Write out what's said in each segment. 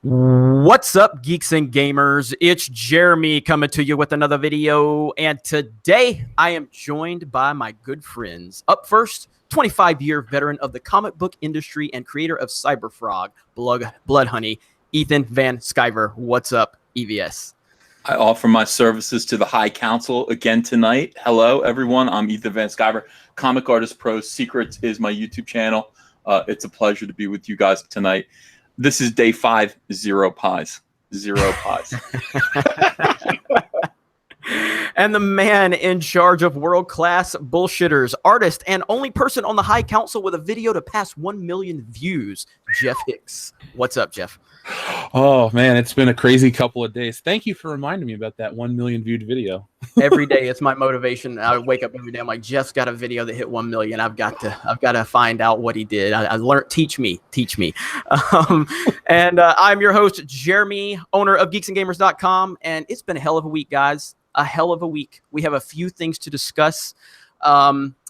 What's up, geeks and gamers? It's Jeremy coming to you with another video, and today I am joined by my good friends. Up first, 25-year veteran of the comic book industry and creator of Cyberfrog, Blood Honey, Ethan Van Sciver. What's up, EVS? I offer my services to the High Council again tonight. Hello, everyone. I'm Ethan Van Sciver, Comic Artist Pro Secrets is my YouTube channel. It's a pleasure to be with you guys tonight. This is day 5, 0 pies. 0 pies. And the man in charge of world-class bullshitters, artist, and only person on the High Council with a video to pass 1 million views, Jeff Hicks. What's up, Jeff? Oh, man, it's been a crazy couple of days. Thank you for reminding me about that 1 million viewed video. Every day, it's my motivation. I wake up every day. I'm like, Jeff's got a video that hit 1 million. I've got to find out what he did. I learned. Teach me. And I'm your host, Jeremy, owner of geeksandgamers.com. And it's been a hell of a week, guys. A hell of a week. We have a few things to discuss.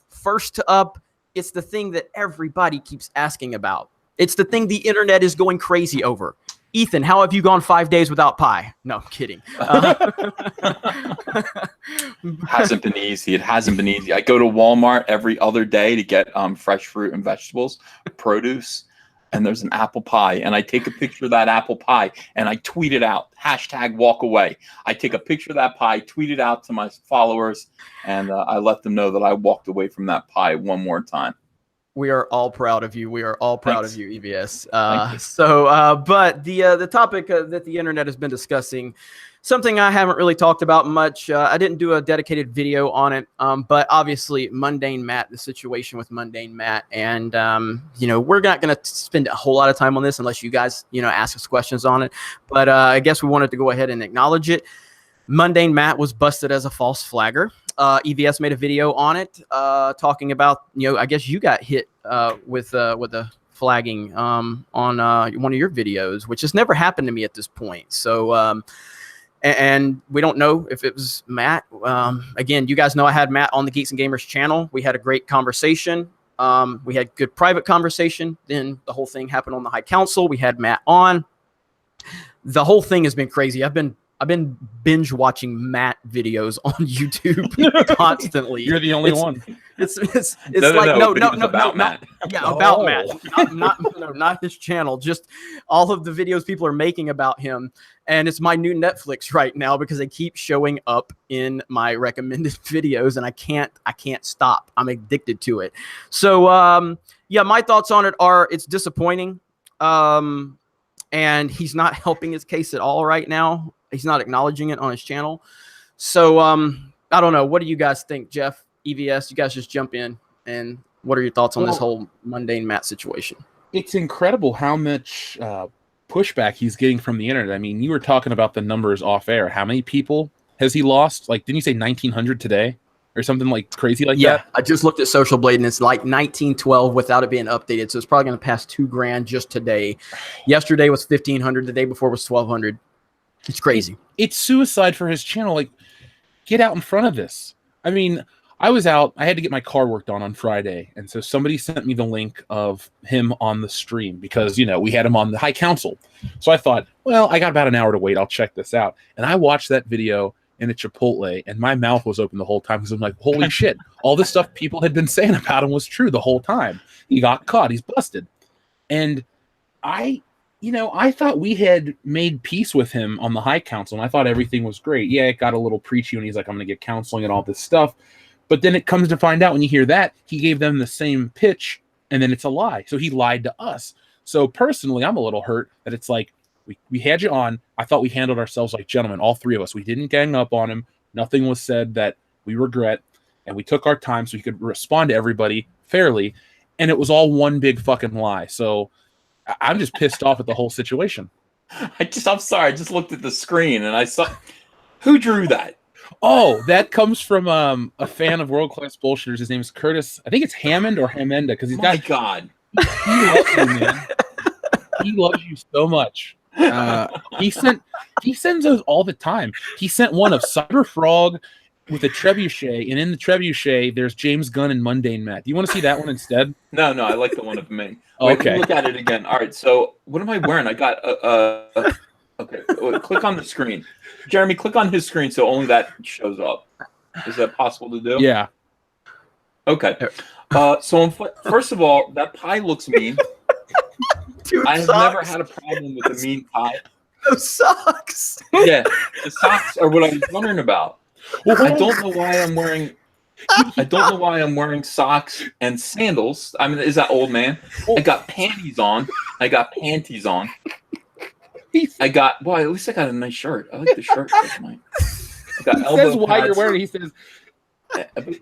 First up, it's the thing that everybody keeps asking about. It's the thing the internet is going crazy over. Ethan, how have you gone 5 days without pie? No, I'm kidding. Hasn't been easy. It hasn't been easy. I go to Walmart every other day to get fresh fruit and vegetables, produce, and there's an apple pie. And I take a picture of that apple pie and I tweet it out. #walkaway. I take a picture of that pie, tweet it out to my followers, and I let them know that I walked away from that pie one more time. We are all proud of you. We are all proud Thanks. of you, EVS. But the topic that the internet has been discussing, something I haven't really talked about much. I didn't do a dedicated video on it, but obviously Mundane Matt, the situation with Mundane Matt, and we're not going to spend a whole lot of time on this unless you guys ask us questions on it. But I guess we wanted to go ahead and acknowledge it. Mundane Matt was busted as a false flagger. EVS made a video on it, talking about, I guess you got hit with a flagging on one of your videos, which has never happened to me at this point. So, and we don't know if it was Matt. Again, you guys know I had Matt on the Geeks and Gamers channel. We had a great conversation. We had good private conversation. Then the whole thing happened on the High Council. We had Matt on. The whole thing has been crazy. I've been binge watching Matt videos on YouTube constantly. You're the only one. It's about Matt. Yeah, about Matt. Not his channel. Just all of the videos people are making about him. And it's my new Netflix right now because they keep showing up in my recommended videos, and I can't stop. I'm addicted to it. So yeah, my thoughts on it are it's disappointing. And he's not helping his case at all right now. He's not acknowledging it on his channel. So I don't know. What do you guys think, Jeff, EVS? You guys just jump in. And what are your thoughts on this whole Mundane Matt situation? It's incredible how much pushback he's getting from the internet. I mean, you were talking about the numbers off air. How many people has he lost? Like, didn't you say 1,900 today? Or something like crazy like that? Yeah, I just looked at Social Blade and it's like 1912 without it being updated. So it's probably going to pass $2,000 just today. Yesterday was 1,500. The day before was 1,200. It's crazy. It's suicide for his channel. Like, get out in front of this. I mean, I was out. I had to get my car worked on Friday. And so somebody sent me the link of him on the stream because, we had him on the High Council. So I thought, well, I got about an hour to wait. I'll check this out. And I watched that video in a Chipotle, and my mouth was open the whole time because I'm like, holy shit, all this stuff people had been saying about him was true the whole time. He got caught. He's busted. And I thought we had made peace with him on the High Council, and I thought everything was great. Yeah, it got a little preachy when he's like, I'm going to get counseling and all this stuff. But then it comes to find out when you hear that, he gave them the same pitch, and then it's a lie. So he lied to us. So personally, I'm a little hurt that it's like, we had you on. I thought we handled ourselves like gentlemen, all three of us. We didn't gang up on him. Nothing was said that we regret. And we took our time so we could respond to everybody fairly. And it was all one big fucking lie. So I'm just pissed off at the whole situation. I'm sorry. I just looked at the screen and I saw who drew that. Oh, that comes from a fan of World Class Bullshitters. His name is Curtis. I think it's Hammond or Hamenda because he's got. My God. He loves you, man. He loves you so much. He sends those all the time. He sent one of Cyberfrog with a trebuchet, and in the trebuchet, there's James Gunn and Mundane Matt. Do you want to see that one instead? No, I like the one of me. Wait, Okay. look at it again. All right, so what am I wearing? I got okay. Click on the screen, Jeremy. Click on his screen so only that shows up. Is that possible to do? Yeah. Okay. So first of all, that pie looks mean. Dude, I have never had a problem with a mean pie. Those socks. Yeah, the socks are what I was wondering about. I don't know why I'm wearing. I don't know why I'm wearing socks and sandals. I mean, is that old man? I got panties on. I got panties on. At least I got a nice shirt. I like the shirt. I got He elbow says why pads. you're wearing it.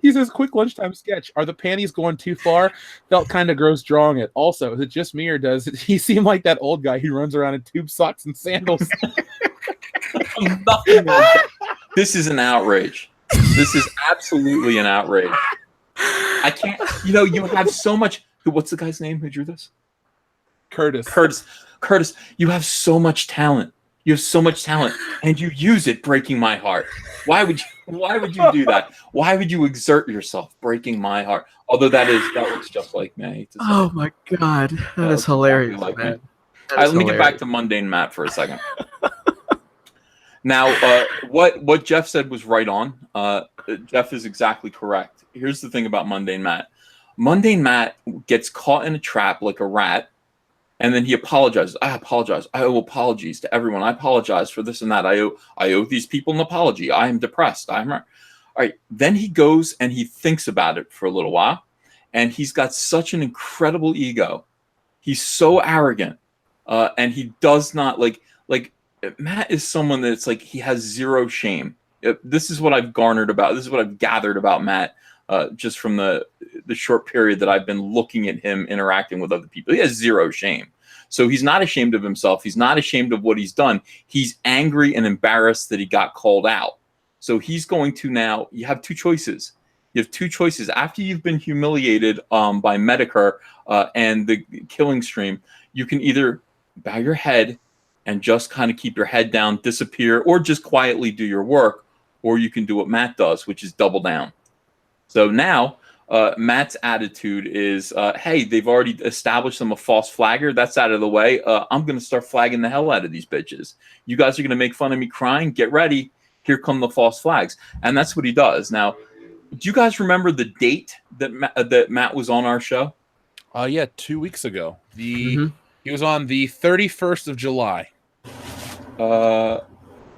He says, quick lunchtime sketch. Are the panties going too far? Felt kind of gross drawing it. Also, is it just me or does he seem like that old guy who runs around in tube socks and sandals? I'm nothing like that. This is an outrage. This is absolutely an outrage. I can't. You have so much. What's the guy's name who drew this? Curtis. Curtis, you have so much talent. You have so much talent, and you use it breaking my heart. Why would you do that? Why would you exert yourself breaking my heart? Although that looks just like me. Oh my God, that is hilarious, like man. All right, let me get back to Mundane Matt for a second. Now, what Jeff said was right on. Jeff is exactly correct. Here's the thing about Mundane Matt. Mundane Matt gets caught in a trap like a rat. And then he apologizes. I apologize. I owe apologies to everyone. I apologize for this and that. I owe these people an apology. I am depressed. All right. Then he goes and he thinks about it for a little while. And he's got such an incredible ego. He's so arrogant. And he does not like Matt is someone that's like, he has zero shame. This is what I've garnered about. This is what I've gathered about Matt. Just from the short period that I've been looking at him interacting with other people. He has zero shame. So he's not ashamed of himself. He's not ashamed of what he's done. He's angry and embarrassed that he got called out. So he's going to now, you have two choices. You have two choices. After you've been humiliated by Medicare and the killing stream, you can either bow your head and just kind of keep your head down, disappear, or just quietly do your work, or you can do what Matt does, which is double down. So now Matt's attitude is, hey, they've already established I'm a false flagger. That's out of the way. I'm going to start flagging the hell out of these bitches. You guys are going to make fun of me crying. Get ready. Here come the false flags. And that's what he does. Now, do you guys remember the date that Matt was on our show? Yeah, 2 weeks ago. He was on the 31st of July. Okay,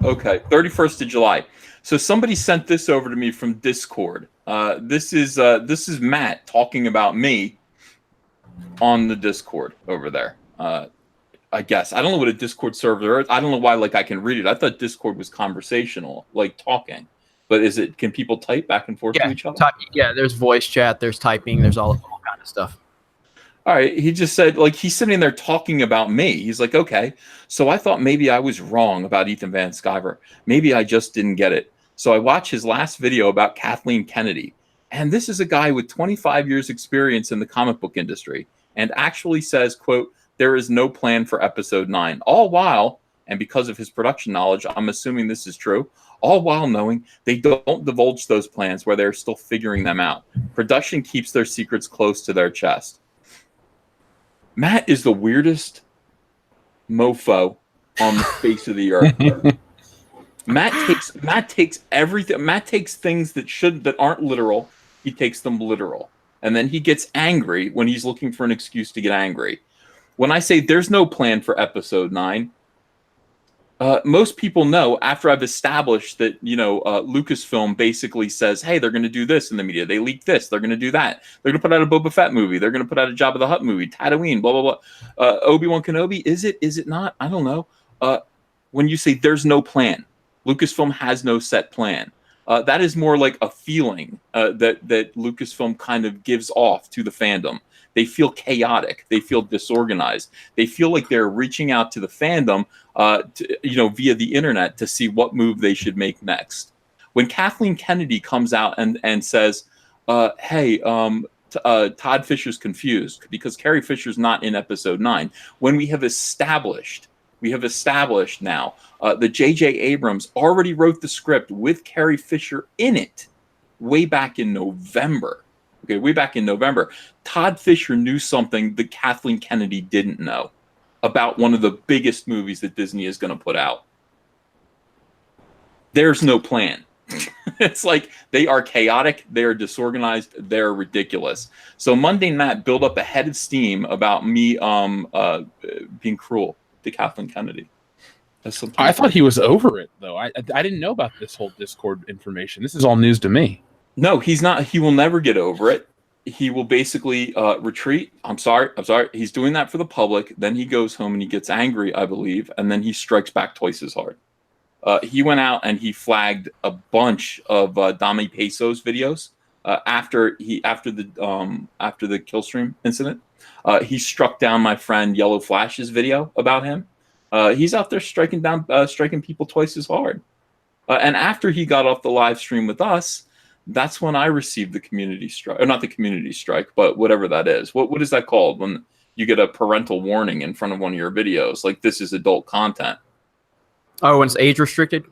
31st of July. So somebody sent this over to me from Discord. This is Matt talking about me on the Discord over there. I guess I don't know what a Discord server is. I don't know why I can read it. I thought Discord was conversational, like talking. But can people type back and forth to each other? There's voice chat, there's typing, there's all kind of stuff. All right, he just said, he's sitting there talking about me. He's like, okay, so I thought maybe I was wrong about Ethan Van Sciver. Maybe I just didn't get it. So I watched his last video about Kathleen Kennedy. And this is a guy with 25 years experience in the comic book industry and actually says, quote, there is no plan for episode 9. All while, and because of his production knowledge, I'm assuming this is true, all while knowing they don't divulge those plans where they're still figuring them out. Production keeps their secrets close to their chest. Matt is the weirdest mofo on the face of the earth. Matt takes everything. Matt takes things that aren't literal. He takes them literal, and then he gets angry when he's looking for an excuse to get angry. When I say there's no plan for episode 9, most people know after I've established that Lucasfilm basically says, hey, they're going to do this in the media. They leaked this. They're going to do that. They're going to put out a Boba Fett movie. They're going to put out a Jabba the Hutt movie. Tatooine. Blah blah blah. Obi-Wan Kenobi. Is it? Is it not? I don't know. When you say there's no plan. Lucasfilm has no set plan. That is more like a feeling that Lucasfilm kind of gives off to the fandom. They feel chaotic. They feel disorganized. They feel like they're reaching out to the fandom, via the internet to see what move they should make next. When Kathleen Kennedy comes out and says, "Hey, Todd Fisher's confused because Carrie Fisher's not in episode 9," when we have established We have established now that J.J. Abrams already wrote the script with Carrie Fisher in it way back in November. Okay, way back in November. Todd Fisher knew something that Kathleen Kennedy didn't know about one of the biggest movies that Disney is going to put out. There's no plan. It's like they are chaotic, they are disorganized, they're ridiculous. So Mundane Matt built up a head of steam about me being cruel to Kathleen Kennedy. I thought he was over it, though. I didn't know about this whole Discord information. This is all news to me. No, he's not. He will never get over it. He will basically retreat. I'm sorry. He's doing that for the public. Then he goes home and he gets angry, I believe, and then he strikes back twice as hard. He went out and he flagged a bunch of Dami Peso's videos after the Killstream incident. He struck down my friend Yellow Flash's video about him. He's out there striking people twice as hard. And after he got off the live stream with us, that's when I received the community strike, or not the community strike, but whatever that is. What is that called when you get a parental warning in front of one of your videos? Like, this is adult content. Oh, when it's age restricted?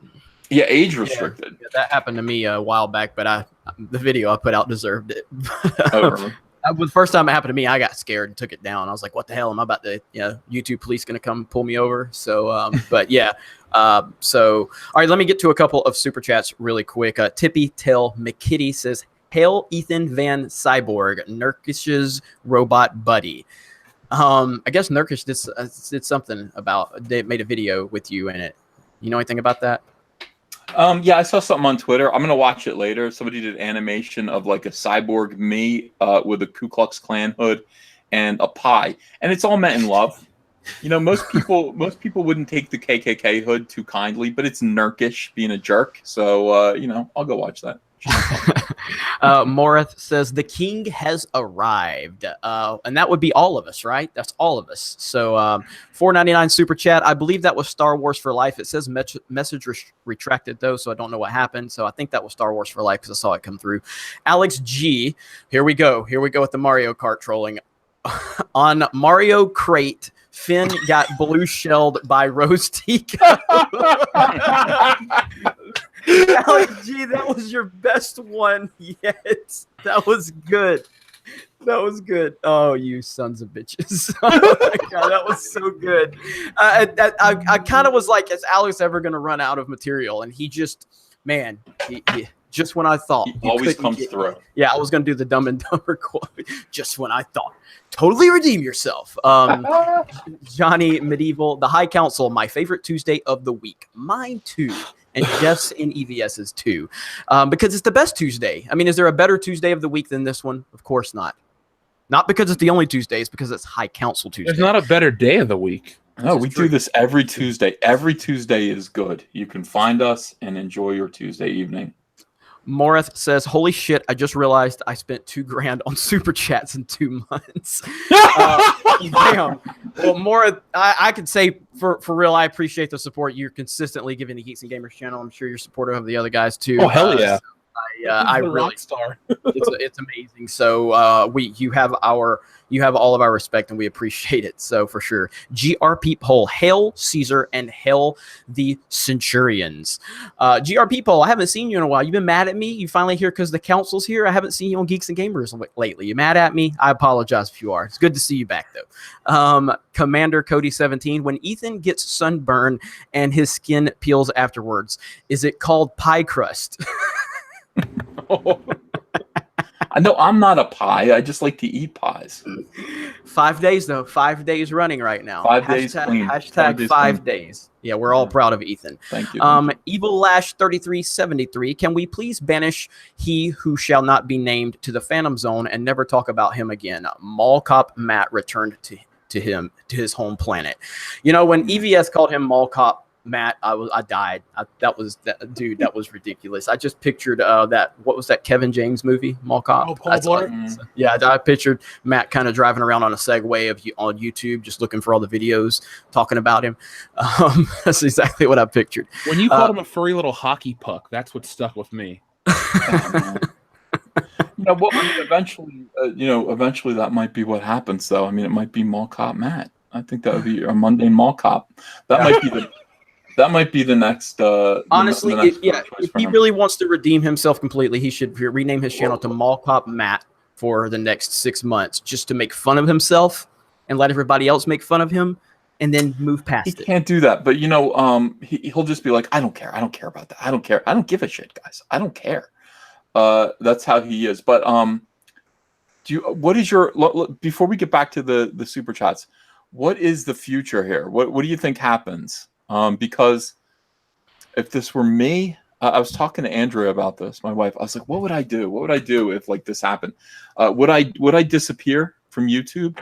Yeah, age restricted. Yeah, that happened to me a while back, but the video I put out deserved it. The first time it happened to me, I got scared and took it down. I was like, what the hell? Am I about to, YouTube police going to come pull me over? So, but yeah. So, all right, let me get to a couple of super chats really quick. Tippy Tail McKitty says, hail Ethan Van Cyborg, Nurkish's robot buddy. I guess Nurkish did something they made a video with you in it. You know anything about that? Yeah, I saw something on Twitter. I'm gonna watch it later. Somebody did animation of like a cyborg me with a Ku Klux Klan hood and a pie, and it's all meant in love. Most people wouldn't take the KKK hood too kindly, but it's Nurkish being a jerk. So I'll go watch that. Morith says the king has arrived, and that would be all of us, right? That's all of us. So $4.99 super chat. I believe that was Star Wars for Life. It says message retracted though, so I don't know what happened. So I think that was Star Wars for Life because I saw it come through. Alex G, here we go with the Mario Kart trolling. On Mario Crate, Finn got blue shelled by Rose Tico. Alex G, that was your best one yet. That was good. Oh, you sons of bitches. Oh my God, that was so good. I kind of was like, is Alex ever going to run out of material? And he just, man, he just when I thought. He always comes through. Yeah, I was going to do the Dumb and Dumber quote. Just when I thought. Totally redeem yourself. Johnny Medieval, the High Council, my favorite Tuesday of the week. Mine too. And Jeff's in EVS's too. Because it's the best Tuesday. I mean, is there a better Tuesday of the week than this one? Of course not. Not because it's the only Tuesday, it's because it's High Council Tuesday. There's not a better day of the week. No, we do this every Tuesday. Every Tuesday is good. You can find us and enjoy your Tuesday evening. Morith says, holy shit, I just realized I spent $2,000 on super chats in 2 months. Damn. Well, Morith, I could say for real, I appreciate the support you're consistently giving the Geeks and Gamers channel. I'm sure you're supportive of the other guys too. Oh, hell yeah. I really rock star. it's amazing. So you have all of our respect and we appreciate it. So for sure. GRP poll, hail Caesar and hail the Centurions. GRP poll, I haven't seen you in a while. You've been mad at me. You finally here because the council's here. I haven't seen you on Geeks and Gamers lately. You mad at me? I apologize if you are. It's good to see you back though. Commander Cody 17, when Ethan gets sunburned and his skin peels afterwards, is it called pie crust? No, I'm not a pie. I just like to eat pies. 5 days though. 5 days running right now. 5 days clean. Hashtag 5 days. Yeah, we're all proud of Ethan. Thank you. Evil Lash 3373. Can we please banish he who shall not be named to the Phantom Zone and never talk about him again? Mall Cop Matt returned to his home planet. When EVS called him Mall Cop Matt, I died. That was ridiculous. I just pictured what was that Kevin James movie, Mall Cop? Oh, Paul Blart. Yeah, I pictured Matt kind of driving around on a Segway on YouTube, just looking for all the videos talking about him. That's exactly what I pictured. When you called him a furry little hockey puck, that's what stuck with me. Eventually that might be what happens, though. I mean, it might be Mall Cop Matt. I think that would be a mundane mall cop. That might be the next. Honestly, the next if he really wants to redeem himself completely, he should rename his channel to Mall Cop Matt for the next 6 months, just to make fun of himself and let everybody else make fun of him, and then move past it. He can't do that, but he'll just be like, I don't care about that. I don't care. I don't give a shit, guys. I don't care. That's how he is. But what is your, before we get back to the super chats, what is the future here? What do you think happens? Because if this were me, I was talking to Andrea about this, my wife. I was like, what would I do? What would I do if like this happened? Would I disappear from YouTube,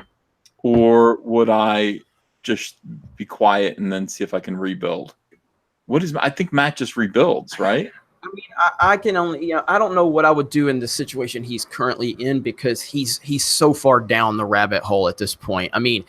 or would I just be quiet and then see if I can rebuild? I think Matt just rebuilds, right? I mean, I can only, I don't know what I would do in the situation he's currently in, because he's so far down the rabbit hole at this point. I mean,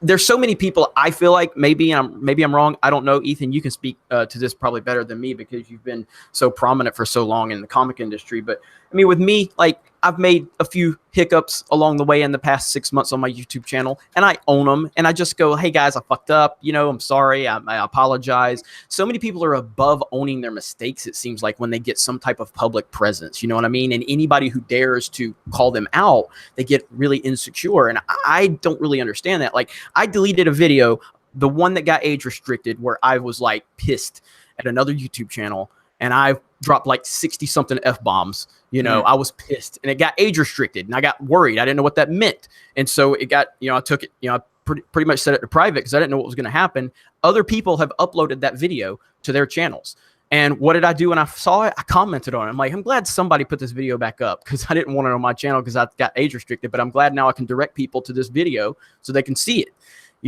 there's so many people. I feel like maybe I'm wrong. I don't know. Ethan, you can speak to this probably better than me, because you've been so prominent for so long in the comic industry. But I mean, with me, like, I've made a few hiccups along the way in the past 6 months on my YouTube channel, and I own them. And I just go, hey guys, I fucked up. I'm sorry. I apologize. So many people are above owning their mistakes, it seems like, when they get some type of public presence. You know what I mean? And anybody who dares to call them out, they get really insecure. And I don't really understand that. Like, I deleted a video, the one that got age restricted, where I was like pissed at another YouTube channel, and I dropped like 60 something F-bombs. I was pissed, and it got age restricted, and I got worried. I didn't know what that meant. And so it got, I took it, I pretty much set it to private, because I didn't know what was going to happen. Other people have uploaded that video to their channels. And what did I do when I saw it? I commented on it. I'm like, I'm glad somebody put this video back up, because I didn't want it on my channel because I got age restricted, but I'm glad now I can direct people to this video so they can see it,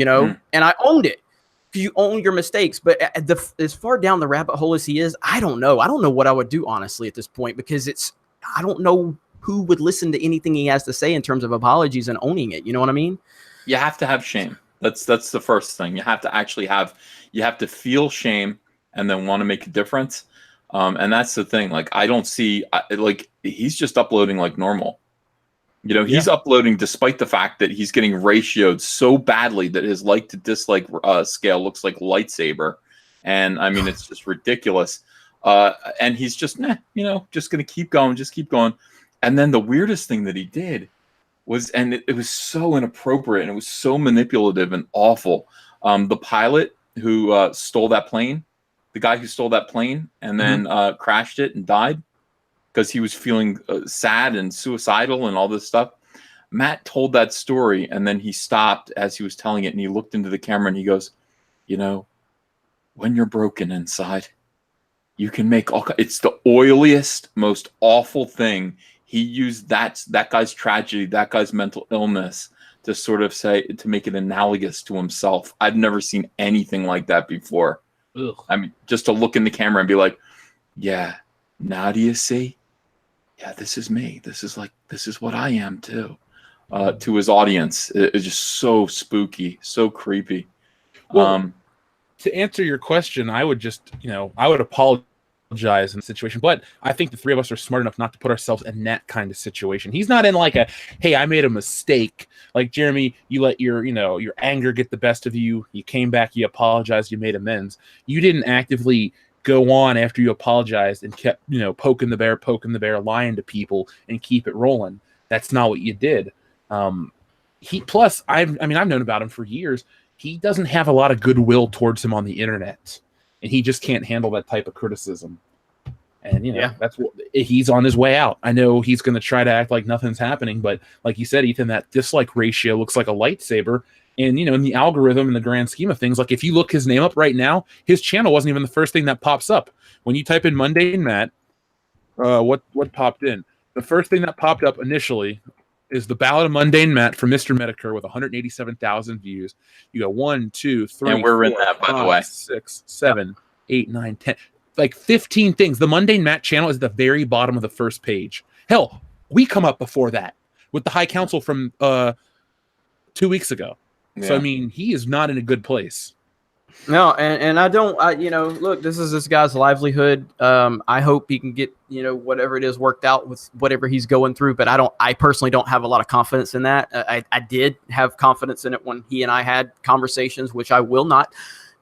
and I owned it. Because you own your mistakes. But as far down the rabbit hole as he is, I don't know. I don't know what I would do, honestly, at this point, because I don't know who would listen to anything he has to say in terms of apologies and owning it. You know what I mean? You have to have shame. That's the first thing. You have to actually you have to feel shame and then want to make a difference. And that's the thing. Like, I don't see, like, he's just uploading like normal. He's uploading despite the fact that he's getting ratioed so badly that his like to dislike scale looks like lightsaber. And I mean, it's just ridiculous. And he's just, just going to keep going. And then the weirdest thing that he did was, and it was so inappropriate and it was so manipulative and awful. The pilot who stole that plane, the guy who stole that plane and then crashed it and died because he was feeling sad and suicidal and all this stuff. Matt told that story, and then he stopped as he was telling it, and he looked into the camera and he goes, when you're broken inside, you can make it's the oiliest, most awful thing. He used that guy's tragedy, that guy's mental illness, to sort of to make it analogous to himself. I've never seen anything like that before. Ugh. I mean, just to look in the camera and be like, yeah, now do you see? Yeah, this is me. This is what I am too. To his audience, it's just so spooky, so creepy. Well, to answer your question, I would just, I would apologize in the situation, but I think the three of us are smart enough not to put ourselves in that kind of situation. He's not in like hey, I made a mistake. Like, Jeremy, you let your anger get the best of you. You came back, you apologized, you made amends. You didn't actively go on after you apologized and kept, poking the bear, lying to people and keep it rolling. That's not what you did. Plus, I've known about him for years. He doesn't have a lot of goodwill towards him on the internet, and he just can't handle that type of criticism. And that's what he's on his way out. I know he's going to try to act like nothing's happening, but like you said, Ethan, that dislike ratio looks like a lightsaber. And, in the algorithm, in the grand scheme of things, like if you look his name up right now, his channel wasn't even the first thing that pops up. When you type in Mundane Matt, what popped in? The first thing that popped up initially is the Ballad of Mundane Matt from Mr. Medicare with 187,000 views. You go 1, 2, 3, and we're 4, in that, by 5, the way. 6, 7, 8, 9, 10. Like 15 things. The Mundane Matt channel is at the very bottom of the first page. Hell, we come up before that with the High Council from 2 weeks ago. Yeah. So, I mean, he is not in a good place. No, and I don't, look, this is this guy's livelihood. I hope he can get, whatever it is worked out with whatever he's going through. But I personally don't have a lot of confidence in that. I did have confidence in it when he and I had conversations, which I will not,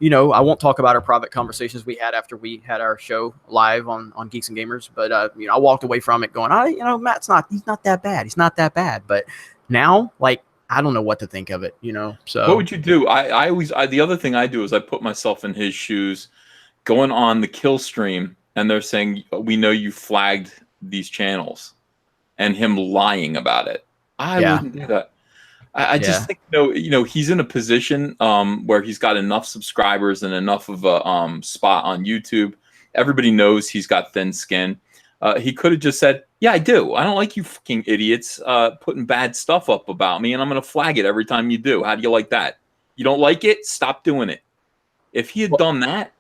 I won't talk about our private conversations we had after we had our show live on Geeks and Gamers. But, I walked away from it going, he's not that bad. He's not that bad. But now, like, I don't know what to think of it, so. What would you do? The other thing I do is I put myself in his shoes, going on the kill stream, and they're saying, we know you flagged these channels, and him lying about it. I wouldn't do that. I just think, he's in a position where he's got enough subscribers and enough of a spot on YouTube. Everybody knows he's got thin skin. He could have just said, yeah, I do. I don't like you fucking idiots putting bad stuff up about me, and I'm going to flag it every time you do. How do you like that? You don't like it? Stop doing it. If he had done that,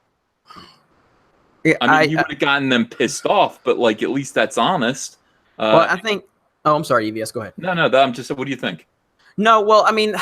he would have gotten them pissed off, but, like, at least that's honest. I think... Oh, I'm sorry, EVS. Go ahead. No, I'm just... What do you think? No, well, I mean,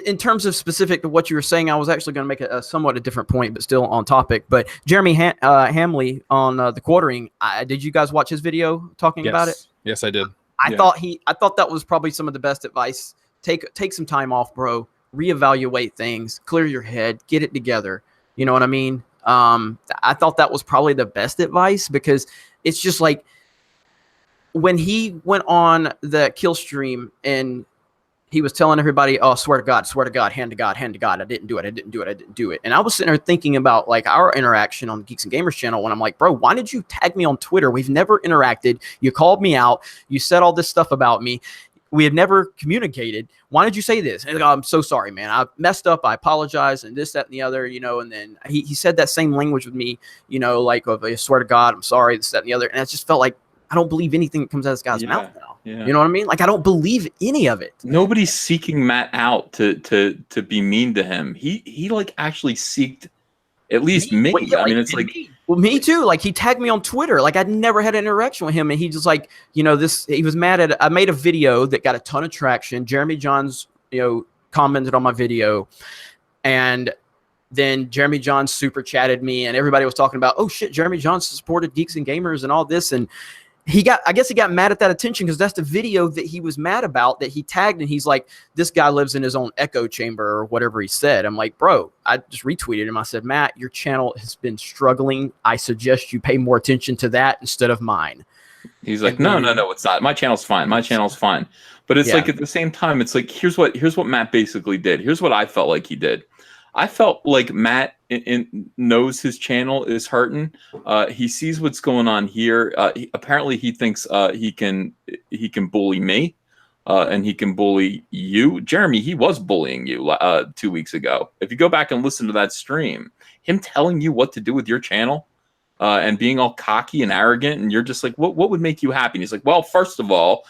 in terms of specific to what you were saying, I was actually going to make a somewhat a different point, but still on topic. But Jeremy Hamley on the quartering, did you guys watch his video talking about it? Yes, I did. I thought that was probably some of the best advice. Take some time off, bro. Reevaluate things. Clear your head. Get it together. You know what I mean? I thought that was probably the best advice, because it's just like when he went on the kill stream and he was telling everybody, oh, swear to God, hand to God, I didn't do it. And I was sitting there thinking about, like, our interaction on the Geeks and Gamers channel when I'm like, bro, why did you tag me on Twitter? We've never interacted. You called me out. You said all this stuff about me. We have never communicated. Why did you say this? And I'm so sorry, man. I messed up. I apologize. And this, that, and the other, and then he said that same language with me, like, I swear to God, I'm sorry, this, that, and the other. And I just felt like I don't believe anything that comes out of this guy's mouth now. Yeah. You know what I mean? Like, I don't believe any of it. Nobody's seeking Matt out to be mean to him. He like actually seeked at least me. Well, I mean, it's like, well, me too. Like, he tagged me on Twitter. Like, I'd never had an interaction with him, and he just like, he was mad at. I made a video that got a ton of traction. Jeremy Johns, commented on my video, and then Jeremy Johns super chatted me, and everybody was talking about, oh shit, Jeremy Johns supported Geeks and Gamers and all this, and I guess he got mad at that attention because that's the video that he was mad about, that he tagged, and he's like, this guy lives in his own echo chamber or whatever he said. I'm like, bro, I just retweeted him. I said, Matt, your channel has been struggling. I suggest you pay more attention to that instead of mine. He's like, no, it's not. My channel's fine. But it's like, at the same time, it's like, here's what Matt basically did. Here's what I felt like he did. I felt like Matt knows his channel is hurting. He sees what's going on here. Apparently, he thinks he can bully me, and he can bully you, Jeremy. He was bullying you 2 weeks ago. If you go back and listen to that stream, him telling you what to do with your channel, and being all cocky and arrogant, and you're just like, what would make you happy? And he's like, well, first of all,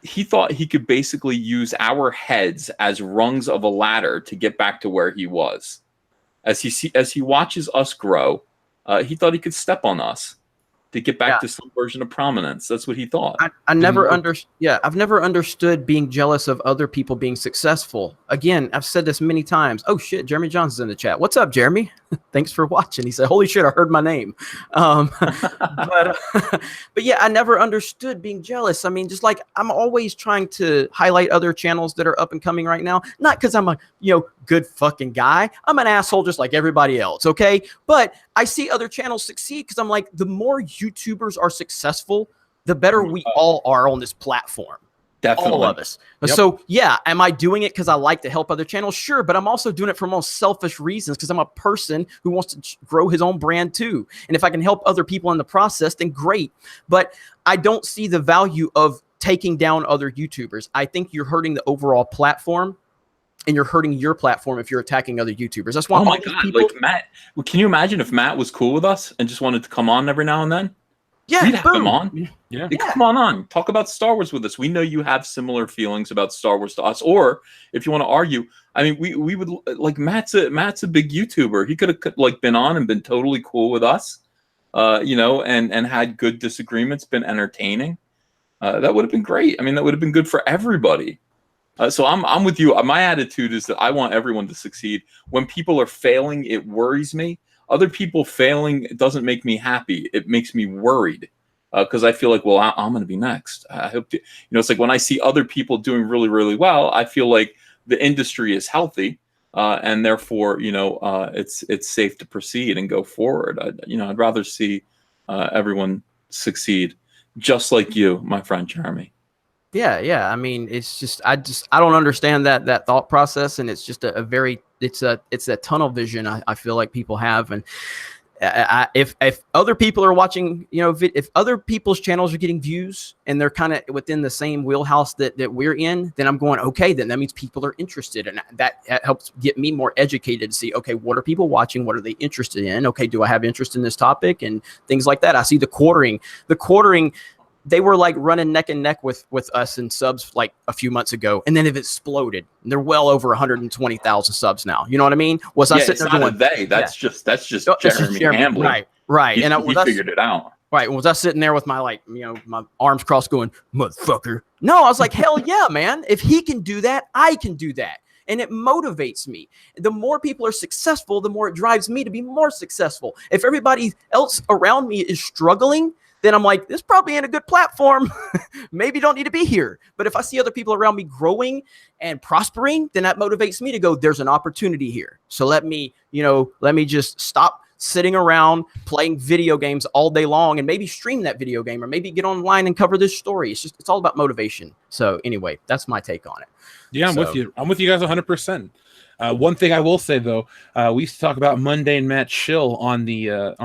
he thought he could basically use our heads as rungs of a ladder to get back to where he was. As he watches us grow, he thought he could step on us to get back to some version of prominence. That's what he thought. I've never understood being jealous of other people being successful. Again, I've said this many times. Oh shit, Jeremy Johnson's in the chat. What's up, Jeremy? Thanks for watching. He said, holy shit, I heard my name. But yeah, I never understood being jealous. I mean, just like, I'm always trying to highlight other channels that are up and coming right now. Not because I'm a, good fucking guy. I'm an asshole just like everybody else. Okay. But I see other channels succeed because I'm like, the more YouTubers are successful, the better we all are on this platform. Definitely. All of us. Yep. So yeah, am I doing it because I like to help other channels? Sure. But I'm also doing it for most selfish reasons because I'm a person who wants to grow his own brand too. And if I can help other people in the process, then great. But I don't see the value of taking down other YouTubers. I think you're hurting the overall platform, and you're hurting your platform if you're attacking other YouTubers. That's why. Oh my God. People, like Matt, can you imagine if Matt was cool with us and just wanted to come on every now and then? Yeah, we'd have him on. Yeah. Come on. Talk about Star Wars with us. We know you have similar feelings about Star Wars to us. Or if you want to argue, I mean, we would like Matt's a big YouTuber. He could have like been on and been totally cool with us, and had good disagreements, been entertaining. That would have been great. I mean, that would have been good for everybody. So I'm with you. My attitude is that I want everyone to succeed. When people are failing, it worries me. Other people failing doesn't make me happy. It makes me worried because I feel like, well, I'm going to be next. I hope to, it's like when I see other people doing really, really well, I feel like the industry is healthy and therefore, it's safe to proceed and go forward. I'd rather see everyone succeed, just like you, my friend Jeremy. Yeah. I mean, it's just I don't understand that thought process, and it's just it's that tunnel vision I feel like people have, and if other people are watching, if other people's channels are getting views and they're kind of within the same wheelhouse that we're in, then I'm going, okay, then that means people are interested, and that helps get me more educated to see, okay, what are people watching? What are they interested in? Okay, do I have interest in this topic and things like that? I see the quartering. They were like running neck and neck with us in subs like a few months ago, and then it exploded. And they're well over 120,000 subs now. You know what I mean? I sitting there going, that's just Jeremy Hamblin. Right. He figured it out. Right. Was I sitting there with my my arms crossed going, motherfucker? No, I was like, hell yeah, man. If he can do that, I can do that. And it motivates me. The more people are successful, the more it drives me to be more successful. If everybody else around me is struggling, then I'm like, this probably ain't a good platform. Maybe don't need to be here. But if I see other people around me growing and prospering, then that motivates me to go, there's an opportunity here. So let me just stop sitting around playing video games all day long and maybe stream that video game or maybe get online and cover this story. It's all about motivation. So anyway, that's my take on it. Yeah, I'm with you. I'm with you guys 100%. One thing I will say though, we used to talk about Mundane Matt Shill on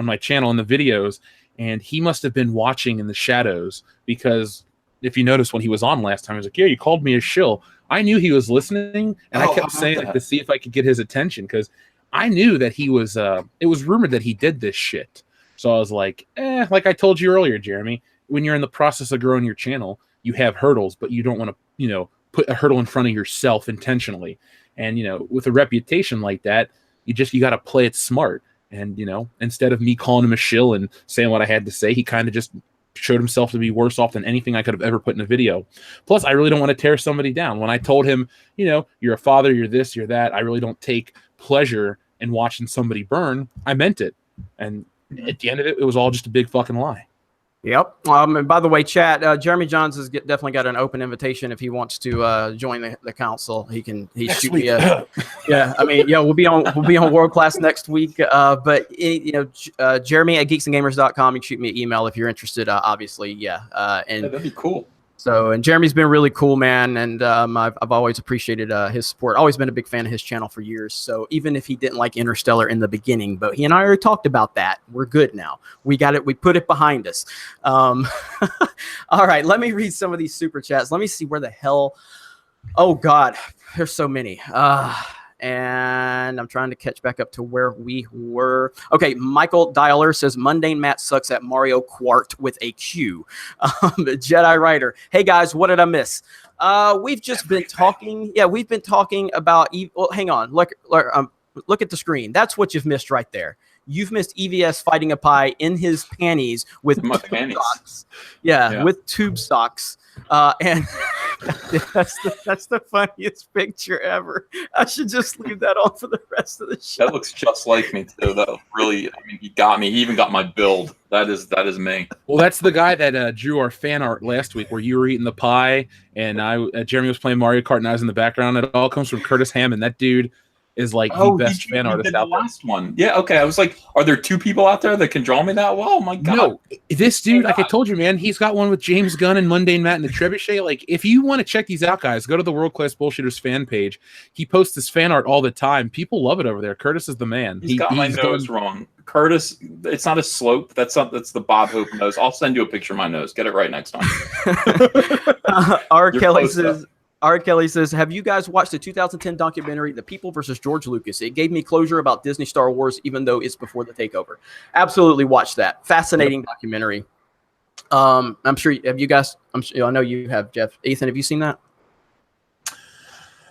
my channel in the videos. And he must have been watching in the shadows, because if you notice when he was on last time, he was like, yeah, you called me a shill. I knew he was listening, and I kept saying to see if I could get his attention, because I knew that he was it was rumored that he did this shit. So I was like, like I told you earlier, Jeremy, when you're in the process of growing your channel, you have hurdles, but you don't want to, put a hurdle in front of yourself intentionally. And, with a reputation like that, you got to play it smart. And, instead of me calling him a shill and saying what I had to say, he kind of just showed himself to be worse off than anything I could have ever put in a video. Plus, I really don't want to tear somebody down. When I told him, you're a father, you're this, you're that, I really don't take pleasure in watching somebody burn. I meant it. And at the end of it, it was all just a big fucking lie. Yep. And by the way, chat, Jeremy Johns has definitely got an open invitation if he wants to join the council. He shoot me a we'll be on World Class next week. But Jeremy at geeksandgamers.com. You can shoot me an email if you're interested. Obviously, and that'd be cool. So, and Jeremy's been really cool, man, and I've always appreciated his support. Always been a big fan of his channel for years. So even if he didn't like Interstellar in the beginning, but he and I already talked about that. We're good now. We got it. We put it behind us. All right, let me read some of these super chats. Let me see where the hell. Oh God, there's so many. And I'm trying to catch back up to where we were. Okay, Michael Dialer says, Mundane Matt sucks at Mario Kart with a Q. Jedi Rider, hey guys, what did I miss? We've just been talking. Yeah, we've been talking about. Well, hang on. Look at the screen. That's what you've missed right there. You've missed EVS fighting a pie in his panties with tube socks. Yeah, with tube socks. And that's the funniest picture ever. I should just leave that on for the rest of the show. That looks just like me too. That really, he got me. He even got my build. That is me. Well, that's the guy that drew our fan art last week, where you were eating the pie and Jeremy was playing Mario Kart and I was in the background. It all comes from Curtis Hammond. That dude is like the best fan artist out there. Last one. Yeah, okay. I was like, are there two people out there that can draw me that well? Oh my God. No, this dude, like I told you, man, he's got one with James Gunn and Mundane Matt and the Trebuchet. Like, if you want to check these out, guys, go to the World Class Bullshitters fan page. He posts this fan art all the time. People love it over there. Curtis is the man. He's got my nose wrong. Curtis, it's not a slope. That's the Bob Hope nose. I'll send you a picture of my nose. Get it right next time. R. Kelly says, have you guys watched the 2010 documentary, The People versus George Lucas? It gave me closure about Disney Star Wars, even though it's before the takeover. Absolutely watched that. Fascinating documentary. I'm sure, have you guys, I know you have, Jeff. Ethan, have you seen that?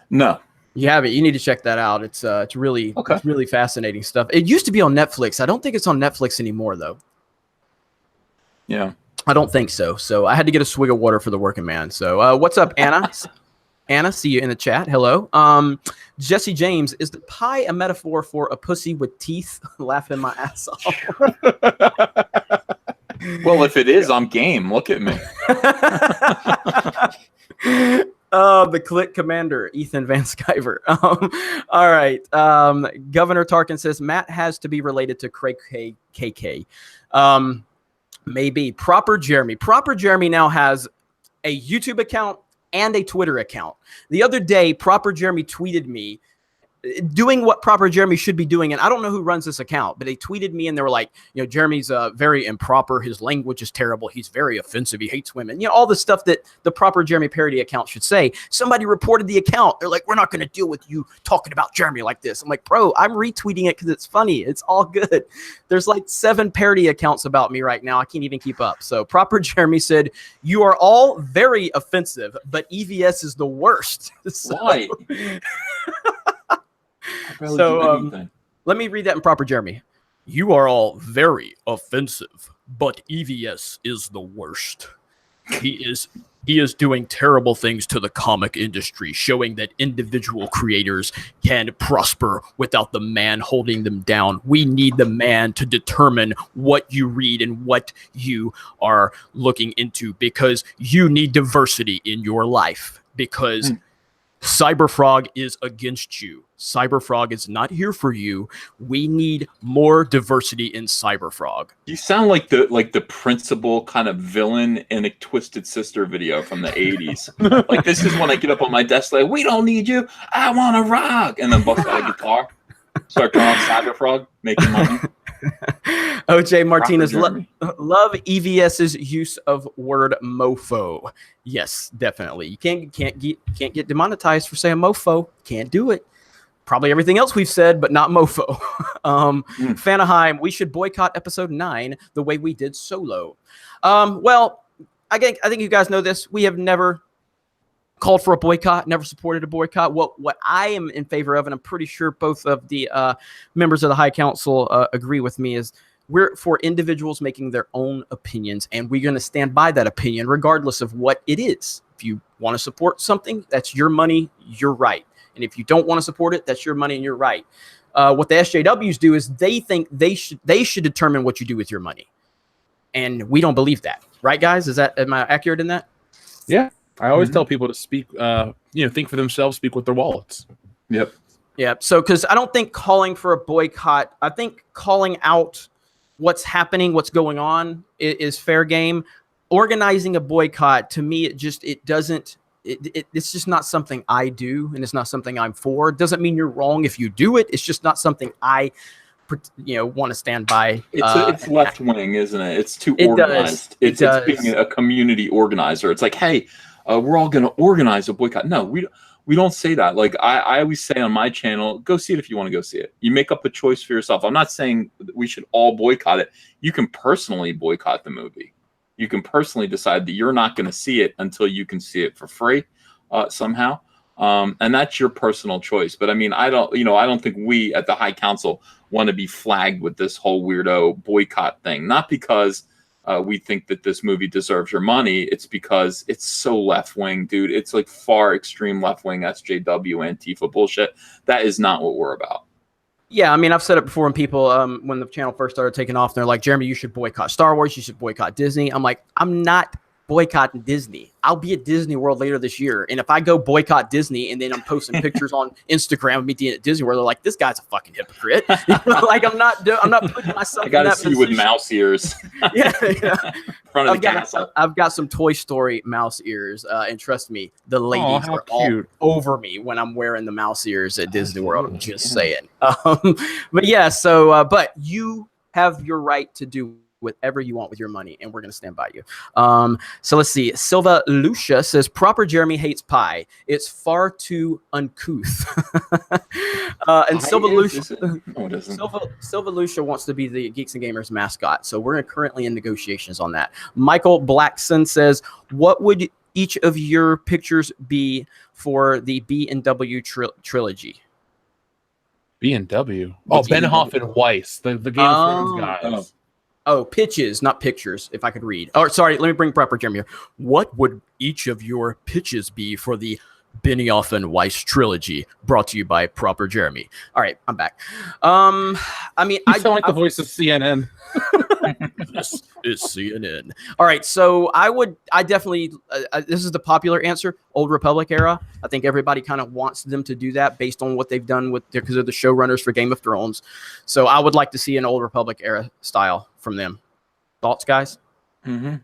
No. You haven't. You need to check that out. It's really fascinating stuff. It used to be on Netflix. I don't think it's on Netflix anymore, though. Yeah. I don't think so. So I had to get a swig of water for the working man. So what's up, Anna? Anna, see you in the chat. Hello. Jesse James, is the pie a metaphor for a pussy with teeth? Laughing my ass off. Well, if it is, I'm game. Look at me. The click commander, Ethan Van Skyver. All right. Governor Tarkin says Matt has to be related to Craig KK. Maybe. Proper Jeremy now has a YouTube account and a Twitter account. The other day, Proper Jeremy tweeted me doing what Proper Jeremy should be doing. And I don't know who runs this account, but they tweeted me and they were like, Jeremy's very improper. His language is terrible. He's very offensive. He hates women. All the stuff that the Proper Jeremy parody account should say. Somebody reported the account. They're like, we're not going to deal with you talking about Jeremy like this. I'm like, bro, I'm retweeting it because it's funny. It's all good. There's like 7 parody accounts about me right now. I can't even keep up. So Proper Jeremy said, you are all very offensive, but EVS is the worst. Why? So let me read that in Proper Jeremy. You are all very offensive, but EVS is the worst. He is doing terrible things to the comic industry, showing that individual creators can prosper without the man holding them down. We need the man to determine what you read and what you are looking into, because you need diversity in your life, because Cyberfrog is against you. Cyberfrog is not here for you. We need more diversity in Cyberfrog. You sound like the principal kind of villain in a Twisted Sister video from the 80s. Like, this is when I get up on my desk like, we don't need you. I want to rock. And then bust out a guitar. Start drawing Cyberfrog, making money. OJ Martinez, love EVS's use of word mofo. Yes, definitely. You can't get demonetized for saying mofo. Can't do it. Probably everything else we've said, but not mofo. Fanaheim, we should boycott episode 9 the way we did Solo. Well, I think you guys know this. We have never called for a boycott, never supported a boycott. What I am in favor of, and I'm pretty sure both of the members of the High Council agree with me, is we're for individuals making their own opinions, and we're going to stand by that opinion regardless of what it is. If you want to support something, that's your money, you're right. And if you don't want to support it, that's your money and you're right. What the SJWs do is they think they should determine what you do with your money. And we don't believe that. Right, guys? Am I accurate in that? Yeah. I always tell people to speak, think for themselves, speak with their wallets. Yep. Yeah. So, because I don't think calling for a boycott, I think calling out what's happening, what's going on is fair game. Organizing a boycott, to me, it's just not something I do, and it's not something I'm for. It doesn't mean you're wrong if you do it. It's just not something I, want to stand by. It's left wing, isn't it? It's too organized. It's being a community organizer. It's like, hey, we're all going to organize a boycott. No, we don't say that. Like I always say on my channel, go see it if you want to go see it. You make up a choice for yourself. I'm not saying we should all boycott it. You can personally boycott the movie. You can personally decide that you're not going to see it until you can see it for free somehow. And that's your personal choice. But I mean, I don't think we at the High Council want to be flagged with this whole weirdo boycott thing. Not because we think that this movie deserves your money. It's because it's so left wing, dude. It's like far extreme left wing SJW Antifa bullshit. That is not what we're about. Yeah, I mean, I've said it before when people, when the channel first started taking off, they're like, Jeremy, you should boycott Star Wars. You should boycott Disney. I'm like, I'm not boycotting Disney. I'll be at Disney World later this year. And if I go boycott Disney and then I'm posting pictures on Instagram of me at Disney World, they're like, this guy's a fucking hypocrite. Like, I'm not putting myself I gotta in that see you with mouse ears. Yeah. Front of the castle. I've got some Toy Story mouse ears. And trust me, the ladies are all over me when I'm wearing the mouse ears at Disney World. I'm just saying. But yeah, but you have your right to do whatever you want with your money, and we're going to stand by you. So let's see. Silva Lucia says, Proper Jeremy hates pie. It's far too uncouth. And Silva Lucia wants to be the Geeks and Gamers mascot. So we're currently in negotiations on that. Michael Blackson says, what would each of your pictures be for the B&W trilogy? B&W? Oh, Benhoff and Weiss, the Game of Thrones guys. Oh, pitches, not pictures, if I could read. Oh, sorry, let me bring Proper Jeremy here. What would each of your pitches be for the Benioff and Weiss trilogy, brought to you by Proper Jeremy. All right, I'm back. I mean, I sound like the voice of CNN. This is CNN. All right, so I definitely, this is the popular answer, Old Republic era. I think everybody kind of wants them to do that based on what they've done because they're the showrunners for Game of Thrones. So I would like to see an Old Republic era style from them. Thoughts, guys? Mm-hmm.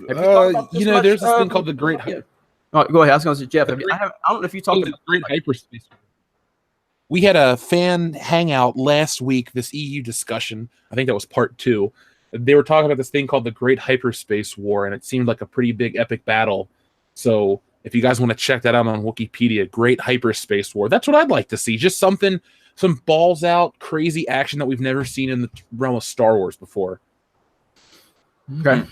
There's this thing called the Great. Oh, go ahead. I was going to say, Jeff. I don't know if you talked about the Great Hyperspace. We had a fan hangout last week. This EU discussion. I think that was part 2. They were talking about this thing called the Great Hyperspace War, and it seemed like a pretty big epic battle. So if you guys want to check that out on Wikipedia, Great Hyperspace War. That's what I'd like to see. Just some balls out, crazy action that we've never seen in the realm of Star Wars before. Okay.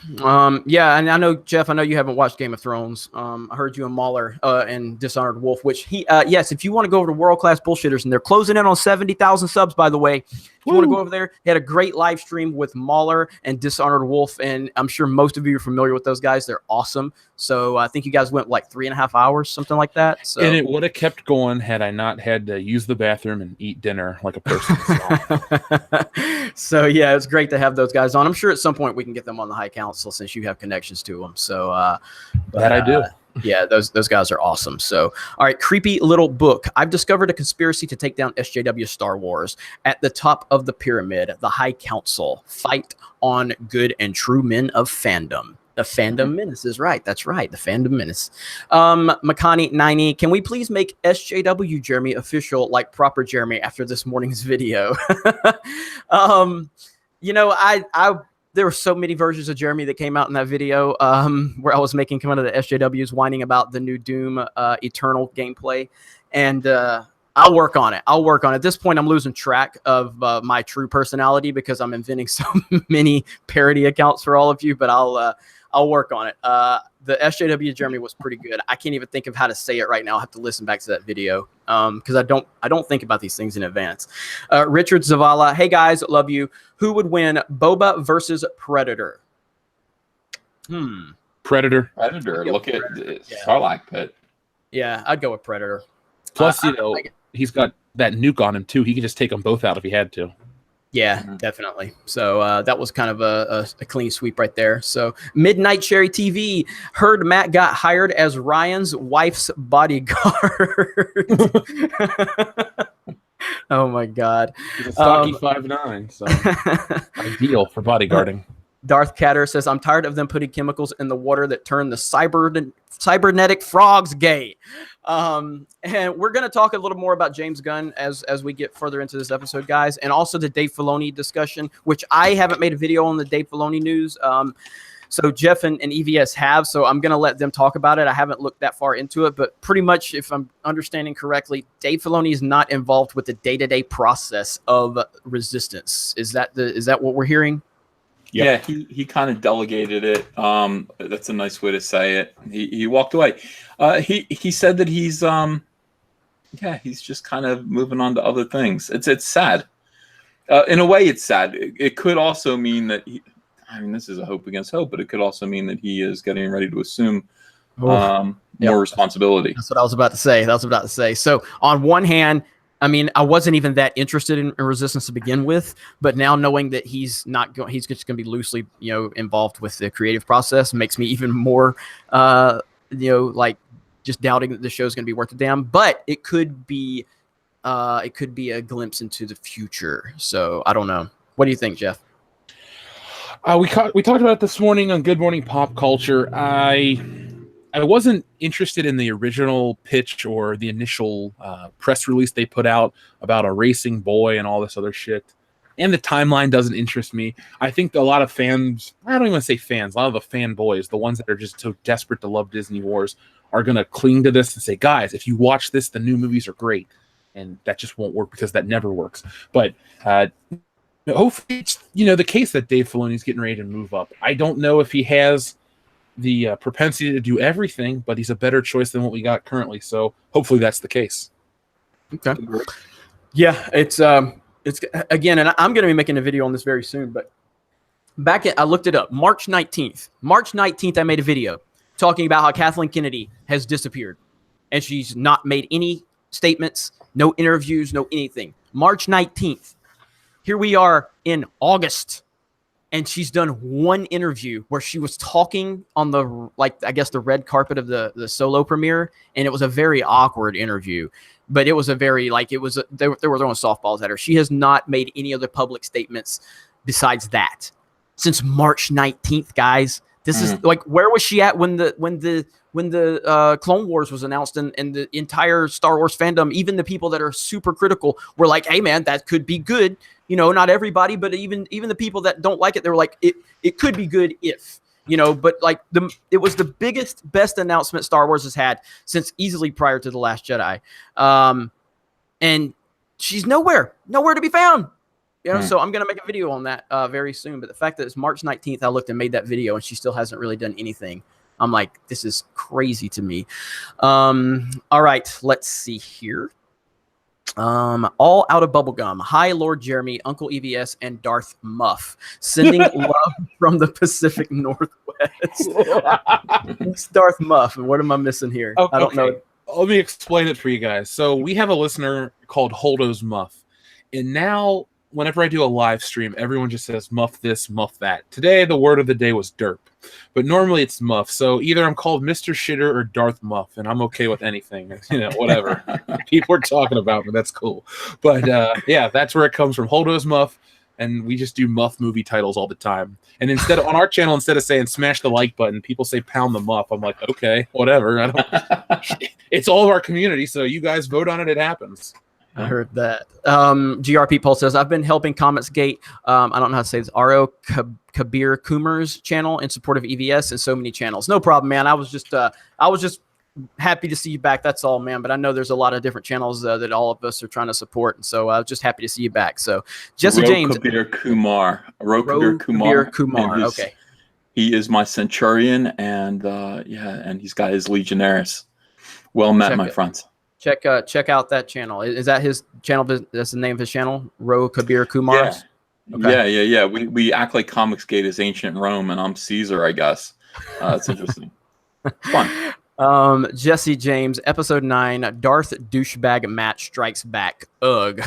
Yeah, and I know, Jeff, I know you haven't watched Game of Thrones. I heard you and Mahler and Dishonored Wolf, which yes, if you want to go over to World Class Bullshitters, and they're closing in on 70,000 subs, by the way. If you want to go over there, they had a great live stream with Mahler and Dishonored Wolf, and I'm sure most of you are familiar with those guys. They're awesome. So I think you guys went like 3.5 hours, something like that. So. And it would have kept going had I not had to use the bathroom and eat dinner like a person. So yeah, it's great to have those guys on. I'm sure at some point we can get them on the High Council since you have connections to them. So that I do. Yeah, those guys are awesome. So, all right, creepy little book. I've discovered a conspiracy to take down SJW Star Wars. At the top of the pyramid, the High Council fight on good and true men of fandom. The Fandom Menace is right. That's right. The Fandom Menace. Makani 90, can we please make SJW Jeremy official like Proper Jeremy after this morning's video? There were so many versions of Jeremy that came out in that video where I was making fun of the SJWs whining about the new Doom Eternal gameplay. And I'll work on it. At this point, I'm losing track of my true personality because I'm inventing so many parody accounts for all of you, but I'll work on it. The SJW Jeremy was pretty good. I can't even think of how to say it right now. I'll have to listen back to that video because I don't think about these things in advance. Richard Zavala, hey guys, love you. Who would win, Boba versus Predator? Predator. Look at Sarlacc pit. Yeah, I'd go with Predator. Plus, he's got that nuke on him too. He could just take them both out if he had to. Yeah, definitely. So that was kind of a clean sweep right there. So Midnight Cherry TV, heard Matt got hired as Ryan's wife's bodyguard. Oh my God. He's a stocky 5'9", so ideal for bodyguarding. Darth Catter says, I'm tired of them putting chemicals in the water that turn the cybernetic frogs gay. And we're going to talk a little more about James Gunn as we get further into this episode, guys, and also the Dave Filoni discussion, which I haven't made a video on the Dave Filoni news. So Jeff and EVS have, so I'm going to let them talk about it. I haven't looked that far into it, but pretty much, if I'm understanding correctly, Dave Filoni is not involved with the day-to-day process of Resistance. Is that what we're hearing? Yeah, he kind of delegated it. That's a nice way to say it. He walked away. He said that he's just kind of moving on to other things. It's sad. In a way, it's sad. It could also mean that this is a hope against hope, but it could also mean that he is getting ready to assume more responsibility. That's what I was about to say. So on one hand, I wasn't even that interested in Resistance to begin with, but now knowing that he's just going to be loosely, involved with the creative process makes me even more, just doubting that the show is going to be worth a damn. But it could be a glimpse into the future. So I don't know. What do you think, Jeff? We talked about it this morning on Good Morning Pop Culture. I wasn't interested in the original pitch or the initial press release they put out about a racing boy and all this other shit. And the timeline doesn't interest me. I think a lot of fans, I don't even want to say fans, a lot of the fanboys, the ones that are just so desperate to love Disney Wars, are going to cling to this and say, guys, if you watch this, the new movies are great. And that just won't work because that never works. But hopefully it's the case that Dave Filoni's getting ready to move up. I don't know if he has the propensity to do everything, but he's a better choice than what we got currently. So hopefully that's the case. Okay. Yeah, it's again, and I'm going to be making a video on this very soon, but I looked it up. March 19th, I made a video. talking about how Kathleen Kennedy has disappeared, and she's not made any statements, no interviews, no anything. March 19th. Here we are in August, and she's done one interview where she was talking on the, like, I guess the red carpet of the solo premiere, and it was a very awkward interview. But it was a very, like, it was, they were throwing softballs at her. She has not made any other public statements besides that since March 19th, guys. This is like, where was she at when the Clone Wars was announced, and the entire Star Wars fandom, even the people that are super critical, were like, hey man, that could be good. You know, not everybody, but even the people that don't like it, they were like, it could be good if, you know, but like it was the biggest, best announcement Star Wars has had since easily prior to The Last Jedi. And she's nowhere to be found. You know, so I'm going to make a video on that very soon. But the fact that it's March 19th, I looked and made that video, and she still hasn't really done anything. I'm like, this is crazy to me. All right, let's see here. All out of bubblegum. Hi, Lord Jeremy, Uncle EVS, and Darth Muff. Sending love from the Pacific Northwest. It's Darth Muff. And what am I missing here? Oh, I don't know. Let me explain it for you guys. So we have a listener called Holdo's Muff. And now, whenever I do a live stream, everyone just says muff this, muff that. Today, the word of the day was derp. But normally it's muff. So either I'm called Mr. Shitter or Darth Muff, and I'm okay with anything. You know, whatever. People are talking about me. That's cool. But yeah, that's where it comes from. Holdo's Muff. And we just do muff movie titles all the time. And instead on our channel, instead of saying smash the like button, people say pound the muff. I'm like, okay, whatever. It's all of our community, so you guys vote on it. It happens. I heard that. GRP Pulse says, I've been helping Comets Gate. I don't know how to say this. R.O. Kabir Kumar's channel in support of EVS and so many channels. No problem, man. I was just happy to see you back. That's all, man. But I know there's a lot of different channels that all of us are trying to support. And so I was just happy to see you back. So Jesse James. Kabir Kumar. Kabir Kumar. Okay. He is my Centurion, and and he's got his Legionaries. Well met, my friends. Check out that channel. Is that his channel? That's the name of his channel? Ro Kabir Kumar. Yeah. Okay. Yeah. We act like Comicsgate is ancient Rome, and I'm Caesar, I guess. It's interesting. Fun. Jesse James, episode 9, Darth Douchebag Matt Strikes Back. Ugh.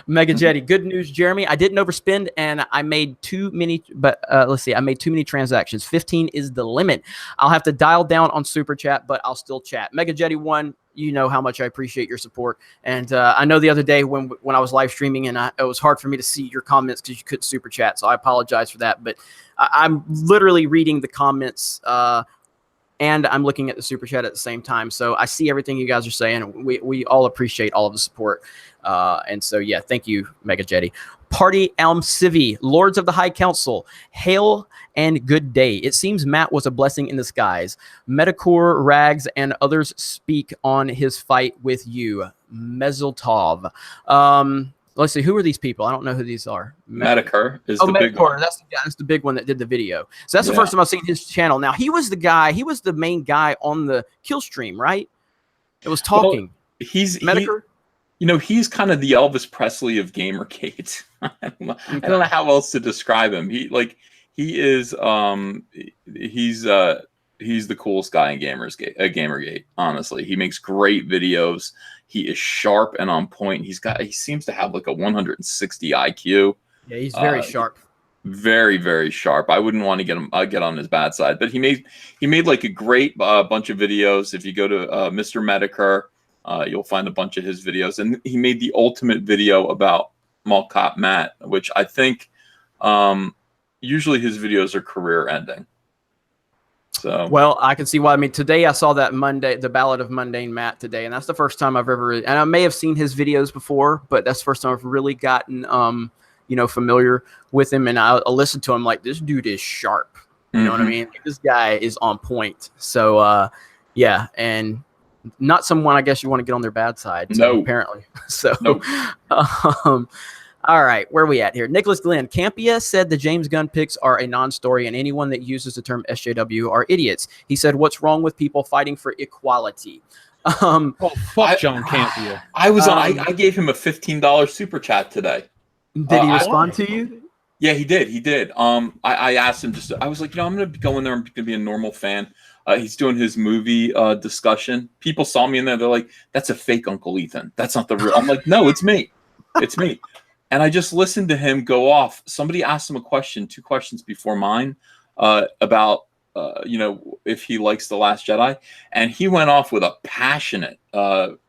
Mega Jetty, good news, Jeremy. I didn't overspend, and I made too many, but let's see, I made too many transactions. 15 is the limit. I'll have to dial down on Super Chat, but I'll still chat. Mega Jetty 1, you know how much I appreciate your support. And I know the other day when I was live streaming, and it was hard for me to see your comments because you couldn't Super Chat, so I apologize for that. But I'm literally reading the comments, and I'm looking at the Super Chat at the same time. So I see everything you guys are saying. We all appreciate all of the support. And so, yeah, thank you, Mega Jetty. Party Elm Civi, Lords of the High Council, hail and good day. It seems Matt was a blessing in disguise. Medicor, Rags, and others speak on his fight with you. Mezzeltov. Let's see, who are these people? I don't know who these are. Medicor is the big one. That's the big one that did the video. So that's the first time I've seen his channel. Now, he was the main guy on the kill stream, right? It was talking. Well, he's Medicor. He's kind of the Elvis Presley of Gamergate. I don't know how else to describe him. He's the coolest guy in Gamergate. Honestly, he makes great videos. He is sharp and on point. He seems to have like a 160 IQ. Yeah, he's very sharp. Very, very sharp. I wouldn't want to get on his bad side, but he made like a great bunch of videos. If you go to Mr. Medicor, you'll find a bunch of his videos, and he made the ultimate video about Mall Cop Matt, which I think usually his videos are career ending. So well, I can see why. I mean, today I saw that the Ballad of Mundane Matt today, and that's the first time I've ever. And I may have seen his videos before, but that's the first time I've really gotten, familiar with him. And I listened to him like, this dude is sharp. You know what I mean? This guy is on point. So, yeah, and not someone I guess you want to get on their bad side. So, apparently. So, all right, where are we at here? Nicholas Glenn. Campia said the James Gunn picks are a non-story, and anyone that uses the term SJW are idiots. He said, what's wrong with people fighting for equality? Fuck John Campia. I gave him a $15 super chat today. Did he respond to you? Yeah, he did. He did. I asked him I was like, I'm going to go in there. I'm going to be a normal fan. He's doing his movie discussion. People saw me in there. They're like, that's a fake Uncle Ethan. That's not the real. I'm like, no, it's me. It's me. And I just listened to him go off. Somebody asked him a question, 2 questions before mine, about, if he likes The Last Jedi. And he went off with a passionate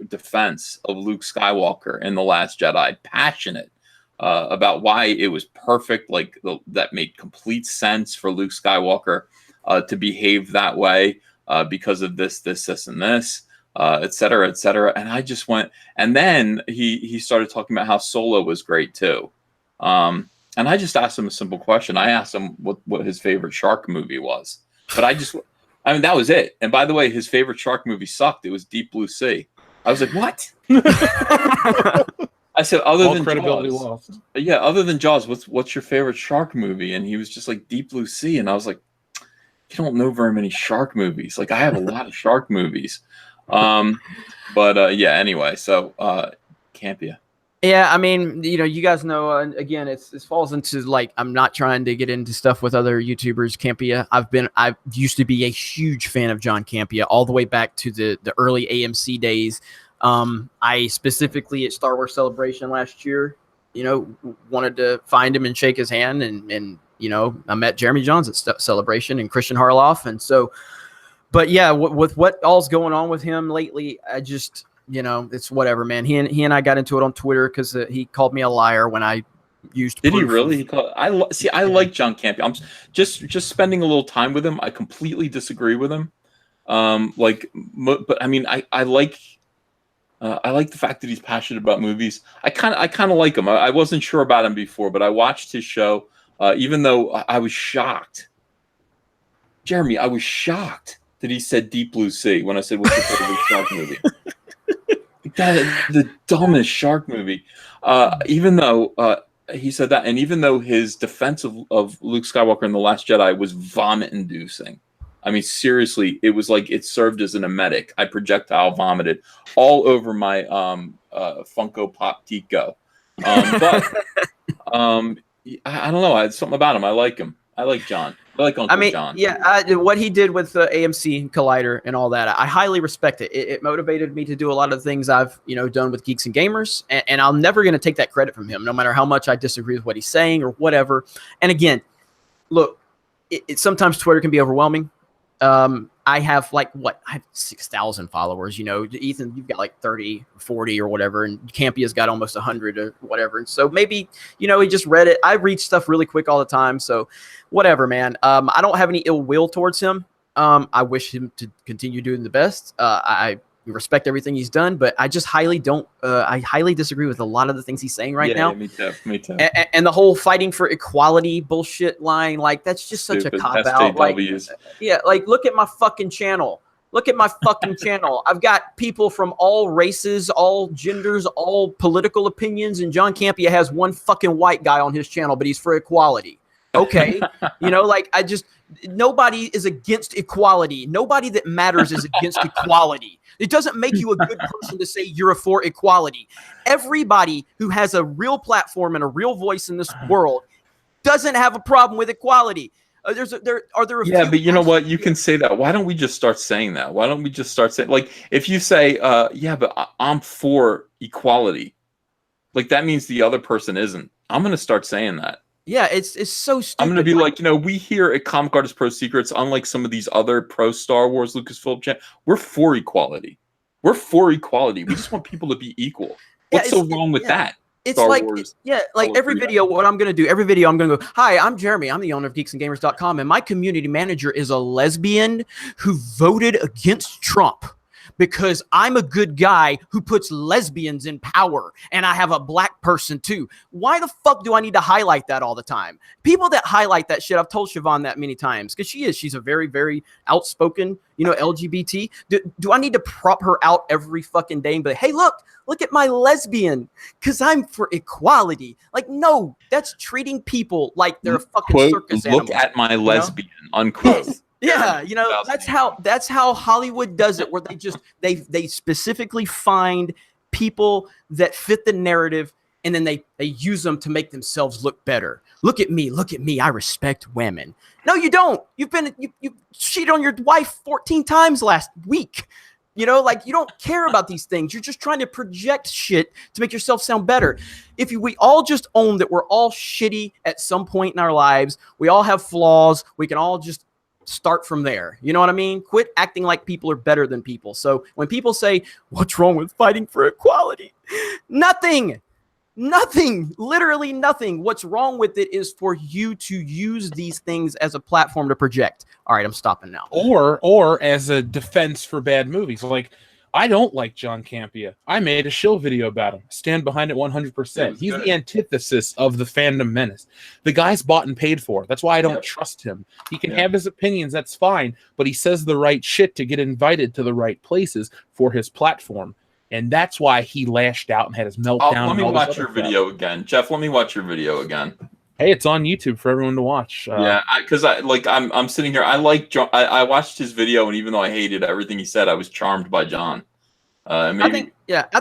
defense of Luke Skywalker in The Last Jedi. Passionate. About why it was perfect, that made complete sense for Luke Skywalker to behave that way because of this, and this, et cetera, et cetera. And I just went, and then he started talking about how Solo was great too. And I just asked him a simple question. I asked him what his favorite shark movie was, but that was it. And by the way, his favorite shark movie sucked. It was Deep Blue Sea. I was like, what? I said, other than credibility Jaws. lost. Yeah, other than Jaws, what's your favorite shark movie? And he was just like Deep Blue Sea, and I was like, you don't know very many shark movies. Like I have a lot of shark movies. Yeah. Anyway, so Campia. Yeah, I mean, you guys know. Again, it falls into like I'm not trying to get into stuff with other YouTubers. Campia, I used to be a huge fan of John Campia all the way back to the early AMC days. I specifically at Star Wars Celebration last year, wanted to find him and shake his hand, and I met Jeremy Johns at Celebration and Christian Harloff, and so, but yeah, with what all's going on with him lately, I just, it's whatever, man. He and I got into it on Twitter because he called me a liar when I used. Did he really? I like John Campia. I'm just spending a little time with him. I completely disagree with him. But I mean, I like the fact that he's passionate about movies. I kind of like him. I wasn't sure about him before, but I watched his show. Even though I was shocked, Jeremy, I was shocked that he said Deep Blue Sea when I said, "What's your favorite shark movie?" That is the dumbest shark movie. Even though he said that, and even though his defense of Luke Skywalker in The Last Jedi was vomit-inducing. I mean, seriously, it was like it served as an emetic. I projectile vomited all over my Funko Pop Tico. I don't know. I had something about him. I like him. I like John. I like Uncle John. Yeah, what he did with AMC Collider and all that, I highly respect it. It motivated me to do a lot of the things I've done with Geeks and Gamers, and I'm never going to take that credit from him, no matter how much I disagree with what he's saying or whatever. And look, sometimes Twitter can be overwhelming. I have I have 6,000 followers, Ethan, you've got like 30, 40 or whatever. And Campia's got almost 100 or whatever. And so maybe, he just read it. I read stuff really quick all the time. So whatever, man. I don't have any ill will towards him. I wish him to continue doing the best. I respect everything he's done, but I just highly disagree with a lot of the things he's saying right now. Me too. And the whole fighting for equality bullshit line, that's just such a cop-out. Look at my fucking channel. Look at my fucking channel. I've got people from all races, all genders, all political opinions, and John Campia has one fucking white guy on his channel, but he's for equality. Okay. Nobody is against equality. Nobody that matters is against equality. It doesn't make you a good person to say you're for equality. Everybody who has a real platform and a real voice in this world doesn't have a problem with equality. Are there but you know what? You can say that. Why don't we just start saying that? Why don't we just start saying, if you say, but I'm for equality, that means the other person isn't. I'm going to start saying that. Yeah, it's so stupid. I'm going to be we here at Comic Artist Pro Secrets, unlike some of these other pro Star Wars Lucasfilm channels, we're for equality. We're for equality. We just want people to be equal. What's so wrong with that? It's every video, what I'm going to do, I'm going to go, hi, I'm Jeremy. I'm the owner of geeksandgamers.com, and my community manager is a lesbian who voted against Trump because I'm a good guy who puts lesbians in power, and I have a black person too. Why the fuck do I need to highlight that all the time? People that highlight that shit, I've told Siobhan that many times, because she's a very, very outspoken, LGBT. Do I need to prop her out every fucking day and be like, hey, look at my lesbian, because I'm for equality? No, that's treating people like they're a fucking quote, circus animal. Look at my lesbian, unquote. Yeah, that's how Hollywood does it, where they specifically find people that fit the narrative and then they use them to make themselves look better. Look at me, I respect women. No, you don't. You cheated on your wife 14 times last week. You know, like, you don't care about these things. You're just trying to project shit to make yourself sound better. We all just own that we're all shitty at some point in our lives, we all have flaws, we can all just start from there. You know what I mean? Quit acting like people are better than people. So when people say, what's wrong with fighting for equality? Nothing, literally nothing. What's wrong with it is for you to use these things as a platform to project. All right, I'm stopping now. Or as a defense for bad movies. Like, I don't like John Campea. I made a shill video about him. Stand behind it 100%. He's the antithesis of the fandom menace. The guy's bought and paid for. That's why I don't trust him. He can have his opinions, that's fine, but he says the right shit to get invited to the right places for his platform. And that's why he lashed out and had his meltdown. Let me watch your video again. Jeff, let me watch your video again. Hey, it's on YouTube for everyone to watch. Because I'm sitting here. I like John. I watched his video, and even though I hated everything he said, I was charmed by John. I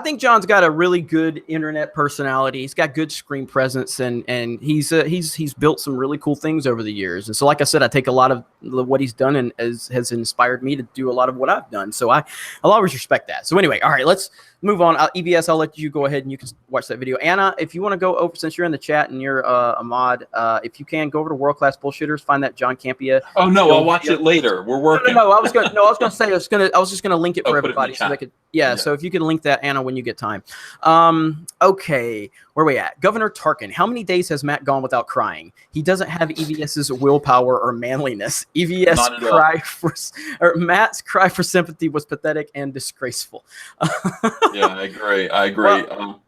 think John's got a really good internet personality. He's got good screen presence, and he's built some really cool things over the years. And so, like I said, I take a lot of what he's done and has inspired me to do a lot of what I've done. So I'll always respect that. So anyway, all right, let's move on. EVS, I'll let you go ahead and you can watch that video. Anna, if you want to go over, since you're in the chat and you're a mod, if you can go over to World Class Bullshitters, find that John Campea. Oh no, I'll watch it later. We're working. No, I was gonna say I was just gonna link it for everybody so they could. Yeah, so if you can link that, Anna, when you get time. Okay, where are we at? Governor Tarkin, how many days has Matt gone without crying? He doesn't have EVS's willpower or manliness. Matt's cry for sympathy was pathetic and disgraceful. Yeah, I agree. Well,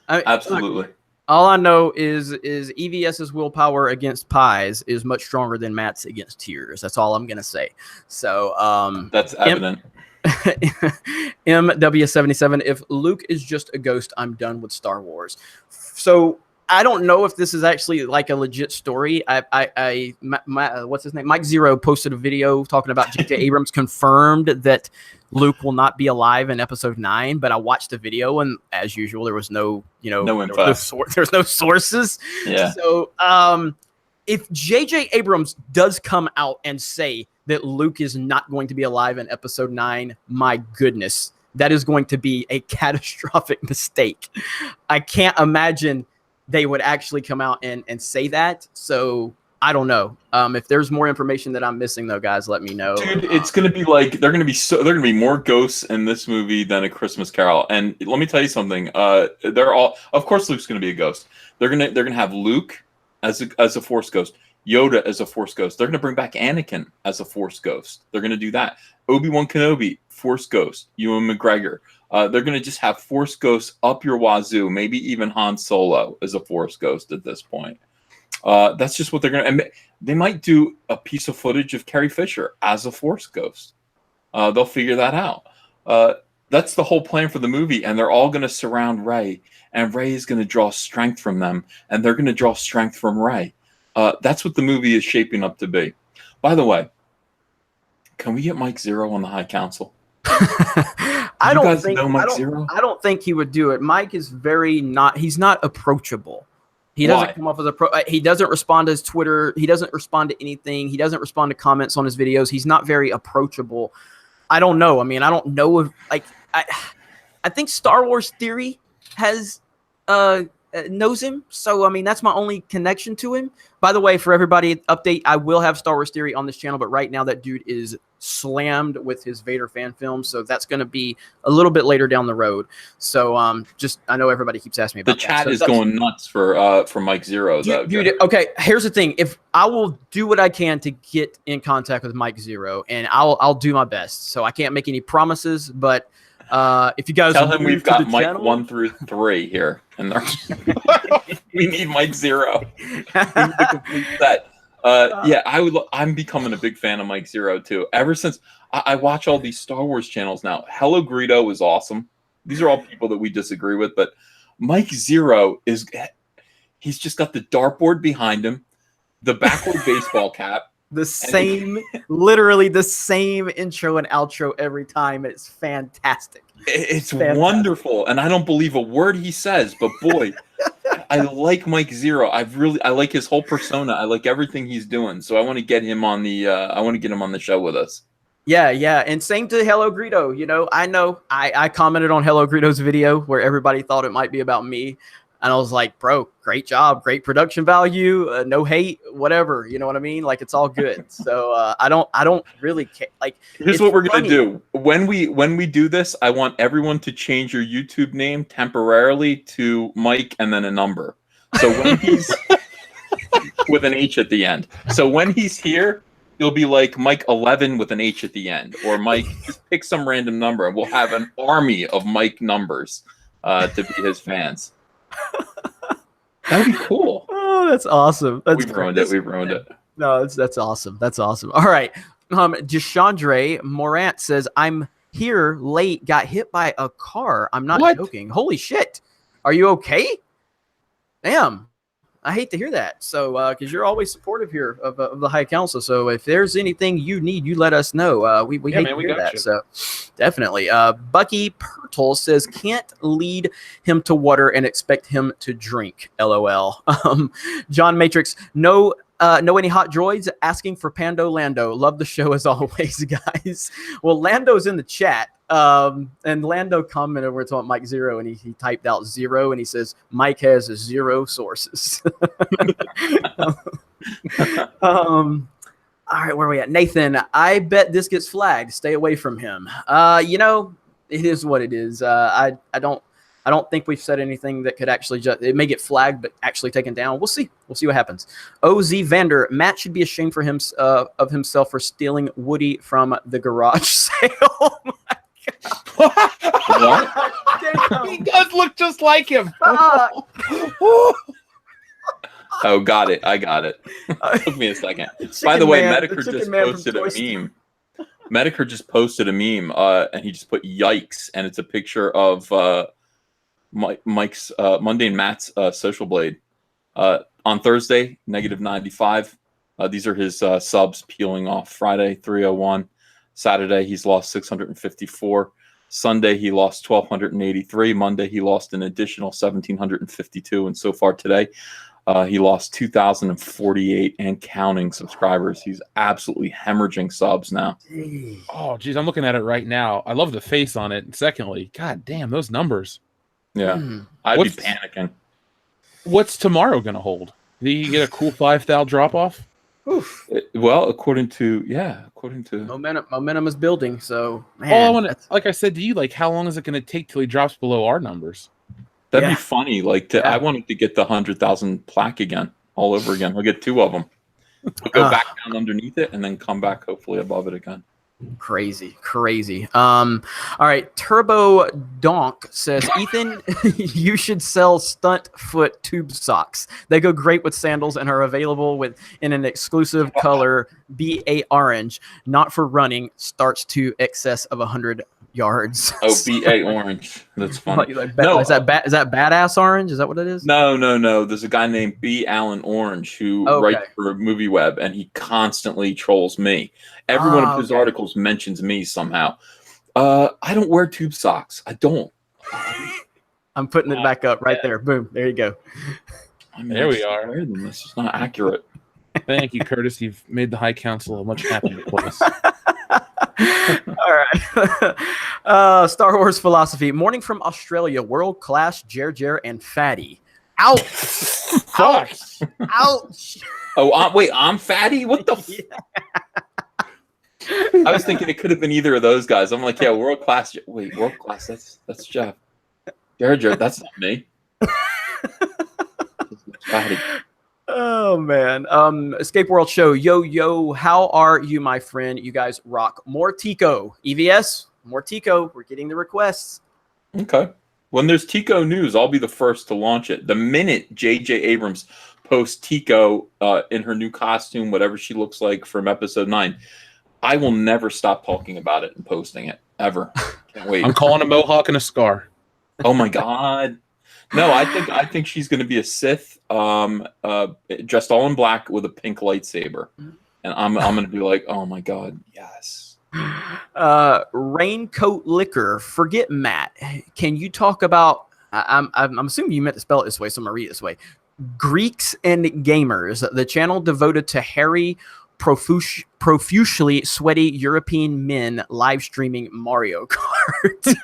absolutely. Look, all I know is EVS's willpower against pies is much stronger than Matt's against tears. That's all I'm gonna say. So that's evident. MW77, if Luke is just a ghost, I'm done with Star Wars. So I don't know if this is actually like a legit story. What's his name? Mike Zero posted a video talking about J.J. Abrams confirmed that Luke will not be alive in episode 9, but I watched the video and as usual, there was no info. There's no sources. Yeah. So if J.J. Abrams does come out and say that Luke is not going to be alive in episode 9, my goodness, that is going to be a catastrophic mistake. I can't imagine they would actually come out and say that. So I don't know. If there's more information that I'm missing though, guys, let me know. Dude, it's going to be like, they're going to be more ghosts in this movie than A Christmas Carol. And let me tell you something. Of course Luke's going to be a ghost. They're going to have Luke as a Force ghost. Yoda as a Force ghost. They're going to bring back Anakin as a Force ghost. They're going to do that. Obi-Wan Kenobi, Force ghost. Ewan McGregor. They're going to just have Force ghosts up your wazoo. Maybe even Han Solo as a Force ghost at this point. That's just what they're going to... And they might do a piece of footage of Carrie Fisher as a Force ghost. They'll figure that out. That's the whole plan for the movie. And they're all going to surround Rey. And Rey is going to draw strength from them. And they're going to draw strength from Rey. That's what the movie is shaping up to be. By the way, can we get Mike Zero on the High Council? I don't think he would do it. Mike is he's not approachable. He doesn't come off as he doesn't respond to his Twitter. He doesn't respond to anything. He doesn't respond to comments on his videos. He's not very approachable. I don't know. I mean, I don't know if I think Star Wars Theory has knows him. So, I mean, that's my only connection to him. By the way, for everybody, update, I will have Star Wars Theory on this channel, but right now that dude is slammed with his Vader fan film. So that's going to be a little bit later down the road. So I know everybody keeps asking me about the chat is going nuts for Mike Zero. Dude, okay, here's the thing. If I will do what I can to get in contact with Mike Zero, and I'll do my best. So I can't make any promises, but if you guys tell him we've got Mike channel, 1 through 3 here, and we need Mike Zero. We need the complete set. I'm becoming a big fan of Mike Zero too. Ever since I watch all these Star Wars channels now, Hello Greedo is awesome. These are all people that we disagree with, but Mike Zero he's just got the dartboard behind him, the backward baseball cap. Literally the same intro and outro every time. It's fantastic. It's fantastic. Wonderful. And I don't believe a word he says, but boy, I like Mike Zero. I like his whole persona. I like everything he's doing. So I want to get him on the show with us. Yeah, and same to Hello Greedo. You know I commented on Hello Greedo's video where everybody thought it might be about me, and I was like, bro, great job, great production value, no hate, whatever. You know what I mean? Like, it's all good. So I don't really care. Like, here's what we're gonna do when we do this. I want everyone to change your YouTube name temporarily to Mike and then a number. So when he's with an H at the end. So when he's here, it'll be like Mike 11 with an H at the end, or Mike, just pick some random number, and we'll have an army of Mike numbers to be his fans. That'd be cool. Oh, that's awesome. We've ruined it. No, that's awesome. That's awesome. All right. Deshandre Morant says, I'm here late, got hit by a car. I'm not joking. Holy shit. Are you okay? Damn. I hate to hear that. So, because you're always supportive here of the High Council. So, if there's anything you need, you let us know. We hate to hear that. You. So, definitely. Bucky Pertle says, can't lead him to water and expect him to drink. LOL. John Matrix, know any hot droids? Asking for Pando Lando. Love the show as always, guys. Well, Lando's in the chat. And Lando commented over to Mike Zero, and he typed out 0, and he says Mike has 0 sources. All right, where are we at? Nathan, I bet this gets flagged. Stay away from him. It is what it is. I don't think we've said anything that could actually it may get flagged, but actually taken down. We'll see. We'll see what happens. OZ Vander, Matt should be ashamed for him of himself for stealing Woody from the garage sale. What? He does look just like him. Oh, got it. I got it. Took me a second. By the way, Medicare just posted a meme. Medicare just posted a meme, and he just put "yikes," and it's a picture of Mike's Monday and Matt's Social Blade. On Thursday, -95. These are his subs peeling off. Friday, 301. Saturday, he's lost 654. Sunday, he lost 1,283. Monday, he lost an additional 1,752. And so far today, he lost 2,048 and counting subscribers. He's absolutely hemorrhaging subs now. Oh, geez, I'm looking at it right now. I love the face on it. And secondly, god damn, those numbers. Yeah, I'd be panicking. What's tomorrow going to hold? Did you get a cool 5,000 drop-off? Oof. Well, according to momentum is building. So, man, I want to, like I said to you, like, how long is it going to take till he drops below our numbers? That'd be funny. Like, I wanted to get the 100,000 plaque again, all over again. We'll get 2 of them. We'll go back down underneath it and then come back hopefully above it again. Crazy. All right, Turbo Donk says, Ethan, you should sell stunt foot tube socks. They go great with sandals and are available in an exclusive color, BA orange. Not for running. Starts to excess of 100 yards. Oh, BA orange. That's funny. No, is that badass orange? Is that what it is? No. There's a guy named B. Allen Orange who writes for Movie Web, and he constantly trolls me. Every one of his articles mentions me somehow. I don't wear tube socks. I don't. I'm putting it back up right there. Boom. There you go. I mean, there we are. This is not accurate. Thank you, Curtis. You've made the High Council a much happier place. All right. Star Wars philosophy. Morning from Australia. World class, Jer, and Fatty. Ouch. Fuck. Ouch. Oh, wait, I'm Fatty? What the I was thinking it could have been either of those guys. I'm like, yeah, world class. Wait, world class. That's Jeff. Jared, that's not me. Fatty. Oh man. Escape World Show. Yo, how are you, my friend? You guys rock. More Tico. EVS, more Tico. We're getting the requests. Okay. When there's Tico news, I'll be the first to launch it. The minute J.J. Abrams posts Tico in her new costume, whatever she looks like from episode 9, I will never stop talking about it and posting it. Ever. Can't wait. I'm calling a mohawk and a scar. Oh my god. No, I think she's going to be a Sith, dressed all in black with a pink lightsaber, and I'm going to be like, oh my god, yes. Raincoat Liquor. Forget Matt. Can you talk about I'm assuming you meant to spell it this way, so I'm gonna read it this way. Greeks and Gamers, the channel devoted to hairy, profusely sweaty European men live streaming Mario Kart.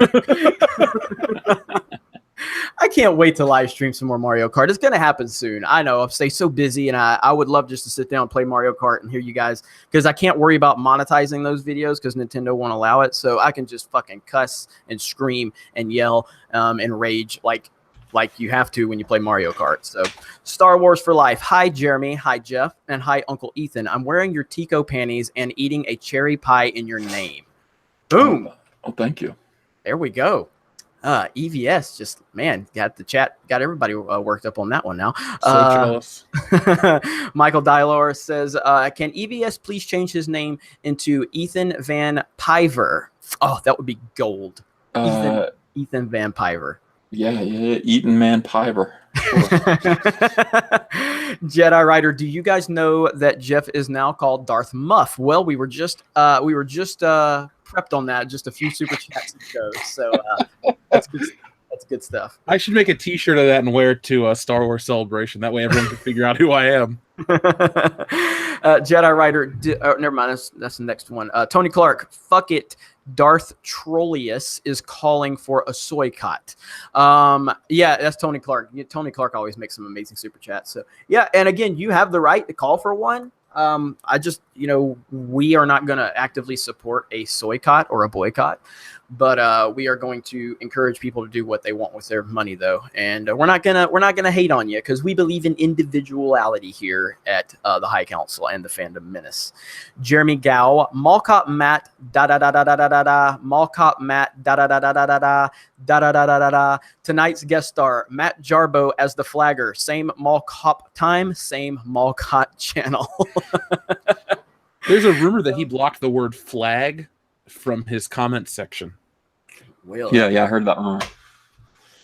I can't wait to live stream some more Mario Kart. It's going to happen soon. I know. I'll stay so busy, and I would love just to sit down and play Mario Kart and hear you guys, because I can't worry about monetizing those videos because Nintendo won't allow it. So I can just fucking cuss and scream and yell and rage like you have to when you play Mario Kart. So Star Wars for life. Hi, Jeremy. Hi, Jeff. And hi, Uncle Ethan. I'm wearing your Tico panties and eating a cherry pie in your name. Boom. Oh, thank you. There we go. EVS just, man, got the chat, got everybody worked up on that one now. So jealous. Michael Dylor says, can EVS please change his name into Ethan Van Piver? Oh, that would be gold. Ethan Van Piver. Yeah, Eaton Man Piver. Sure. Jedi Rider, do you guys know that Jeff is now called Darth Muff? Well, we were just prepped on that just a few super chats ago, so that's good. That's good stuff. I should make a T-shirt of that and wear it to a Star Wars Celebration. That way, everyone can figure out who I am. Jedi Rider, never mind. That's the next one. Tony Clark, fuck it. Darth Trollius is calling for a soycott. Yeah, that's Tony Clark. Tony Clark always makes some amazing super chats. So yeah, and again, you have the right to call for one. I just, we are not going to actively support a soycott or a boycott, but we are going to encourage people to do what they want with their money, though, and we're not gonna hate on you because we believe in individuality here at the High Council and the Fandom Menace. Jeremy Gow, Malcop Matt da da da da da da da da, Malcop Matt da da da da da da da da da da da da da. Tonight's guest star Matt Jarbo as the flagger. Same Malcop time, same Malcott channel. There's a rumor that he blocked the word flag from his comment section. Really? Yeah, I heard that rumor.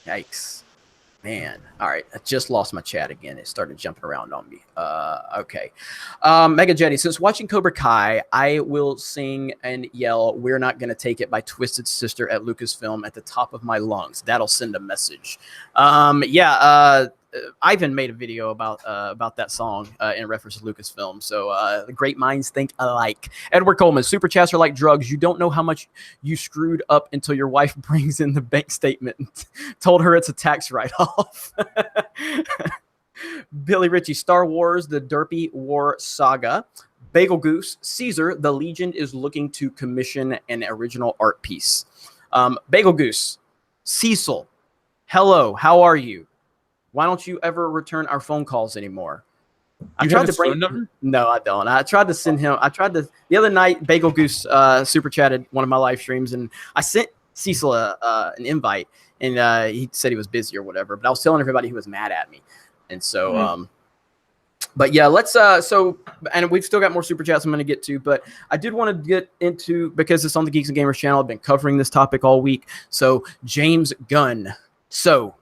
Yikes. Man. All right. I just lost my chat again. It started jumping around on me. Okay. Mega Jetty, since watching Cobra Kai, I will sing and yell, "We're Not Gonna Take It" by Twisted Sister at Lucasfilm at the top of my lungs. That'll send a message. Ivan made a video about that song in reference to Lucasfilm. So the great minds think alike. Edward Coleman, super chats are like drugs. You don't know how much you screwed up until your wife brings in the bank statement and told her it's a tax write-off. Billy Ritchie, Star Wars, the Derpy War Saga. Bagel Goose, Caesar, the Legion is looking to commission an original art piece. Bagel Goose, Cecil, hello, how are you? Why don't you ever return our phone calls anymore? I tried to bring. No, I don't. I tried to send him. The other night, Bagel Goose super chatted one of my live streams, and I sent Cecil an invite, and he said he was busy or whatever. But I was telling everybody he was mad at me, and so. But yeah, let's. And we've still got more super chats I'm going to get to, but I did want to get into, because it's on the Geeks and Gamers channel. I've been covering this topic all week. So James Gunn. So.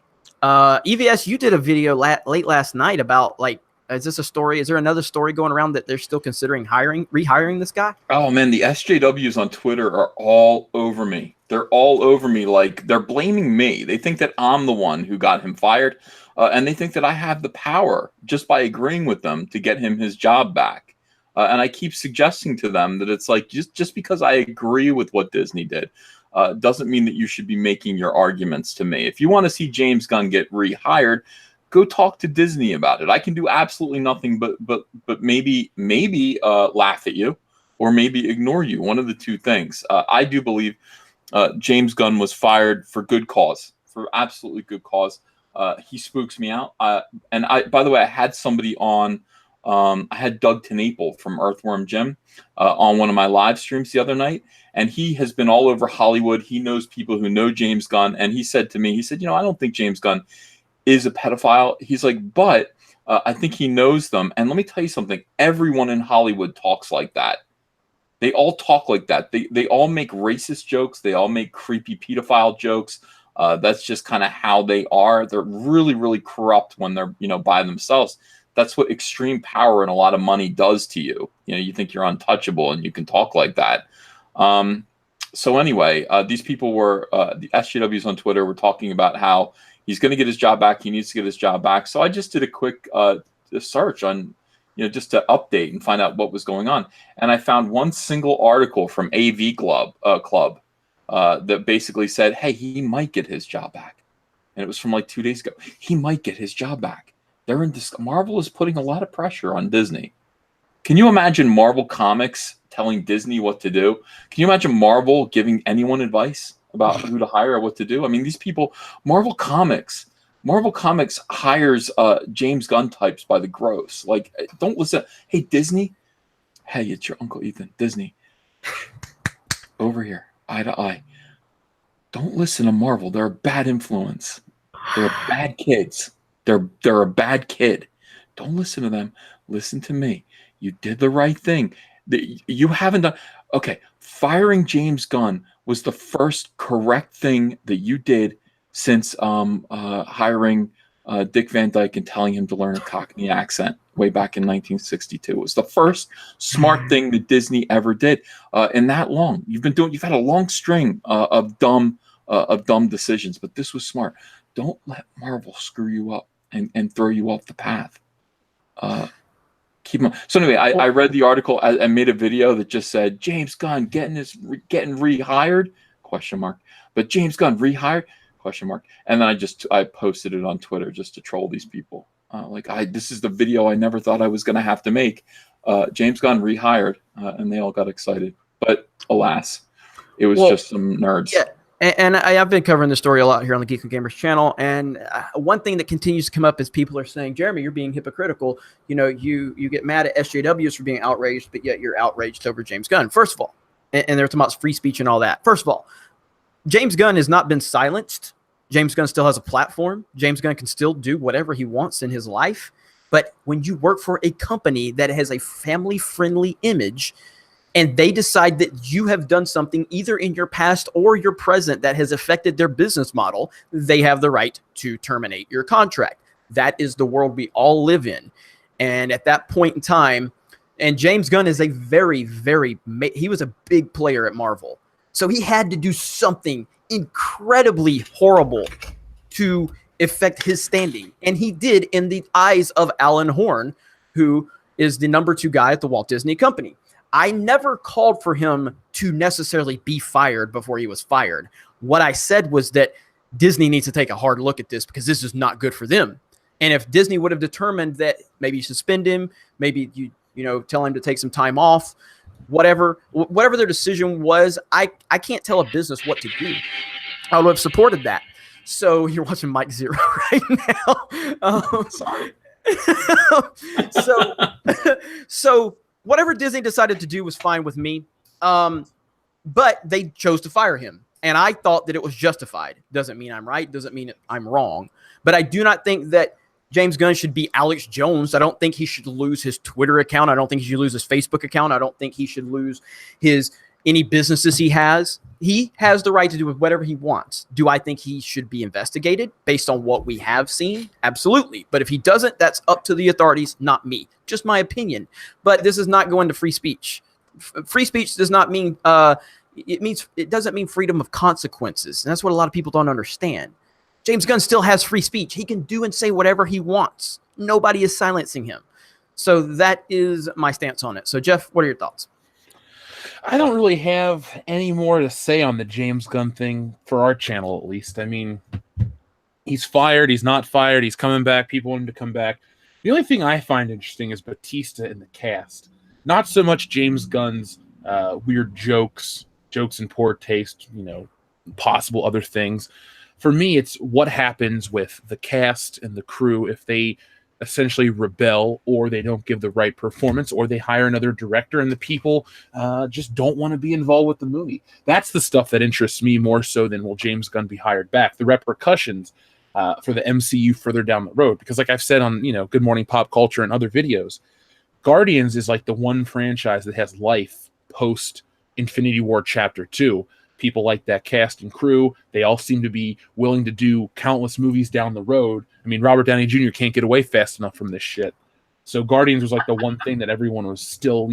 EVS, you did a video late last night about, like, is this a story? Is there another story going around that they're still considering rehiring this guy? Oh man, the SJWs on Twitter are all over me. They're all over me. Like, they're blaming me. They think that I'm the one who got him fired, and they think that I have the power just by agreeing with them to get him his job back. And I keep suggesting to them that it's like, just because I agree with what Disney did, doesn't mean that you should be making your arguments to me. If you want to see James Gunn get rehired, go talk to Disney about it. I can do absolutely nothing but maybe laugh at you, or maybe ignore you. One of the two things. I do believe James Gunn was fired for good cause, for absolutely good cause. He spooks me out. And by the way, I had somebody on. I had Doug TenNapel from Earthworm Jim on one of my live streams the other night, and he has been all over Hollywood. He knows people who know James Gunn, and he said to me, he said, I don't think James Gunn is a pedophile. He's like, but I think he knows them. And let me tell you something. Everyone in Hollywood talks like that. They all talk like that. They all make racist jokes. They all make creepy pedophile jokes. That's just kind of how they are. They're really, really corrupt when they're, by themselves. That's what extreme power and a lot of money does to you. You think you're untouchable and you can talk like that. So anyway, these people were the SJWs on Twitter were talking about how he's going to get his job back. He needs to get his job back. So I just did a quick search on, just to update and find out what was going on. And I found one single article from AV Club that basically said, hey, he might get his job back. And it was from like 2 days ago. He might get his job back. They're in this. Marvel is putting a lot of pressure on Disney. Can you imagine Marvel Comics telling Disney what to do? Can you imagine Marvel giving anyone advice about who to hire or what to do? I mean, these people, Marvel Comics hires James Gunn types by the gross. Like, don't listen. Hey, Disney. Hey, it's your Uncle Ethan. Disney. Over here, eye to eye. Don't listen to Marvel. They're a bad influence. They're bad kids. They're a bad kid. Don't listen to them. Listen to me. You did the right thing. You haven't done. Okay, firing James Gunn was the first correct thing that you did since hiring Dick Van Dyke and telling him to learn a Cockney accent way back in 1962. It was the first smart thing that Disney ever did in that long. You've had a long string of dumb decisions, but this was smart. Don't let Marvel screw you up and throw you off the path. Keep them. So anyway, I read the article and made a video that just said James Gunn getting rehired ? But James Gunn rehired ? And then I posted it on Twitter just to troll these people. This is the video I never thought I was going to have to make. James Gunn rehired, and they all got excited. But alas, it was just some nerds. Yeah. And I've been covering this story a lot here on the Geeks and Gamers channel. And one thing that continues to come up is people are saying, Jeremy, you're being hypocritical. You get mad at SJWs for being outraged, but yet you're outraged over James Gunn. First of all, and they're talking about free speech and all that. First of all, James Gunn has not been silenced. James Gunn still has a platform. James Gunn can still do whatever he wants in his life. But when you work for a company that has a family-friendly image, and they decide that you have done something either in your past or your present that has affected their business model, they have the right to terminate your contract. That is the world we all live in. And at that point in time, and James Gunn is a he was a big player at Marvel. So he had to do something incredibly horrible to affect his standing. And he did in the eyes of Alan Horn, who is the number 2 guy at the Walt Disney Company. I never called for him to necessarily be fired before he was fired. What I said was that Disney needs to take a hard look at this because this is not good for them. And if Disney would have determined that maybe you suspend him, maybe you tell him to take some time off, whatever their decision was, I can't tell a business what to do. I would have supported that. So you're watching Mike Zero right now. Sorry. So whatever Disney decided to do was fine with me. But they chose to fire him. And I thought that it was justified. Doesn't mean I'm right. Doesn't mean I'm wrong. But I do not think that James Gunn should be Alex Jones. I don't think he should lose his Twitter account. I don't think he should lose his Facebook account. I don't think he should lose any businesses he has. He has the right to do whatever he wants. Do I think he should be investigated based on what we have seen? Absolutely. But if he doesn't, that's up to the authorities, not me. Just my opinion. But this is not going to free speech. Free speech does not mean it doesn't mean freedom of consequences. And that's what a lot of people don't understand. James Gunn still has free speech. He can do and say whatever he wants. Nobody is silencing him. So that is my stance on it. So Jeff, what are your thoughts? I don't really have any more to say on the James Gunn thing for our channel, at least. I mean, he's fired. He's not fired. He's coming back. People want him to come back. The only thing I find interesting is Batista in the cast. Not so much James Gunn's weird jokes in poor taste, possible other things. For me, it's what happens with the cast and the crew if they essentially rebel or they don't give the right performance or they hire another director and the people just don't want to be involved with the movie. That's the stuff that interests me more so than will James Gunn be hired back. The repercussions for the MCU further down the road. Because like I've said on Good Morning Pop Culture and other videos, Guardians is like the one franchise that has life post Infinity War Chapter 2. People like that cast and crew. They all seem to be willing to do countless movies down the road. I mean, Robert Downey Jr. can't get away fast enough from this shit. So Guardians was like the one thing that everyone was still,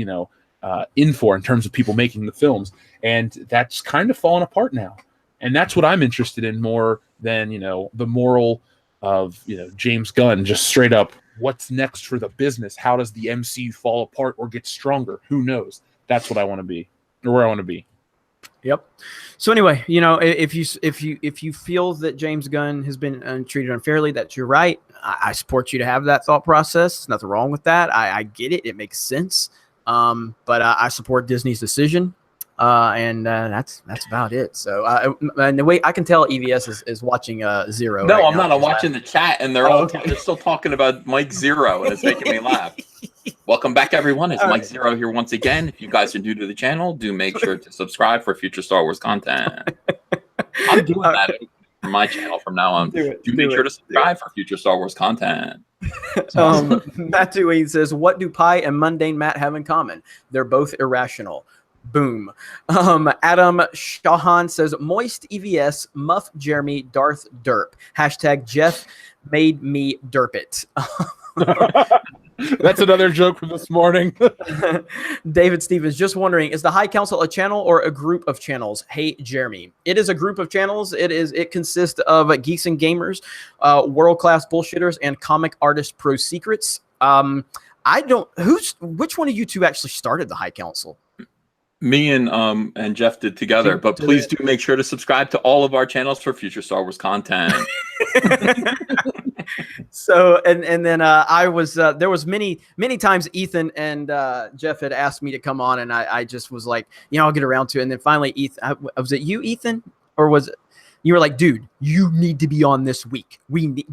in for in terms of people making the films, and that's kind of fallen apart now. And that's what I'm interested in more than, you know, the moral of, you know, James Gunn, just straight up, what's next for the business? How does the MCU fall apart or get stronger? Who knows? That's what I want to be, or where I want to be. Yep. So anyway, you know, if you feel that James Gunn has been treated unfairly, that you're right. I support you to have that thought process. There's nothing wrong with that. I get it. It makes sense. But I support Disney's decision. And that's about it. So, and the way I can tell, EVS is watching Zero. No, right I'm now. not. I'm watching the chat, and they're they're still talking about Mike Zero, and it's making me laugh. Welcome back, everyone. It's Mike Zero here once again. If you guys are new to the channel, do make sure to subscribe for future Star Wars content. I'm doing that for my channel from now on. Do make sure to subscribe for future Star Wars content. Matt Dewey says, "What do Pi and Mundane Matt have in common? They're both irrational." Boom. Adam Shahan says, "Moist EVS, Muff Jeremy, Darth Derp. Hashtag Jeff made me derp it." That's another joke from this morning. David Stevens, just wondering, is the High Council a channel or a group of channels? Hey, Jeremy. It is a group of channels. It consists of Geeks and Gamers, World-Class Bullshitters, and Comic Artist Pro Secrets. Which one of you two actually started the High Council? Me and Jeff did together, but please do make sure to subscribe to all of our channels for future Star Wars content. So and then I was there was many times Ethan and Jeff had asked me to come on, and I just was like, you know, I'll get around to it. And then finally Ethan, was it you, Ethan, or was it you were like, dude, you need to be on this week.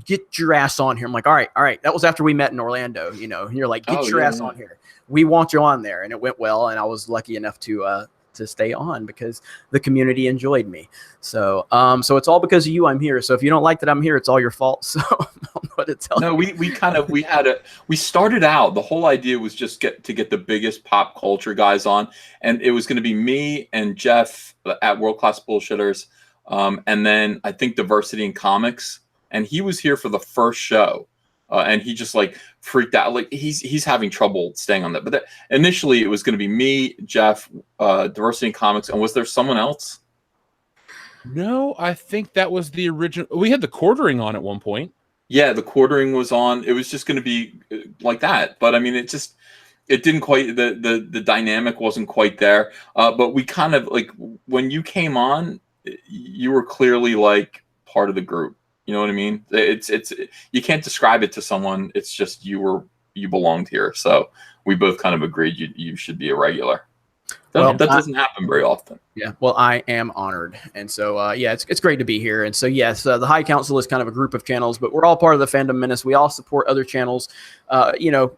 Get your ass on here. I'm like, all right. That was after we met in Orlando, you know. And you're like, get your ass on here. We want you on there, and it went well. And I was lucky enough to stay on because the community enjoyed me. So so it's all because of you I'm here. So if you don't like that I'm here, it's all your fault. So I'm going to tell you. We started out, the whole idea was just to get the biggest pop culture guys on, and it was going to be me and Jeff at World Class Bullshitters. And then I think Diversity in Comics, and he was here for the first show, and he just like freaked out. Like he's having trouble staying on that. But initially it was going to be me, Jeff, Diversity in Comics, and was there someone else? No, I think that was the original. We had the Quartering on at one point. Yeah, the Quartering was on. It was just going to be like that. But I mean, it didn't quite, the dynamic wasn't quite there. But we kind of like, when you came on, you were clearly like part of the group. You know what I mean? It's you can't describe it to someone. It's just you belonged here. So we both kind of agreed you should be a regular. That doesn't happen very often. Yeah. Well, I am honored. And so, yeah, it's great to be here. And so, yes, the High Council is kind of a group of channels, but we're all part of the Fandom Menace. We all support other channels. You know,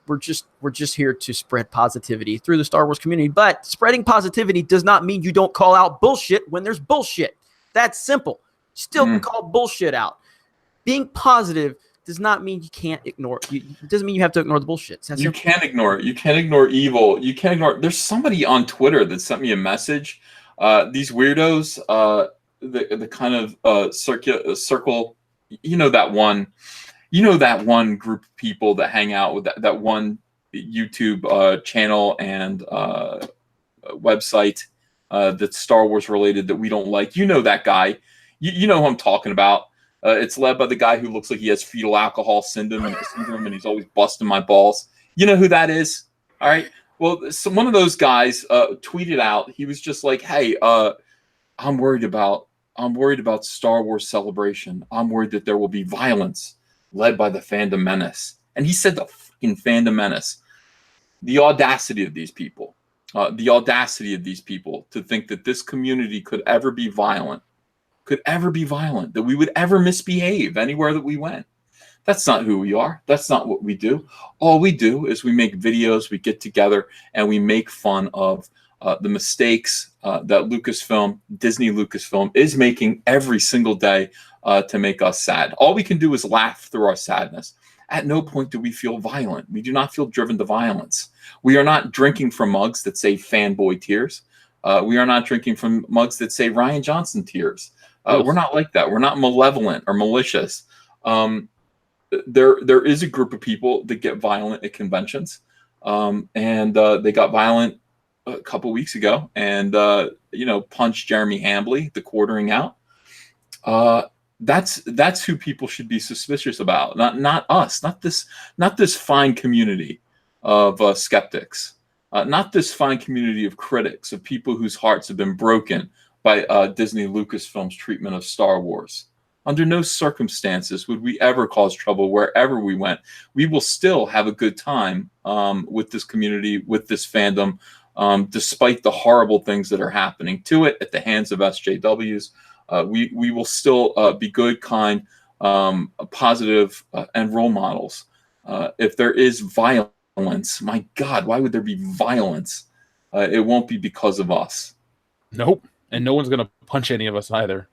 we're just here to spread positivity through the Star Wars community. But spreading positivity does not mean you don't call out bullshit when there's bullshit. That's simple. Still can call bullshit out. Being positive does not mean you can't ignore. It doesn't mean you have to ignore the bullshit. You can't ignore it. You can't ignore evil. You can't ignore. There's somebody on Twitter that sent me a message. These weirdos, the kind of circle. You know that one. You know that one group of people that hang out with that one YouTube channel and website that's Star Wars related that we don't like. You know that guy. You know who I'm talking about. It's led by the guy who looks like he has fetal alcohol syndrome, and he's always busting my balls. You know who that is? All right. Well, one of those guys tweeted out. He was just like, "Hey, I'm worried about Star Wars Celebration. I'm worried that there will be violence led by the Fandom Menace." And he said the fucking Fandom Menace. The audacity of these people. The audacity of these people to think that this community could ever be violent. That we would ever misbehave anywhere that we went. That's not who we are. That's not what we do. All we do is we make videos, we get together, and we make fun of the mistakes that Disney Lucasfilm is making every single day to make us sad. All we can do is laugh through our sadness. At no point do we feel violent. We do not feel driven to violence. We are not drinking from mugs that say fanboy tears. We are not drinking from mugs that say Ryan Johnson tears. We're not like that. We're not malevolent or malicious. There is a group of people that get violent at conventions. and they got violent a couple weeks ago, and punched Jeremy Hambley, the quartering out. That's who people should be suspicious about, not us, not this fine community of skeptics, not this fine community of critics, of people whose hearts have been broken by Disney Lucasfilm's treatment of Star Wars. Under no circumstances would we ever cause trouble wherever we went. We will still have a good time with this community, with this fandom, despite the horrible things that are happening to it at the hands of SJWs. We will still be good, kind, positive, and role models. If there is violence, my God, why would there be violence? It won't be because of us. Nope. And no one's going to punch any of us either.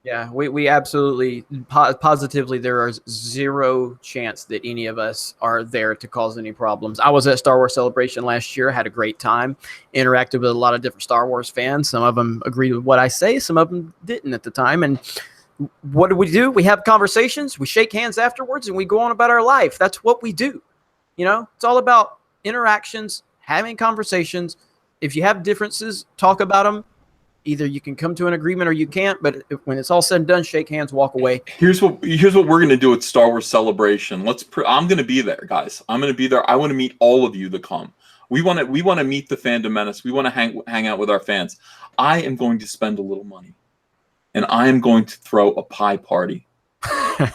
Yeah, we absolutely, positively, there is zero chance that any of us are there to cause any problems. I was at Star Wars Celebration last year, had a great time, interacted with a lot of different Star Wars fans. Some of them agreed with what I say, some of them didn't at the time. And what do? We have conversations, we shake hands afterwards, and we go on about our life. That's what we do. It's all about interactions, having conversations. If you have differences, talk about them. Either you can come to an agreement or you can't, but when it's all said and done, shake hands, walk away. Here's what we're going to do at Star Wars Celebration. I'm going to be there, guys. I'm going to be there. I want to meet all of you that come. We want to meet the fandom menace. We want to hang out with our fans. I am going to spend a little money, and I am going to throw a pie party. The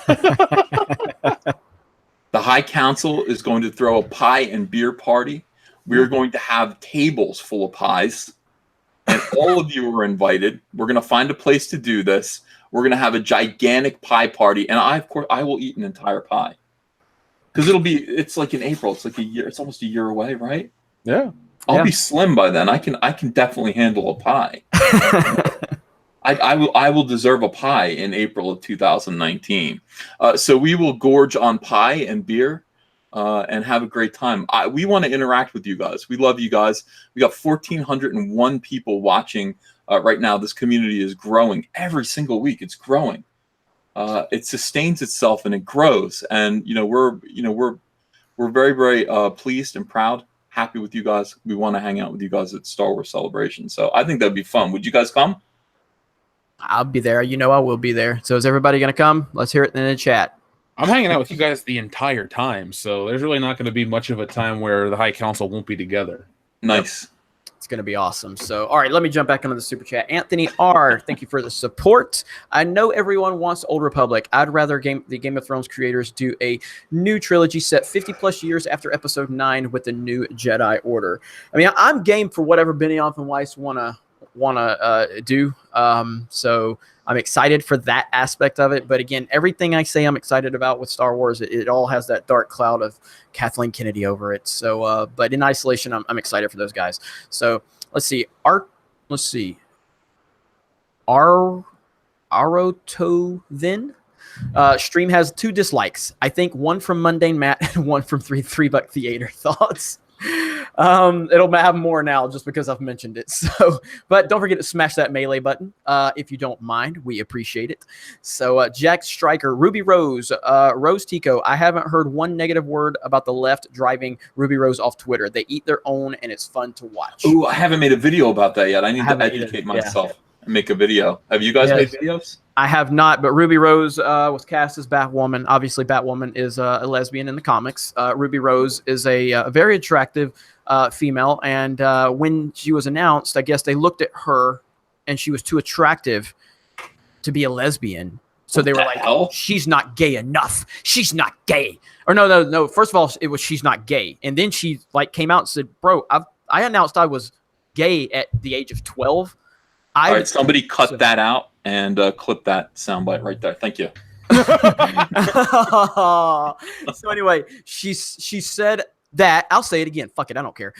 High Council is going to throw a pie and beer party. We are going to have tables full of pies. And all of you are invited. We're going to find a place to do this. We're going to have a gigantic pie party. And of course, I will eat an entire pie. Because it's like in April. It's like a year. It's almost a year away, right? Yeah. I'll be slim by then. I can definitely handle a pie. I will deserve a pie in April of 2019. So we will gorge on pie and beer. And have a great time. We want to interact with you guys. We love you guys. We got 1,401 people watching right now. This community is growing every single week. It's growing. It sustains itself and it grows. And we're very, very pleased and proud, happy with you guys. We want to hang out with you guys at Star Wars Celebration. So I think that'd be fun. Would you guys come? I'll be there. I will be there. So is everybody going to come? Let's hear it in the chat. I'm hanging out with you guys the entire time, so there's really not going to be much of a time where the High Council won't be together. Nice. It's going to be awesome. So, all right, let me jump back into the super chat. Anthony R., thank you for the support. I know everyone wants Old Republic. I'd rather the Game of Thrones creators do a new trilogy set 50-plus years after Episode 9 with the new Jedi Order. I mean, I'm game for whatever Benioff and Weiss want to do. So I'm excited for that aspect of it. But again, everything I say I'm excited about with Star Wars, it all has that dark cloud of Kathleen Kennedy over it. So, but in isolation, I'm excited for those guys. So let's see. Aroto then. Stream has 2 dislikes. I think one from Mundane Matt and one from Three Buck Theater. Thoughts? It'll have more now just because I've mentioned it. So, but don't forget to smash that melee button if you don't mind. We appreciate it. So, Jack Striker, Ruby Rose, Rose Tico. I haven't heard one negative word about the left driving Ruby Rose off Twitter. They eat their own, and it's fun to watch. Ooh, I haven't made a video about that yet. I need to educate myself and make a video. Have you guys made videos? I have not, but Ruby Rose was cast as Batwoman. Obviously, Batwoman is a lesbian in the comics. Ruby Rose is a very attractive female, and when she was announced, I guess they looked at her, and she was too attractive to be a lesbian. So they were like, "Oh, she's not gay enough. She's not gay." Or no. First of all, it was she's not gay, and then she came out and said, "Bro, I announced I was gay at the age of 12." All right, somebody cut that out and clip that soundbite right there. Thank you. So anyway, she said that. I'll say it again. Fuck it, I don't care.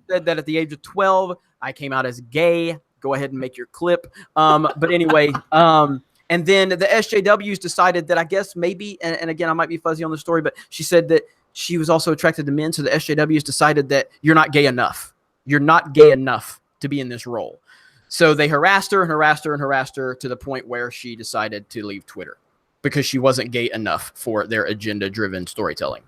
Said that at the age of 12, I came out as gay. Go ahead and make your clip. But anyway, and then the SJWs decided that I guess maybe, and again, I might be fuzzy on the story, but she said that she was also attracted to men. So the SJWs decided that you're not gay enough. You're not gay enough to be in this role. So they harassed her to the point where she decided to leave Twitter because she wasn't gay enough for their agenda-driven storytelling.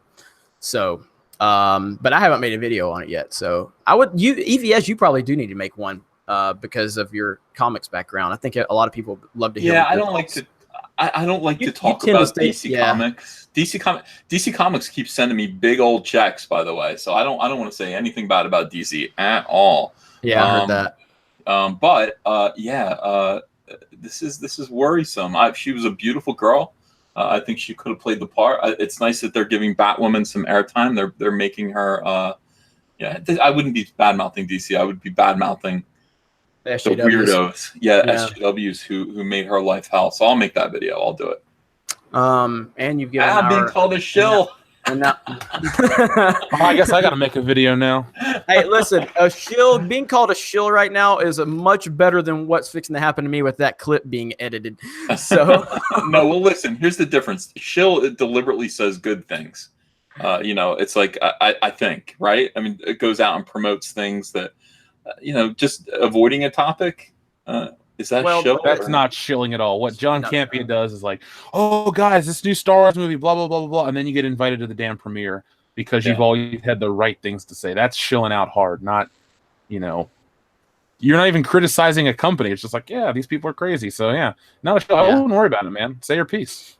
So, but I haven't made a video on it yet. So EVS, you probably do need to make one because of your comics background. I think a lot of people love to hear. Yeah, I don't like to talk about DC Comics. DC Comics keeps sending me big old checks, by the way. So I don't want to say anything bad about DC at all. Yeah, I heard that. This is worrisome. She was a beautiful girl. I think she could have played the part. It's nice that they're giving Batwoman some airtime. They're making her. I wouldn't be bad mouthing DC. I would be bad mouthing the weirdos. SJWs who made her life hell. So I'll make that video. I'll do it. And you've given being called a shill. I guess I got to make a video now. Hey, listen, being called a shill right now is much better than what's fixing to happen to me with that clip being edited. So no, well, listen. Here's the difference. Shill, it deliberately says good things. It's like I think, right? I mean, it goes out and promotes things that, just avoiding a topic. Is that shill? That's not shilling at all. What John Campion does is like, oh, guys, this new Star Wars movie, blah, blah, blah, blah, blah. And then you get invited to the damn premiere because you've always had the right things to say. That's shilling out hard, not, you're not even criticizing a company. It's just like, yeah, these people are crazy. So, yeah. No, I wouldn't worry about it, man. Say your piece.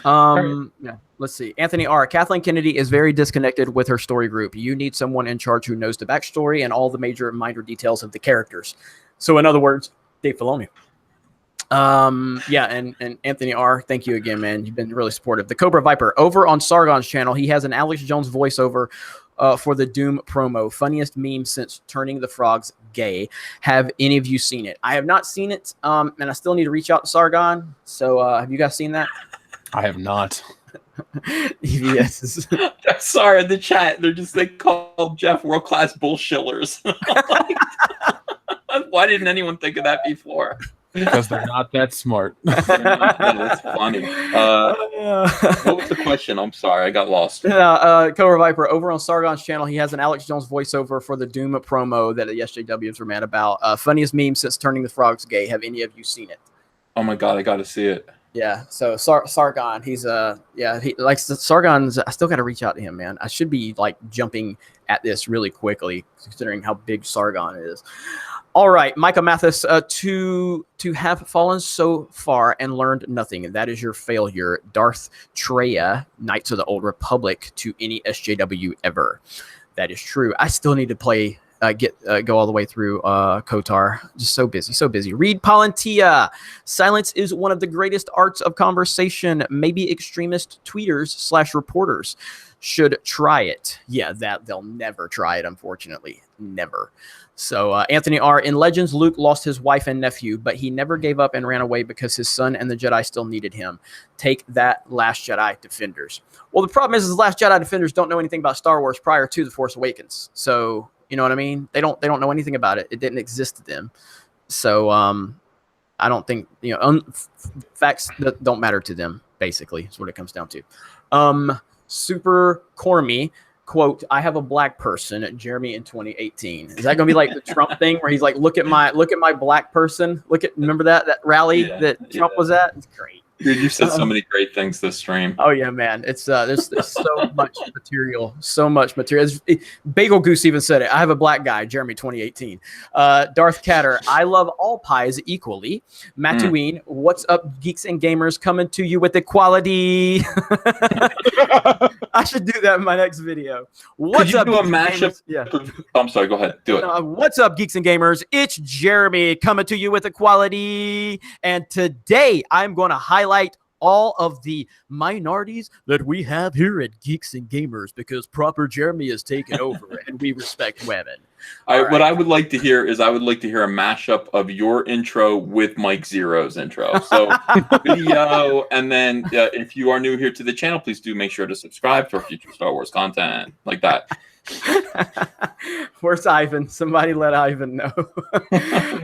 Let's see. Anthony R. Kathleen Kennedy is very disconnected with her story group. You need someone in charge who knows the backstory and all the major minor details of the characters. So, in other words, Dave Filoni. And Anthony R, thank you again, man. You've been really supportive. The Cobra Viper over on Sargon's channel. He has an Alex Jones voiceover for the Doom promo. Funniest meme since turning the frogs gay. Have any of you seen it? I have not seen it. And I still need to reach out to Sargon. So have you guys seen that? I have not. EVS is sorry, in the chat they called Jeff world class bullshillers. Why didn't anyone think of that before? Because they're not that smart. That's funny. What was the question? I'm sorry, I got lost. Cobra Viper over on Sargon's channel. He has an Alex Jones voiceover for the Doom promo that the SJWs were mad about. Funniest meme since turning the frogs gay. Have any of you seen it? Oh my god, I got to see it. Yeah, so Sargon, he's he likes Sargon's. I still got to reach out to him, man. I should be like jumping at this really quickly, considering how big Sargon is. All right, Micah Mathis, to have fallen so far and learned nothing, that is your failure. Darth Treya, Knights of the Old Republic, to any SJW ever. That is true. I still need to play. Go all the way through Kotar. Just so busy. Reed Palantia. Silence is one of the greatest arts of conversation. Maybe extremist tweeters / reporters should try it. Yeah, that they'll never try it, unfortunately. Never. So Anthony R. In Legends, Luke lost his wife and nephew, but he never gave up and ran away because his son and the Jedi still needed him. Take that, Last Jedi defenders. Well, the problem is Last Jedi defenders don't know anything about Star Wars prior to The Force Awakens. So, you know what I mean? They don't know anything about it. It didn't exist to them. So I don't think, facts that don't matter to them, basically, is what it comes down to. Super Cormy. Quote, I have a black person, Jeremy in 2018. Is that going to be like the Trump thing where he's like, look at my black person. Remember that rally that Trump was at? It's great. Dude, you said so many great things this stream. Oh yeah, man. It's there's so much material. Bagel Goose even said it. I have a black guy, Jeremy 2018. Darth Catter, I love all pies equally. Mattuine, what's up, geeks and gamers, coming to you with equality. I should do that in my next video. What's up? Do a mashup? Yeah. I'm sorry. Go ahead. Do it. What's up, geeks and gamers? It's Jeremy coming to you with equality, and today I'm going to highlight all of the minorities that we have here at Geeks and Gamers because proper Jeremy has taken over and we respect women. What I would like to hear is a mashup of your intro with Mike Zero's intro. So video, and then if you are new here to the channel, please do make sure to subscribe for future Star Wars content like that. Where's Ivan? Somebody let Ivan know.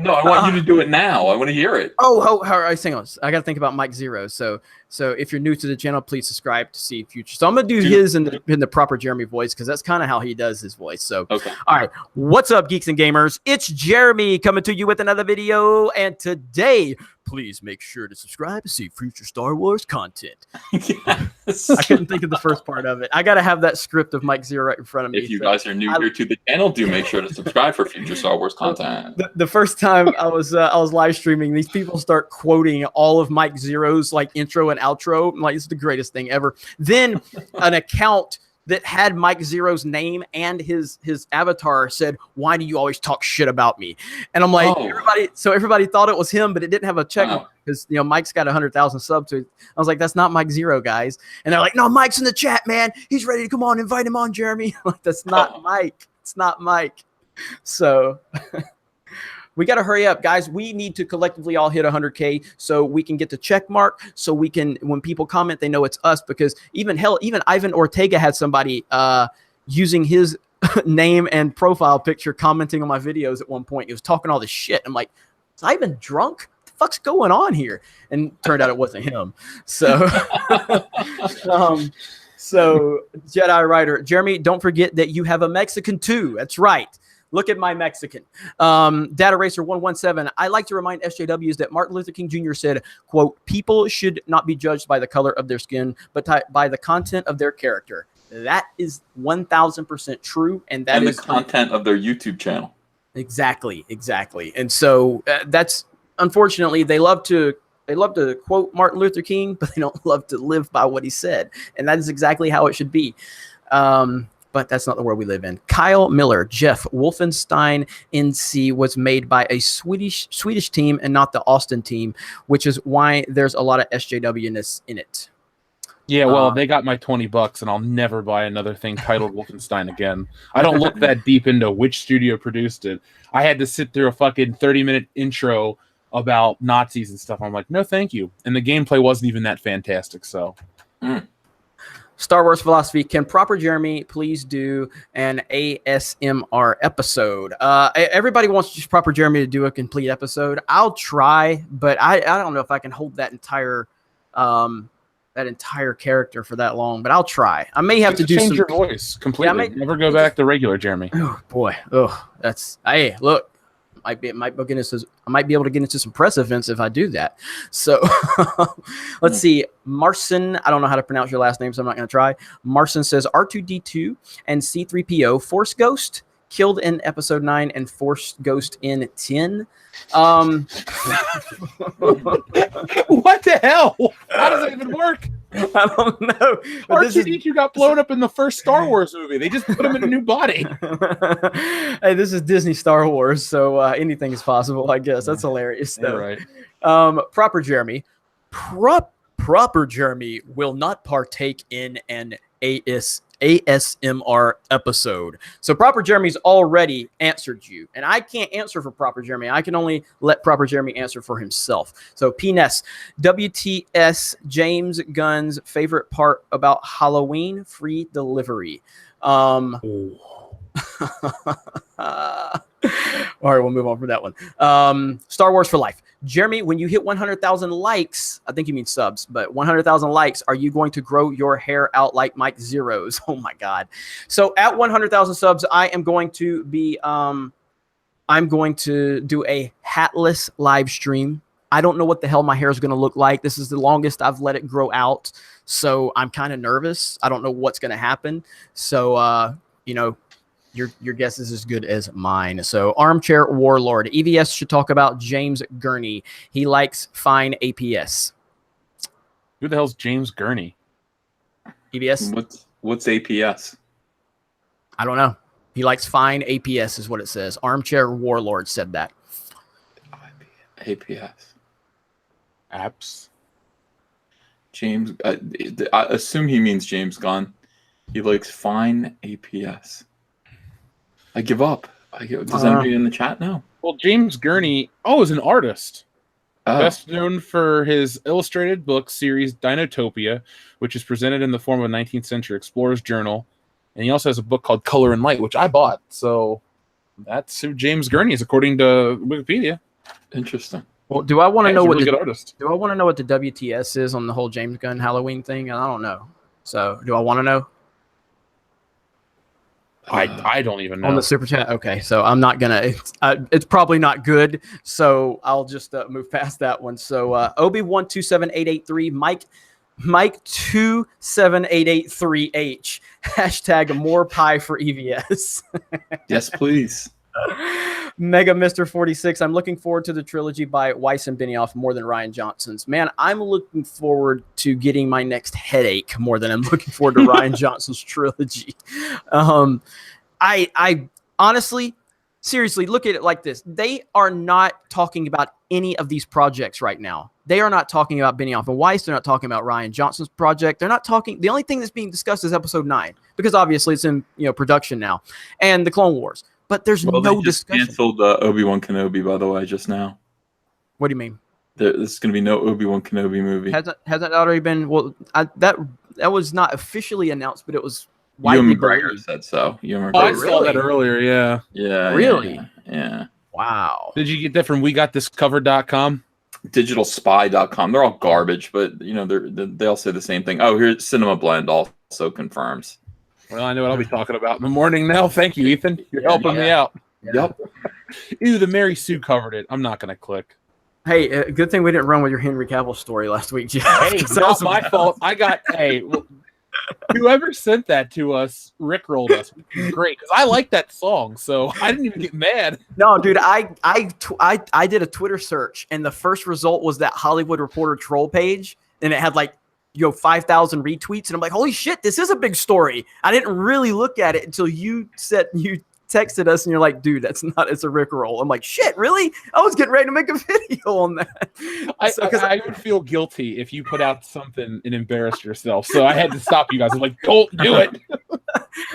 No, I want you to do it now. I want to hear it. How are I saying this? I got to think about Mike Zero. So if you're new to the channel, please subscribe to see future. So I'm gonna do his in the proper Jeremy voice because that's kind of how he does his voice. So okay. All right, what's up, geeks and gamers? It's Jeremy coming to you with another video, and today please make sure to subscribe to see future Star Wars content. Yes. I couldn't think of the first part of it. I got to have that script of Mike Zero right in front of me. If you guys are new here to the channel, do make sure to subscribe for future Star Wars content. The first time I was live streaming, these people start quoting all of Mike Zero's like intro and outro. I'm like, it's the greatest thing ever. Then an account that had Mike Zero's name and his avatar said, "Why do you always talk shit about me?" And I'm like, everybody thought it was him, but it didn't have a check mark because Mike's got 100,000 subs. So I was like, that's not Mike Zero, guys. And they're like, no, Mike's in the chat, man. He's ready to come on. Invite him on, Jeremy. I'm like, that's not Mike. It's not Mike. So we got to hurry up, guys. We need to collectively all hit 100K so we can get the check mark. So we can, when people comment, they know it's us. Because even Ivan Ortega had somebody using his name and profile picture commenting on my videos at one point. He was talking all this shit. I'm like, is Ivan drunk? What the fuck's going on here? And turned out it wasn't him. So, so Jedi Rider, Jeremy, don't forget that you have a Mexican too. That's right. Look at my Mexican. Data Racer 117. I like to remind SJWs that Martin Luther King Jr. said, quote, people should not be judged by the color of their skin, but by the content of their character. That is 1,000% true. And that is the content of their YouTube channel. Exactly. And so that's, unfortunately, they love to quote Martin Luther King, but they don't love to live by what he said. And that is exactly how it should be. But that's not the world we live in. Kyle Miller, Jeff, Wolfenstein NC was made by a Swedish team and not the Austin team, which is why there's a lot of SJW-ness in it. Yeah, well, they got my $20, and I'll never buy another thing titled Wolfenstein again. I don't look that deep into which studio produced it. I had to sit through a fucking 30-minute intro about Nazis and stuff. I'm like, no, thank you. And the gameplay wasn't even that fantastic, so... Star Wars Philosophy, can Proper Jeremy please do an ASMR episode? Everybody wants just Proper Jeremy to do a complete episode. I'll try, but I don't know if I can hold that entire character for that long, but I'll try. I may have to do change your voice completely. Yeah, never go back to regular Jeremy. Oh boy. Oh, that's, hey, look. I might be able to get into some press events if I do that. So let's see. Marcin, I don't know how to pronounce your last name, so I'm not going to try. Marcin says R2D2 and C3PO Force Ghost killed in episode 9 and Force Ghost in 10. What the hell? How does that even work? I don't know. R2D2 got blown up in the first Star Wars movie. They just put him in a new body. Hey, this is Disney Star Wars, so anything is possible, I guess. That's hilarious, though. Right. Proper Jeremy. Proper Jeremy will not partake in an ASMR episode. So Proper Jeremy's already answered you, and I can't answer for Proper Jeremy. I can only let Proper Jeremy answer for himself. So P-Ness, WTS, James Gunn's favorite part about Halloween free delivery. All right, we'll move on from that one. Star Wars for life. Jeremy, when you hit 100,000 likes, I think you mean subs, but 100,000 likes, are you going to grow your hair out like Mike Zero's? Oh my God. So at 100,000 subs, I am going to be, I'm going to do a hatless live stream. I don't know what the hell my hair is going to look like. This is the longest I've let it grow out. So I'm kind of nervous. I don't know what's going to happen. So, your guess is as good as mine. So Armchair Warlord. EVS should talk about James Gurney. He likes fine APS. Who the hell's James Gurney? EVS? What's APS? I don't know. He likes fine APS is what it says. Armchair Warlord said that. APS. Apps. James, I assume he means James Gunn. He likes fine APS. I give up. Does anybody in the chat know? Well, James Gurney, is an artist. Best known for his illustrated book series Dinotopia, which is presented in the form of a 19th century explorer's journal. And he also has a book called Color and Light, which I bought. So that's who James Gurney is, according to Wikipedia. Interesting. Well, do I want to know what good artist. Do I want to know what the WTS is on the whole James Gunn Halloween thing? I don't know. So do I want to know? I don't even know. On the super chat. Okay, so I'm not gonna. It's probably not good. So I'll just move past that one. So Obi127883, Mike 27883H hashtag more pie for EVS. Yes, please. Mega Mr. 46. I'm looking forward to the trilogy by Weiss and Benioff more than Ryan Johnson's. Man, I'm looking forward to getting my next headache more than I'm looking forward to Ryan Johnson's trilogy. I honestly, seriously, look at it like this. They are not talking about any of these projects right now. They are not talking about Benioff and Weiss. They're not talking about Ryan Johnson's project. They're not talking. The only thing that's being discussed is episode 9, because obviously it's in production now, and the Clone Wars. But there's no they just discussion. Canceled Obi-Wan Kenobi, by the way, just now. What do you mean? There's going to be no Obi-Wan Kenobi movie. Hasn't already been? Well, that was not officially announced, but it was Ewan widely McGregor believed. said so. I saw that earlier. Yeah. Yeah. Really? Yeah. Wow. Did you get that from WeGotThisCovered.com? DigitalSpy.com. They're all garbage, but they all say the same thing. Oh, here's Cinema Blend also confirms. Well, I know what I'll be talking about in the morning now. Thank you, Ethan. You're helping me out. Yep. Ew, the Mary Sue covered it. I'm not going to click. Hey, good thing we didn't run with your Henry Cavill story last week, Jeff. Hey, it's not my fault. Whoever sent that to us rickrolled us. Great, because I like that song, so I didn't even get mad. No, dude, I did a Twitter search, and the first result was that Hollywood Reporter troll page, and it had 5,000 retweets, and I'm like, holy shit, this is a big story. I didn't really look at it until you texted us, and you're like, dude, it's a rickroll. I'm like, shit, really? I was getting ready to make a video on that. I would feel guilty if you put out something and embarrassed yourself, so I had to stop you guys. I'm like, don't do it.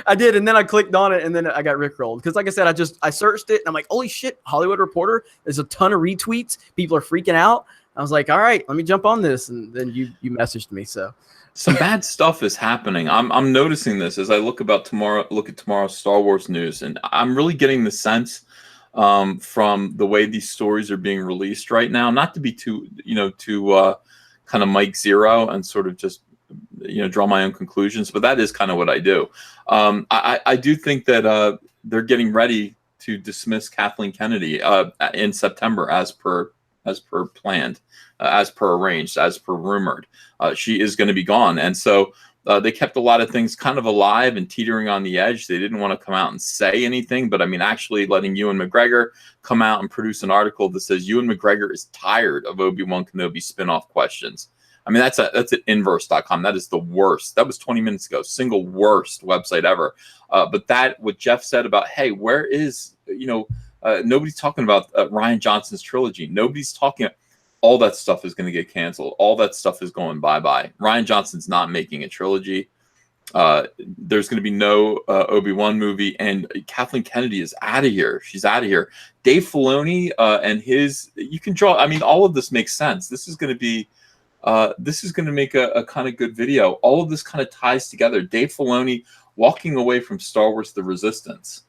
I did, and then I clicked on it, and then I got rickrolled. Because like I said, I searched it, and I'm like, holy shit, Hollywood Reporter, there's a ton of retweets. People are freaking out. I was like, all right, let me jump on this. And then you messaged me. So some bad stuff is happening. I'm noticing this as I look at tomorrow's Star Wars news, and I'm really getting the sense from the way these stories are being released right now, not to be too kind of Mike Zero and sort of just draw my own conclusions, but that is kind of what I do. I do think that they're getting ready to dismiss Kathleen Kennedy in September as per planned, as per arranged, as per rumored. She is going to be gone. And so they kept a lot of things kind of alive and teetering on the edge. They didn't want to come out and say anything, but I mean, actually letting Ewan McGregor come out and produce an article that says Ewan McGregor is tired of Obi-Wan Kenobi spin-off questions. I mean, that's at inverse.com. That is the worst. That was 20 minutes ago. Single worst website ever. But what Jeff said about, hey, where is, nobody's talking about Ryan Johnson's trilogy. Nobody's talking. All that stuff is going to get canceled. All that stuff is going bye-bye. Ryan Johnson's not making a trilogy. There's going to be no Obi-Wan movie, and Kathleen Kennedy is out of here. She's out of here. Dave Filoni and you can draw. I mean, all of this makes sense. This is going to be. This is going to make a kind of good video. All of this kind of ties together. Dave Filoni walking away from Star Wars: The Resistance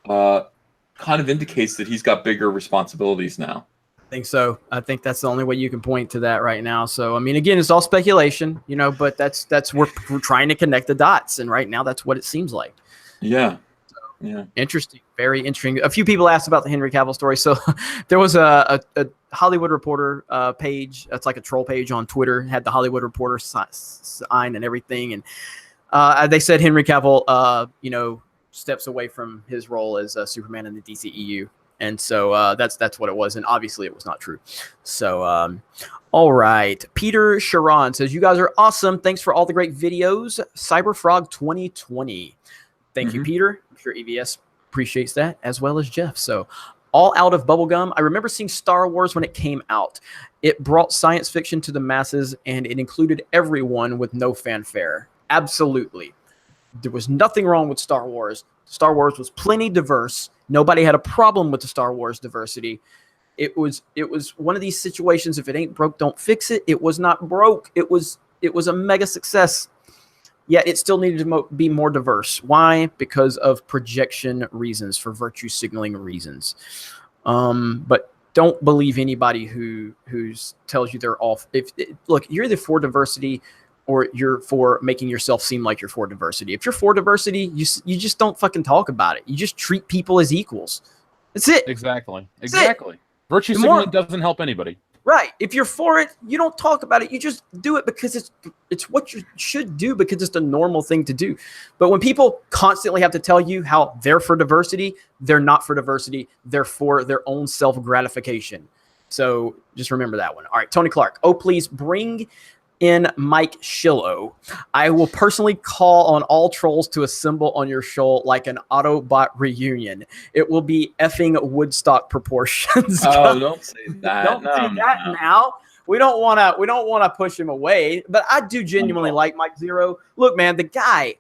kind of indicates that he's got bigger responsibilities now. I think so. I think that's the only way you can point to that right now. So, I mean, again, it's all speculation, but that's we're trying to connect the dots. And right now that's what it seems like. Yeah. So, yeah. Interesting. Very interesting. A few people asked about the Henry Cavill story. So there was a Hollywood Reporter page. It's like a troll page on Twitter. Had the Hollywood Reporter sign and everything. And they said Henry Cavill, steps away from his role as Superman in the DCEU. And so that's what it was. And obviously it was not true. So, all right. Peter Sharon says, you guys are awesome. Thanks for all the great videos. Cyberfrog 2020. Thank you, Peter. I'm sure EVS appreciates that, as well as Jeff. So all out of bubblegum. I remember seeing Star Wars when it came out. It brought science fiction to the masses, and it included everyone with no fanfare. Absolutely. There was nothing wrong with Star Wars. Star Wars was plenty diverse. Nobody had a problem with the Star Wars diversity. It was one of these situations, if it ain't broke, don't fix it. It was not broke. It was a mega success. Yet it still needed to be more diverse. Why? Because of projection reasons, for virtue signaling reasons. But don't believe anybody who tells you they're off. Look, you're either for diversity or you're for making yourself seem like you're for diversity. If you're for diversity, you just don't fucking talk about it. You just treat people as equals. That's it. Exactly. That's Exactly. it. Virtue signaling doesn't help anybody. Right. If you're for it, you don't talk about it. You just do it because it's what you should do, because it's the normal thing to do. But when people constantly have to tell you how they're for diversity, they're not for diversity. They're for their own self-gratification. So just remember that one. All right, Tony Clark. Oh, please bring in Mike Shillo. I will personally call on all trolls to assemble on your show like an Autobot reunion. It will be effing Woodstock proportions. Oh, don't say that. Don't do that now. We don't want to push him away, but I do genuinely like Mike Zero. Look, man, the guy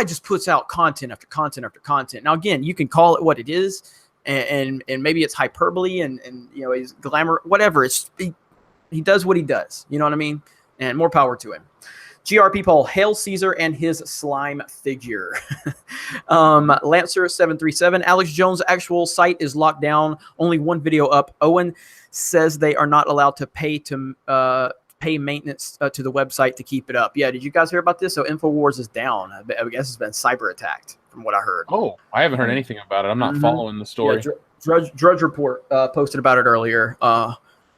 just puts out content after content after content. Now, again, you can call it what it is, and maybe it's hyperbole and you know, he's glamour, whatever. He does what he does. You know what I mean? And more power to him. GRP poll, Hail Caesar and his slime figure. Lancer737, Alex Jones' actual site is locked down. Only one video up. Owen says they are not allowed to pay maintenance to the website to keep it up. Yeah, did you guys hear about this? So InfoWars is down. I guess it's been cyber attacked from what I heard. Oh, I haven't heard anything about it. I'm not following the story. Yeah, Drudge Report posted about it earlier.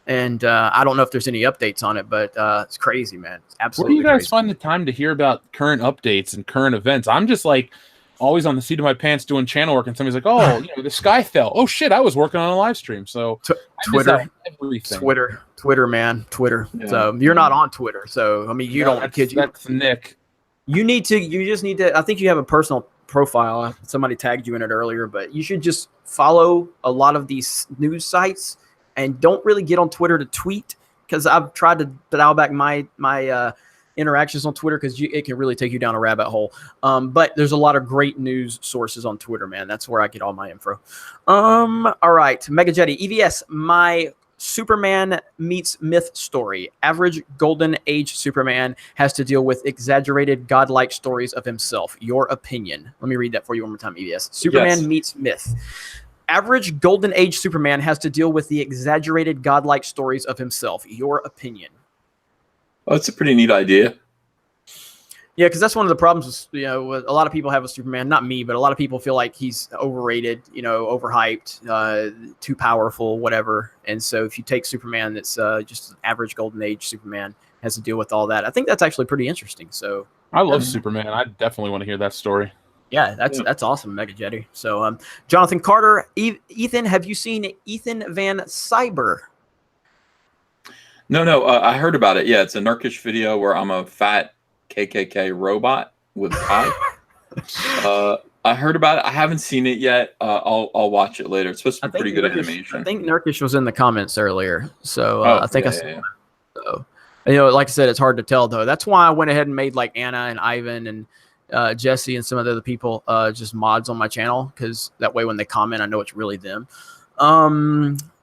And I don't know if there's any updates on it, but it's crazy, man. It's absolutely Where do you guys crazy. find the time to hear about current updates and current events? I'm just like always on the seat of my pants doing channel work, and somebody's like, "Oh, you know, the sky fell." Oh shit, I was working on a live stream, so Twitter, everything. Twitter, man, Twitter. Yeah. So you're not on Twitter, so I mean, you don't. That's Nick. You just need to. I think you have a personal profile. Somebody tagged you in it earlier, but you should just follow a lot of these news sites. And don't really get on Twitter to tweet, because I've tried to dial back my interactions on Twitter, because it can really take you down a rabbit hole. But there's a lot of great news sources on Twitter, man. That's where I get all my info. All right, Mega Jetty, EVS, my Superman meets myth story. Average golden age Superman has to deal with exaggerated godlike stories of himself. Your opinion? Let me read that for you one more time, EVS. Superman meets myth. Average golden age Superman has to deal with the exaggerated godlike stories of himself. Your opinion? Oh, it's a pretty neat idea. Yeah, because that's one of the problems. You know, a lot of people have a Superman. Not me, but a lot of people feel like he's overrated. You know, overhyped, too powerful, whatever. And so, if you take Superman, that's just an average golden age Superman, has to deal with all that. I think that's actually pretty interesting. So, I love Superman. I definitely want to hear that story. Yeah, that's awesome, Mega Jetty. So, Jonathan Carter, Ethan, have you seen Ethan Van Cyber? No, I heard about it. Yeah, it's a Nurkish video where I'm a fat KKK robot with a tie. I heard about it. I haven't seen it yet. I'll watch it later. It's supposed to be pretty good animation. I think Nurkish was in the comments earlier, so I think I saw it. So, you know, like I said, it's hard to tell though. That's why I went ahead and made like Anna and Ivan and Jesse and some of the other people just mods on my channel, because that way when they comment, I know it's really them.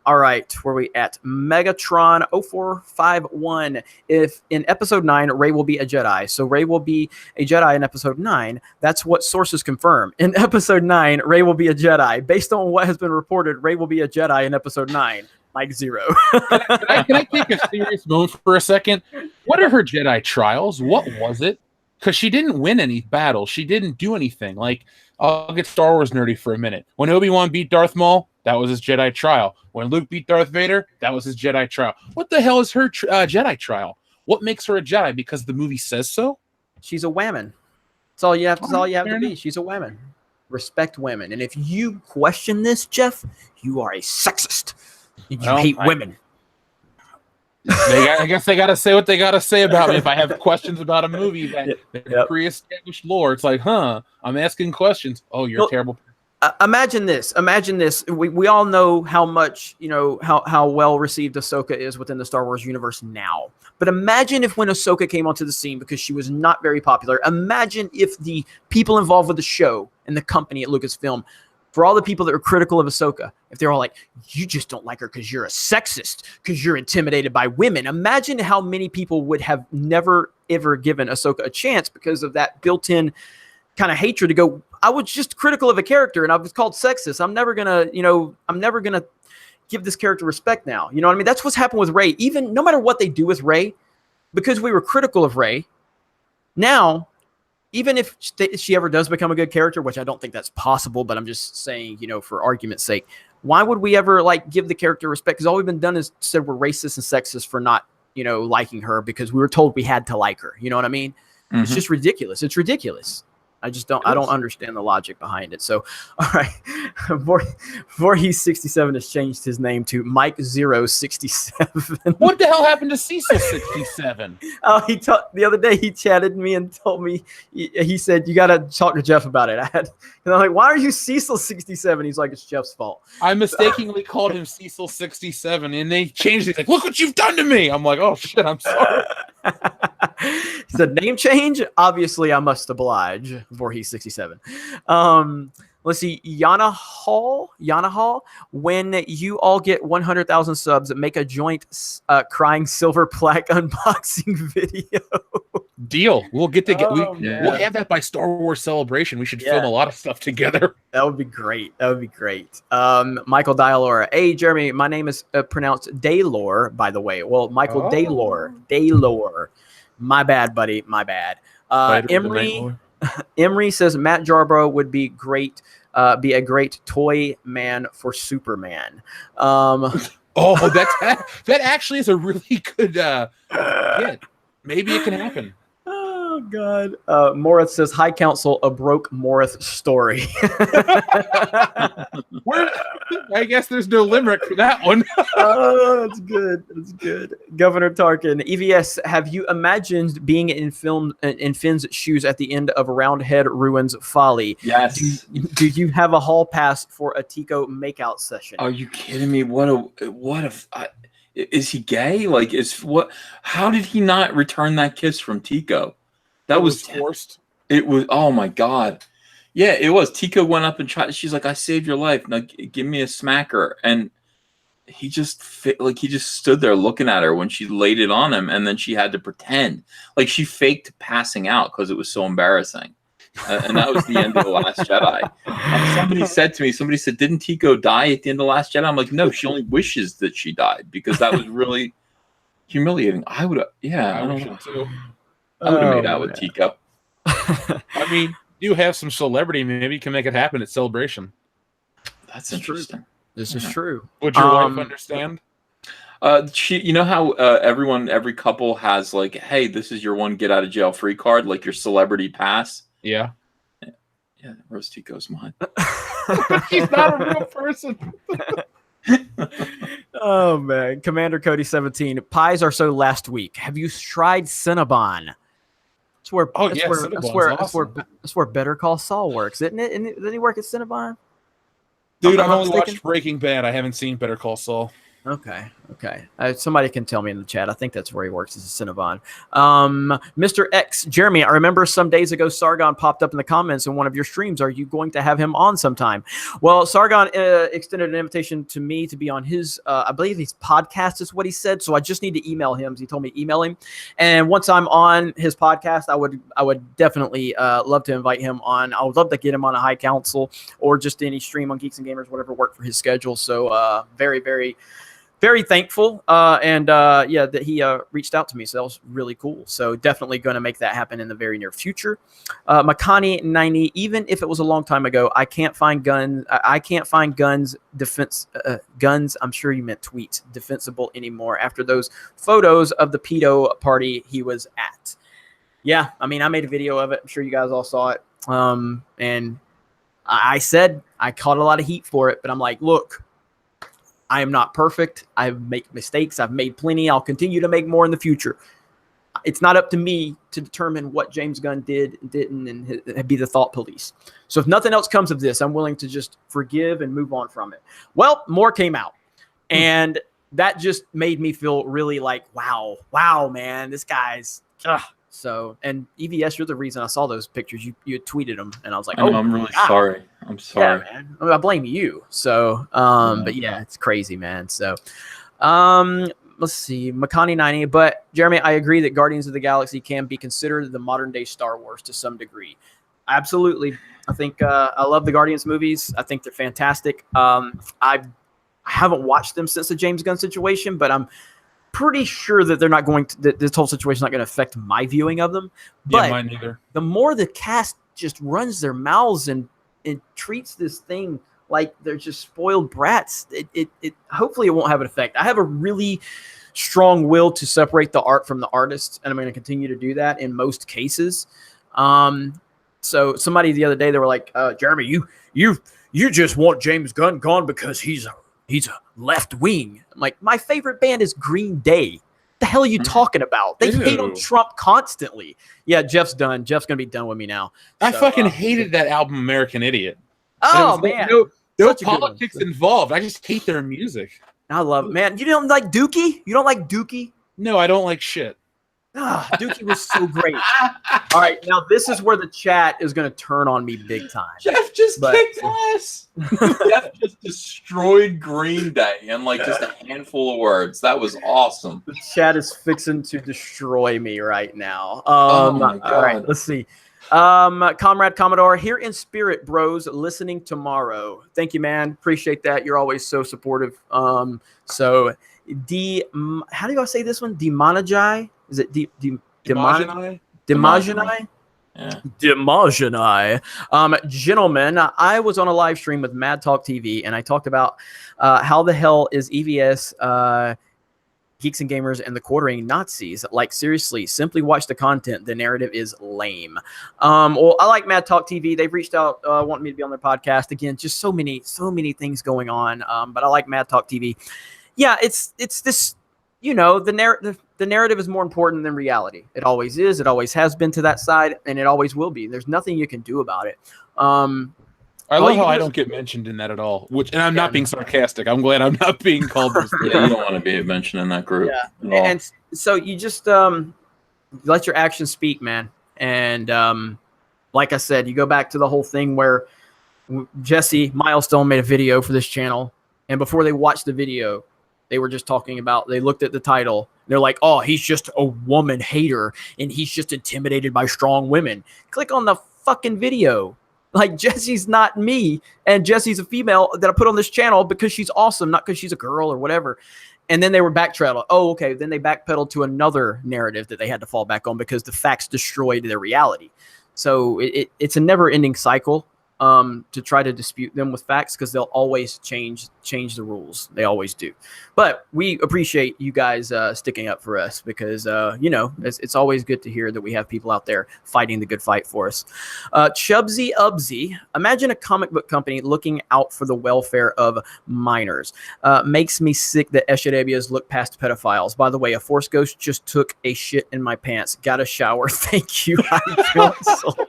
All right, where are we at? Megatron 0451. If in episode 9, Rey will be a Jedi. So Rey will be a Jedi in episode 9. That's what sources confirm. In episode 9, Rey will be a Jedi. Based on what has been reported, Rey will be a Jedi in episode 9. Mike Zero. Can I take a serious moment for a second? What are her Jedi trials? What was it? Because she didn't win any battles. She didn't do anything. Like, I'll get Star Wars nerdy for a minute. When Obi-Wan beat Darth Maul, that was his Jedi trial. When Luke beat Darth Vader, that was his Jedi trial. What the hell is her Jedi trial? What makes her a Jedi? Because the movie says so? She's a woman. That's all you have, that's all you have to be. She's a woman. Respect women. And if you question this, Jeff, you are a sexist. You hate women. I guess they got to say what they got to say about me. If I have questions about a movie that pre-established lore, it's like, I'm asking questions. Oh, you're terrible. Imagine this. We all know how much, you know, how well received Ahsoka is within the Star Wars universe now. But imagine if when Ahsoka came onto the scene, because she was not very popular, imagine if the people involved with the show and the company at Lucasfilm, for all the people that were critical of Ahsoka, if they're all like, you just don't like her because you're a sexist, because you're intimidated by women. Imagine how many people would have never, ever given Ahsoka a chance because of that built-in kind of hatred to go, I was just critical of a character and I was called sexist. I'm never going to give this character respect now. You know what I mean? That's what's happened with Rey. Even no matter what they do with Rey, because we were critical of Rey, Now, even if she ever does become a good character, which I don't think that's possible, but I'm just saying, for argument's sake, why would we ever give the character respect? Because all we've been done is said we're racist and sexist for not, liking her because we were told we had to like her. You know what I mean? Mm-hmm. It's just ridiculous. It's ridiculous. I don't understand the logic behind it. So, all right. Voorhees 67 has changed his name to Mike 067. What the hell happened to Cecil 67? Oh, the other day he chatted me and told me, he said, you got to talk to Jeff about it. And I'm like, why are you Cecil 67? He's like, it's Jeff's fault. I mistakenly called him Cecil 67 and they changed it. Like, look what you've done to me. I'm like, oh shit, I'm sorry. He said, name change? Obviously, I must oblige. Voorhees 67. Let's see. Yana Hall. When you all get 100,000 subs, make a joint crying silver plaque unboxing video. Deal. We'll get together. We'll have that by Star Wars Celebration. We should film a lot of stuff together. That would be great. Michael Dialora. Hey, Jeremy, my name is pronounced Daylor, by the way. Well, Michael Daylor. My bad, buddy. My bad. Emery says Matt Jarborough would be great. Be a great toy man for Superman. That actually is a really good hit. Maybe it can happen. Oh God. Morith says, "High Council, a broke Morith story." I guess there's no limerick for that one. Oh, that's good. That's good. Governor Tarkin, EVS, have you imagined being in Finn's shoes at the end of Roundhead Ruins Folly? Yes. Do you have a hall pass for a Tico makeout session? Are you kidding me? Is he gay? How did he not return that kiss from Tico? That was forced. It was, oh my God. Yeah, it was. Tico went up and tried. She's like, I saved your life. Now give me a smacker. And he just stood there looking at her when she laid it on him. And then she had to pretend like she faked passing out because it was so embarrassing. And that was the end of The Last Jedi. Somebody said, didn't Tico die at the end of The Last Jedi? I'm like, no, she only wishes that she died because that was really humiliating. I would have, I don't know. Too. I would have made out with Tico. I mean, you have some celebrity. Maybe you can make it happen at Celebration. That's interesting. This is true. Would your wife understand? You know how every couple has hey, this is your one get out of jail free card, like your celebrity pass. Yeah. Yeah, Rose Tico's mine. She's not a real person. Oh man, Commander Cody 17. Pies are so last week. Have you tried Cinnabon? That's where Better Call Saul works, isn't it? Doesn't he work at Cinnabon? Dude, I've only watched Breaking Bad. I haven't seen Better Call Saul. Okay. Somebody can tell me in the chat. I think that's where he works as a Cinnabon. Mr. X, Jeremy, I remember some days ago Sargon popped up in the comments in one of your streams. Are you going to have him on sometime? Well, Sargon extended an invitation to me to be on his, I believe his podcast is what he said. So I just need to email him. He told me email him. And once I'm on his podcast, I would definitely love to invite him on. I would love to get him on a High Council or just any stream on Geeks and Gamers, whatever worked for his schedule. So very, very, very thankful that he reached out to me. So that was really cool. So definitely going to make that happen in the very near future. Makani 90, even if it was a long time ago, I can't find guns. Guns. I'm sure you meant tweets defensible anymore after those photos of the pedo party he was at. Yeah. I mean, I made a video of it. I'm sure you guys all saw it. And I said I caught a lot of heat for it, but I'm like, look, I am not perfect. I make mistakes. I've made plenty. I'll continue to make more in the future. It's not up to me to determine what James Gunn did and didn't and be the thought police. So if nothing else comes of this, I'm willing to just forgive and move on from it. Well, more came out. And that just made me feel really like, wow, man, this guy's... So, and EVS, you're the reason I saw those pictures. You had tweeted them, and I was like, I'm really sorry. I'm sorry. Yeah, man. I blame you. So, but yeah, it's crazy, man. So, let's see, Makani 90. But Jeremy, I agree that Guardians of the Galaxy can be considered the modern day Star Wars to some degree. Absolutely. I think I love the Guardians movies. I think they're fantastic. I haven't watched them since the James Gunn situation, but pretty sure that they're not going to, that this whole situation is not going to affect my viewing of them. But yeah, mine neither. the more the cast just runs their mouths and treats this thing like they're just spoiled brats, it hopefully it won't have an effect. I have a really strong will to separate the art from the artist, and I'm going to continue to do that in most cases. So somebody the other day, they were like, Jeremy, you just want James Gunn gone because he's a left wing. I'm like, my favorite band is Green Day. The hell are you talking about? They hate on Trump constantly. Yeah, Jeff's done. Jeff's gonna be done with me now. I fucking hated that album, American Idiot. Oh man, no politics involved. I just hate their music. I love it, man. You don't like Dookie? You don't like Dookie? No, I don't like shit. Dookie was so great. All right, now this is where the chat is going to turn on me big time. Jeff just kicked ass. Jeff just destroyed Green Day in like just a handful of words. That was awesome. The chat is fixing to destroy me right now. Oh my God. All right, let's see. Comrade Commodore, here in spirit, bros, listening tomorrow. Thank you, man. Appreciate that. You're always so supportive. So how do you say this one? Demonagi? Is it Demogenai? Demogenai? Yeah. Demogenai. Gentlemen, I was on a live stream with Mad Talk TV, and I talked about how the hell is EVS, Geeks and Gamers, and the Quartering Nazis. Like, seriously, simply watch the content. The narrative is lame. Well, I like Mad Talk TV. They've reached out, wanting me to be on their podcast. Again, just so many things going on. But I like Mad Talk TV. Yeah, it's this, the narrative is more important than reality. It always is. It always has been to that side, and it always will be. There's nothing you can do about it. I love how I don't get mentioned in that at all. And I'm not being sarcastic. I'm glad I'm not being called this. Yeah, you don't want to be mentioned in that group. Yeah, and so you just let your actions speak, man. And like I said, you go back to the whole thing where Jesse Milestone made a video for this channel, and before they watched the video, they were just talking about, they looked at the title. They're like, oh, he's just a woman hater and he's just intimidated by strong women. Click on the fucking video. Like, Jesse's not me, and Jesse's a female that I put on this channel because she's awesome, not because she's a girl or whatever. And then they were backtracked. Oh, okay. Then they backpedaled to another narrative that they had to fall back on because the facts destroyed their reality. So it's a never-ending cycle. To try to dispute them with facts, because they'll always change the rules. They always do. But we appreciate you guys sticking up for us, because it's always good to hear that we have people out there fighting the good fight for us. Chubsy Ubsy, imagine a comic book company looking out for the welfare of minors. Makes me sick that Eshadabias look past pedophiles. By the way, a Force Ghost just took a shit in my pants. Got a shower. Thank you. I feel so.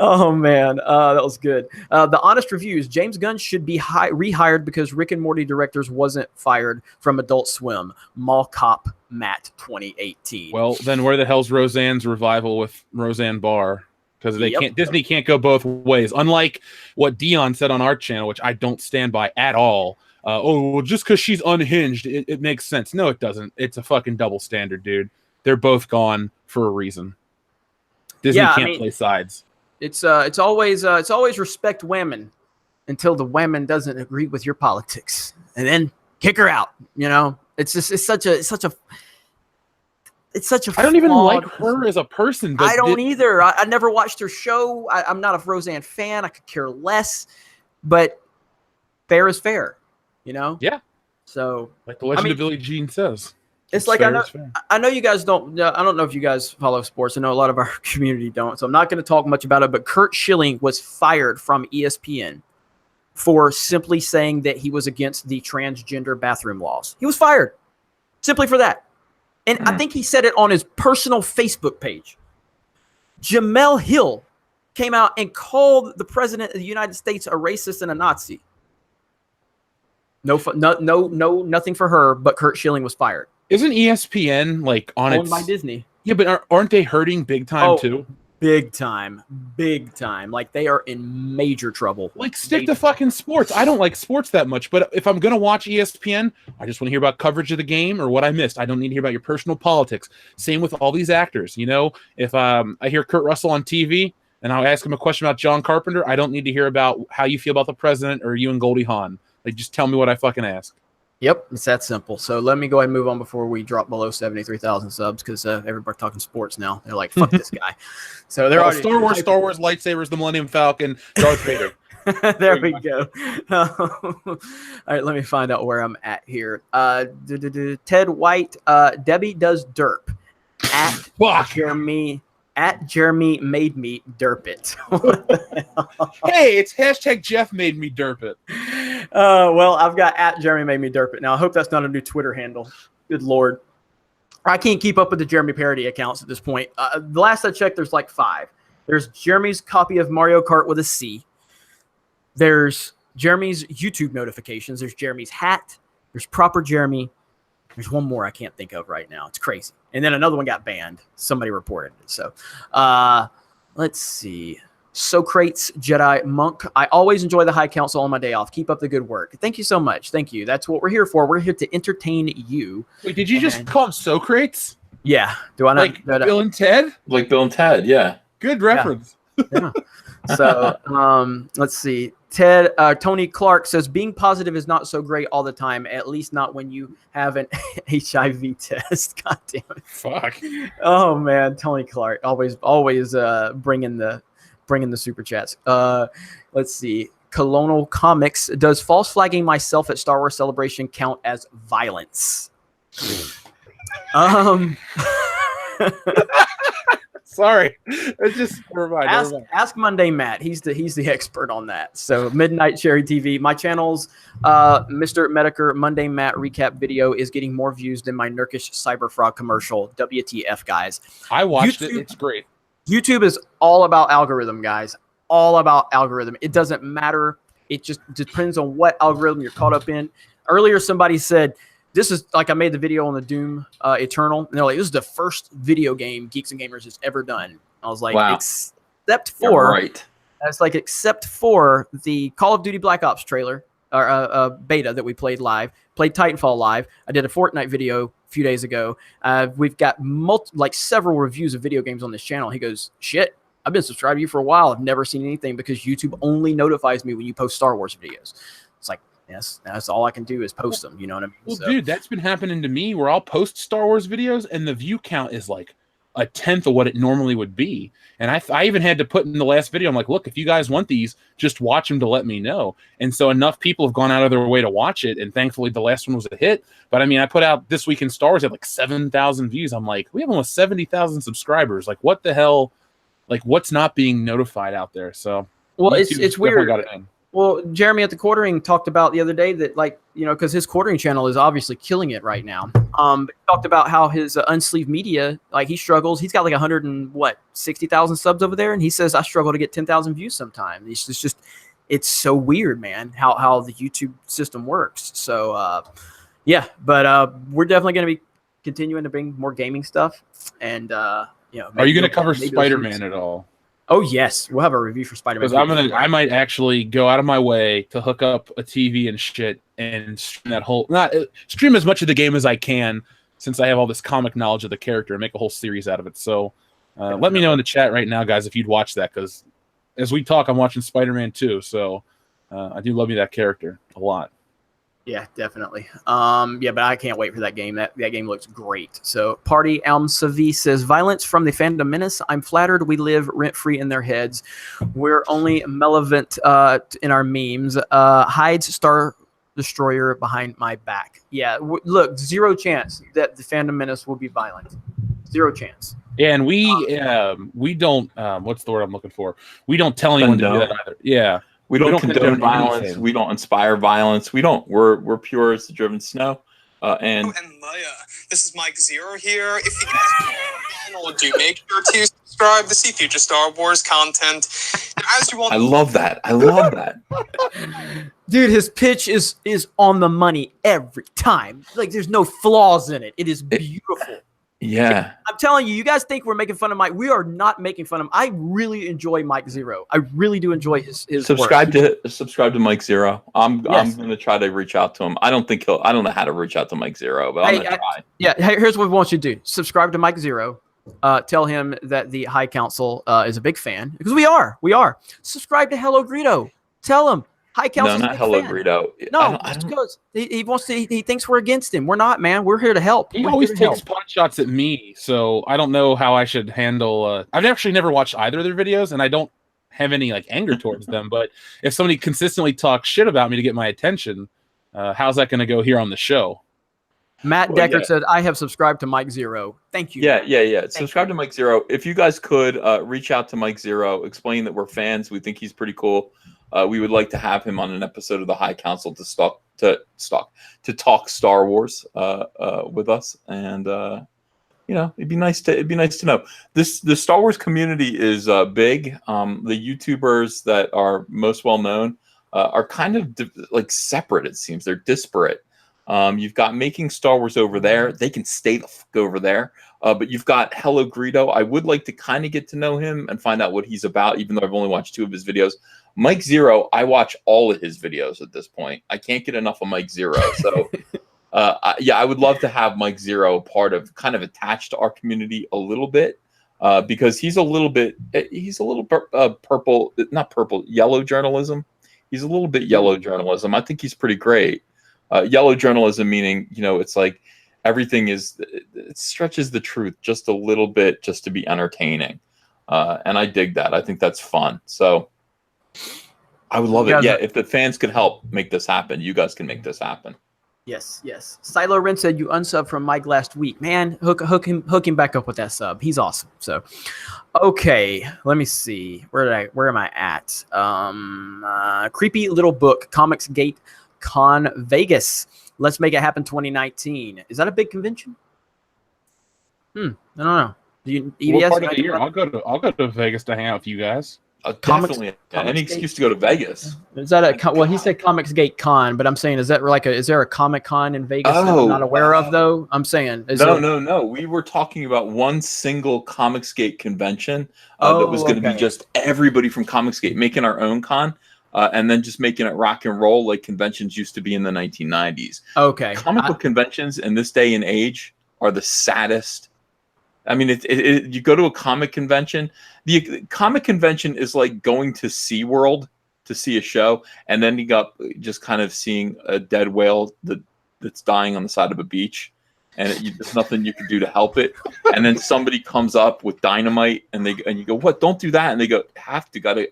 Oh man, that was good. The honest reviews: James Gunn should be rehired because Rick and Morty directors wasn't fired from Adult Swim. Mall Cop Matt 2018. Well, then where the hell's Roseanne's revival with Roseanne Barr? Because Disney can't go both ways. Unlike what Dion said on our channel, which I don't stand by at all. Just because she's unhinged, it makes sense. No, it doesn't. It's a fucking double standard, dude. They're both gone for a reason. Disney can't play sides. It's always respect women until the women doesn't agree with your politics, and then kick her out. It's such a. I don't even like her as a person. But I don't either. I never watched her show. I'm not a Roseanne fan. I could care less. But fair is fair, Yeah. So, like the Legend of Billie Jean says. It's like, I know you guys don't. I don't know if you guys follow sports. I know a lot of our community don't. So I'm not going to talk much about it. But Kurt Schilling was fired from ESPN for simply saying that he was against the transgender bathroom laws. He was fired simply for that. And I think he said it on his personal Facebook page. Jamel Hill came out and called the president of the United States a racist and a Nazi. No, nothing for her. But Kurt Schilling was fired. Isn't ESPN like owned by Disney? Yeah, but aren't they hurting big time too? Big time. Like, they are in major trouble. Like, stick to fucking sports. I don't like sports that much, but if I'm gonna watch ESPN, I just want to hear about coverage of the game or what I missed. I don't need to hear about your personal politics. Same with all these actors. If I hear Kurt Russell on TV and I'll ask him a question about John Carpenter, I don't need to hear about how you feel about the president or you and Goldie Hawn. Like, just tell me what I fucking ask. Yep, it's that simple. So let me go ahead and move on before we drop below 73,000 subs because everybody's talking sports now. They're like, fuck this guy. So they're already Star Wars, lightsabers, the Millennium Falcon, Darth Vader. There we go. All right, let me find out where I'm at here. Ted White, Debbie does derp at Jeremy made me derp it. Hey, it's hashtag Jeff made me derp it. Well, I've got at Jeremy made me derp it. Now I hope that's not a new Twitter handle. Good Lord. I can't keep up with the Jeremy parody accounts at this point. The last I checked, there's like 5. There's Jeremy's copy of Mario Kart with a C. There's Jeremy's YouTube notifications. There's Jeremy's hat. There's proper Jeremy. There's one more I can't think of right now. It's crazy. And then another one got banned. Somebody reported it. So let's see. Socrates Jedi Monk. I always enjoy the High Council on my day off. Keep up the good work. Thank you so much. Thank you. That's what we're here for. We're here to entertain you. Wait, did you just call him Socrates? Yeah. Do I not? Like Bill and Ted? Like Bill and Ted, yeah. Good reference. Yeah. So let's see. Tony Clark says being positive is not so great all the time, at least not when you have an HIV test. God damn it. Fuck. Oh man, Tony Clark always bringing the super chats. Let's see. Colonial Comics, does false flagging myself at Star Wars Celebration count as violence? Sorry, it's just never mind. Ask Monday Matt. He's the expert on that. So Midnight Cherry TV. My channel's Mr. Medicare Monday Matt recap video is getting more views than my Nurkish Cyber Frog commercial. WTF, guys? I watched it. It's great. YouTube is all about algorithm, guys. All about algorithm. It doesn't matter. It just depends on what algorithm you're caught up in. Earlier, somebody said, this is like I made the video on the Doom Eternal. And they're like, this is the first video game Geeks and Gamers has ever done. I was like, wow. Except for right. That's like except for the Call of Duty Black Ops trailer or beta that we played live, played Titanfall live. I did a Fortnite video a few days ago. We've got several reviews of video games on this channel. He goes, shit, I've been subscribed to you for a while. I've never seen anything because YouTube only notifies me when you post Star Wars videos. It's like, yes, that's all I can do is post them. You know what I mean? Well, dude, that's been happening to me where I'll post Star Wars videos and the view count is like 1/10 of what it normally would be. And I even had to put in the last video, I'm like, look, if you guys want these, just watch them to let me know. And so enough people have gone out of their way to watch it. And thankfully, the last one was a hit. But I mean, I put out This Week in Star Wars at like 7,000 views. I'm like, we have almost 70,000 subscribers. Like, what the hell? Like, what's not being notified out there? So, well, it's weird. Got it in. Well, Jeremy at the Quartering talked about the other day that, like, you know, because his Quartering channel is obviously killing it right now. But he talked about how his Unsleeved Media, like, he struggles. He's got like 60,000 subs over there, and he says I struggle to get 10,000 views sometimes. It's so weird, man, how the YouTube system works. So, yeah, but we're definitely going to be continuing to bring more gaming stuff, and are you going to cover Spider-Man at all? Oh yes, we'll have a review for Spider-Man. Because I might actually go out of my way to hook up a TV and shit and stream as much of the game as I can, since I have all this comic knowledge of the character, and make a whole series out of it. So let me know in the chat right now, guys, if you'd watch that, because as we talk, I'm watching Spider-Man 2, so I do love me that character a lot. Yeah, definitely. But I can't wait for that game. That game looks great. So Party Elm Savi says, violence from the fandom menace. I'm flattered we live rent-free in their heads. We're only malevolent in our memes. Hides Star Destroyer behind my back. Yeah, look, zero chance that the fandom menace will be violent. Zero chance. Yeah, and we don't, what's the word I'm looking for? We don't tell anyone to do that either. Yeah. We don't condone violence. Anything. We don't inspire violence. We're pure as the driven snow. And Leia, this is Mike Zero here. If you guys channel, do make sure to subscribe to see future Star Wars content. As you want, I love that. Dude, his pitch is on the money every time. Like, there's no flaws in it. It is beautiful. Yeah. I'm telling you, you guys think we're making fun of Mike. We are not making fun of him. I really enjoy Mike Zero. I really do enjoy his subscribe work. Subscribe to Mike Zero. I'm going to try to reach out to him. I don't know how to reach out to Mike Zero, but I'm going to try. Yeah, here's what we want you to do. Subscribe to Mike Zero. Tell him that the High Council is a big fan, because we are. Subscribe to Hello Greedo. Tell him High No, Council's a not big Hello fan. Greedo. No, I just don't. because he wants to. He thinks we're against him. We're not, man. We're here to help. He We're always here to takes pot shots at me, so I don't know how I should handle. I've actually never watched either of their videos, and I don't have any like anger towards them. But if somebody consistently talks shit about me to get my attention, how's that going to go here on the show? Matt Well, Decker yeah. said, "I have subscribed to Mike Zero. Thank you." Yeah. Subscribe to Mike Zero. If you guys could reach out to Mike Zero, explain that we're fans. We think he's pretty cool. We would like to have him on an episode of the High Council to talk Star Wars with us, and it'd be nice to know. The Star Wars community is big. The YouTubers that are most well known are kind of like separate. It seems they're disparate. You've got Making Star Wars over there. They can stay the fuck over there. But you've got Hello Greedo. I would like to kind of get to know him and find out what he's about, even though I've only watched 2 of his videos. Mike Zero, I watch all of his videos at this point. I can't get enough of Mike Zero. So, I would love to have Mike Zero kind of attached to our community a little bit, because he's a little yellow journalism. He's a little bit yellow journalism. I think he's pretty great. Yellow journalism meaning, it's like everything it stretches the truth just a little bit just to be entertaining. And I dig that. I think that's fun. So I would love it. Yeah, if the fans could help make this happen, you guys can make this happen. Yes. Silo Ren said you unsubbed from Mike last week. Man, hook him back up with that sub. He's awesome. So, okay, let me see. Where am I at? Creepy Little Book, Comics Gate Con Vegas. Let's make it happen 2019. Is that a big convention? I don't know. Do you EVS? What part of the year? I'll go to Vegas to hang out with you guys. Definitely. Any excuse to go to Vegas. Is that well, he said Comics Gate Con, but I'm saying, is there a Comic Con in Vegas that I'm not aware of, though? I'm saying. No. We were talking about one single Comics Gate convention that was going to be just everybody from Comics Gate making our own con, and then just making it rock and roll like conventions used to be in the 1990s. Okay. Comic book conventions in this day and age are the saddest. I mean, you go to a comic convention. The comic convention is like going to SeaWorld to see a show, and then you got just kind of seeing a dead whale that's dying on the side of a beach, and there's nothing you can do to help it. And then somebody comes up with dynamite, and you go, "What? Don't do that!" And they go, I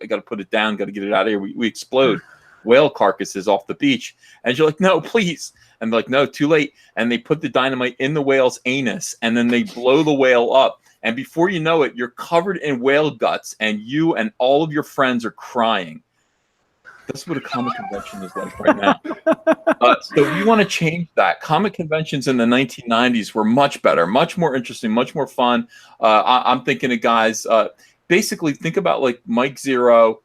gotta put it down, gotta get it out of here. We explode whale carcasses off the beach, and you're like, "No, please." And they're like, no, too late. And they put the dynamite in the whale's anus, and then they blow the whale up. And before you know it, you're covered in whale guts, and you and all of your friends are crying. That's what a comic convention is like right now. So we want to change that. Comic conventions in the 1990s were much better, much more interesting, much more fun. I'm thinking of guys, basically think about like Mike Zero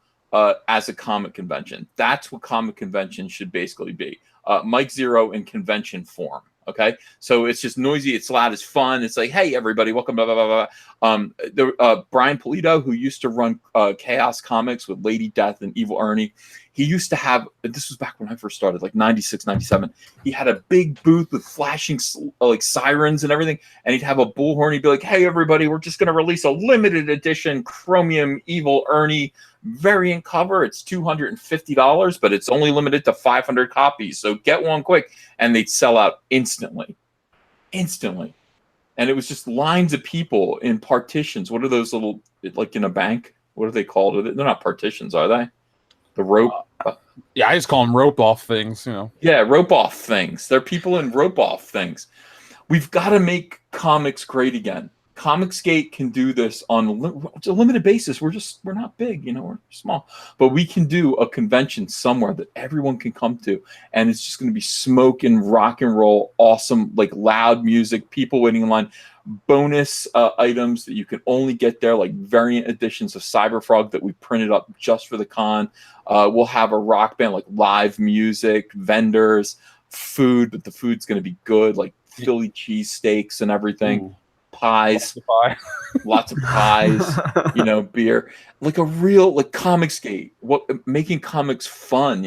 as a comic convention. That's what comic convention should basically be. Mike Zero in convention form. Okay, so it's just noisy, it's loud, it's fun. It's like, hey, everybody, welcome, blah, blah, blah, blah. Brian Polito, who used to run Chaos Comics with Lady Death and Evil Ernie, he used to have, this was back when I first started, like 96, 97. He had a big booth with flashing like sirens and everything, and he'd have a bullhorn. He'd be like, hey, everybody, we're just going to release a limited edition Chromium Evil Ernie variant cover. It's $250, but it's only limited to 500 copies. So get one quick. And they'd sell out instantly. And it was just lines of people in partitions. What are those little, like in a bank? What are they called? They're not partitions, are they? The rope. Yeah, I just call them rope off things, Yeah, rope off things. They're people in rope off things. We've got to make comics great again. Comicsgate can do this on a limited basis. We're not big, we're small, but we can do a convention somewhere that everyone can come to, and it's just going to be smoke and rock and roll, awesome, like loud music, people waiting in line, bonus items that you can only get there, like variant editions of Cyberfrog that we printed up just for the con. We'll have a rock band, like live music, vendors, food, but the food's going to be good, like Philly cheesesteaks and everything. Ooh. Pies, lots of pies, beer, like a real like Comicsgate, making comics fun,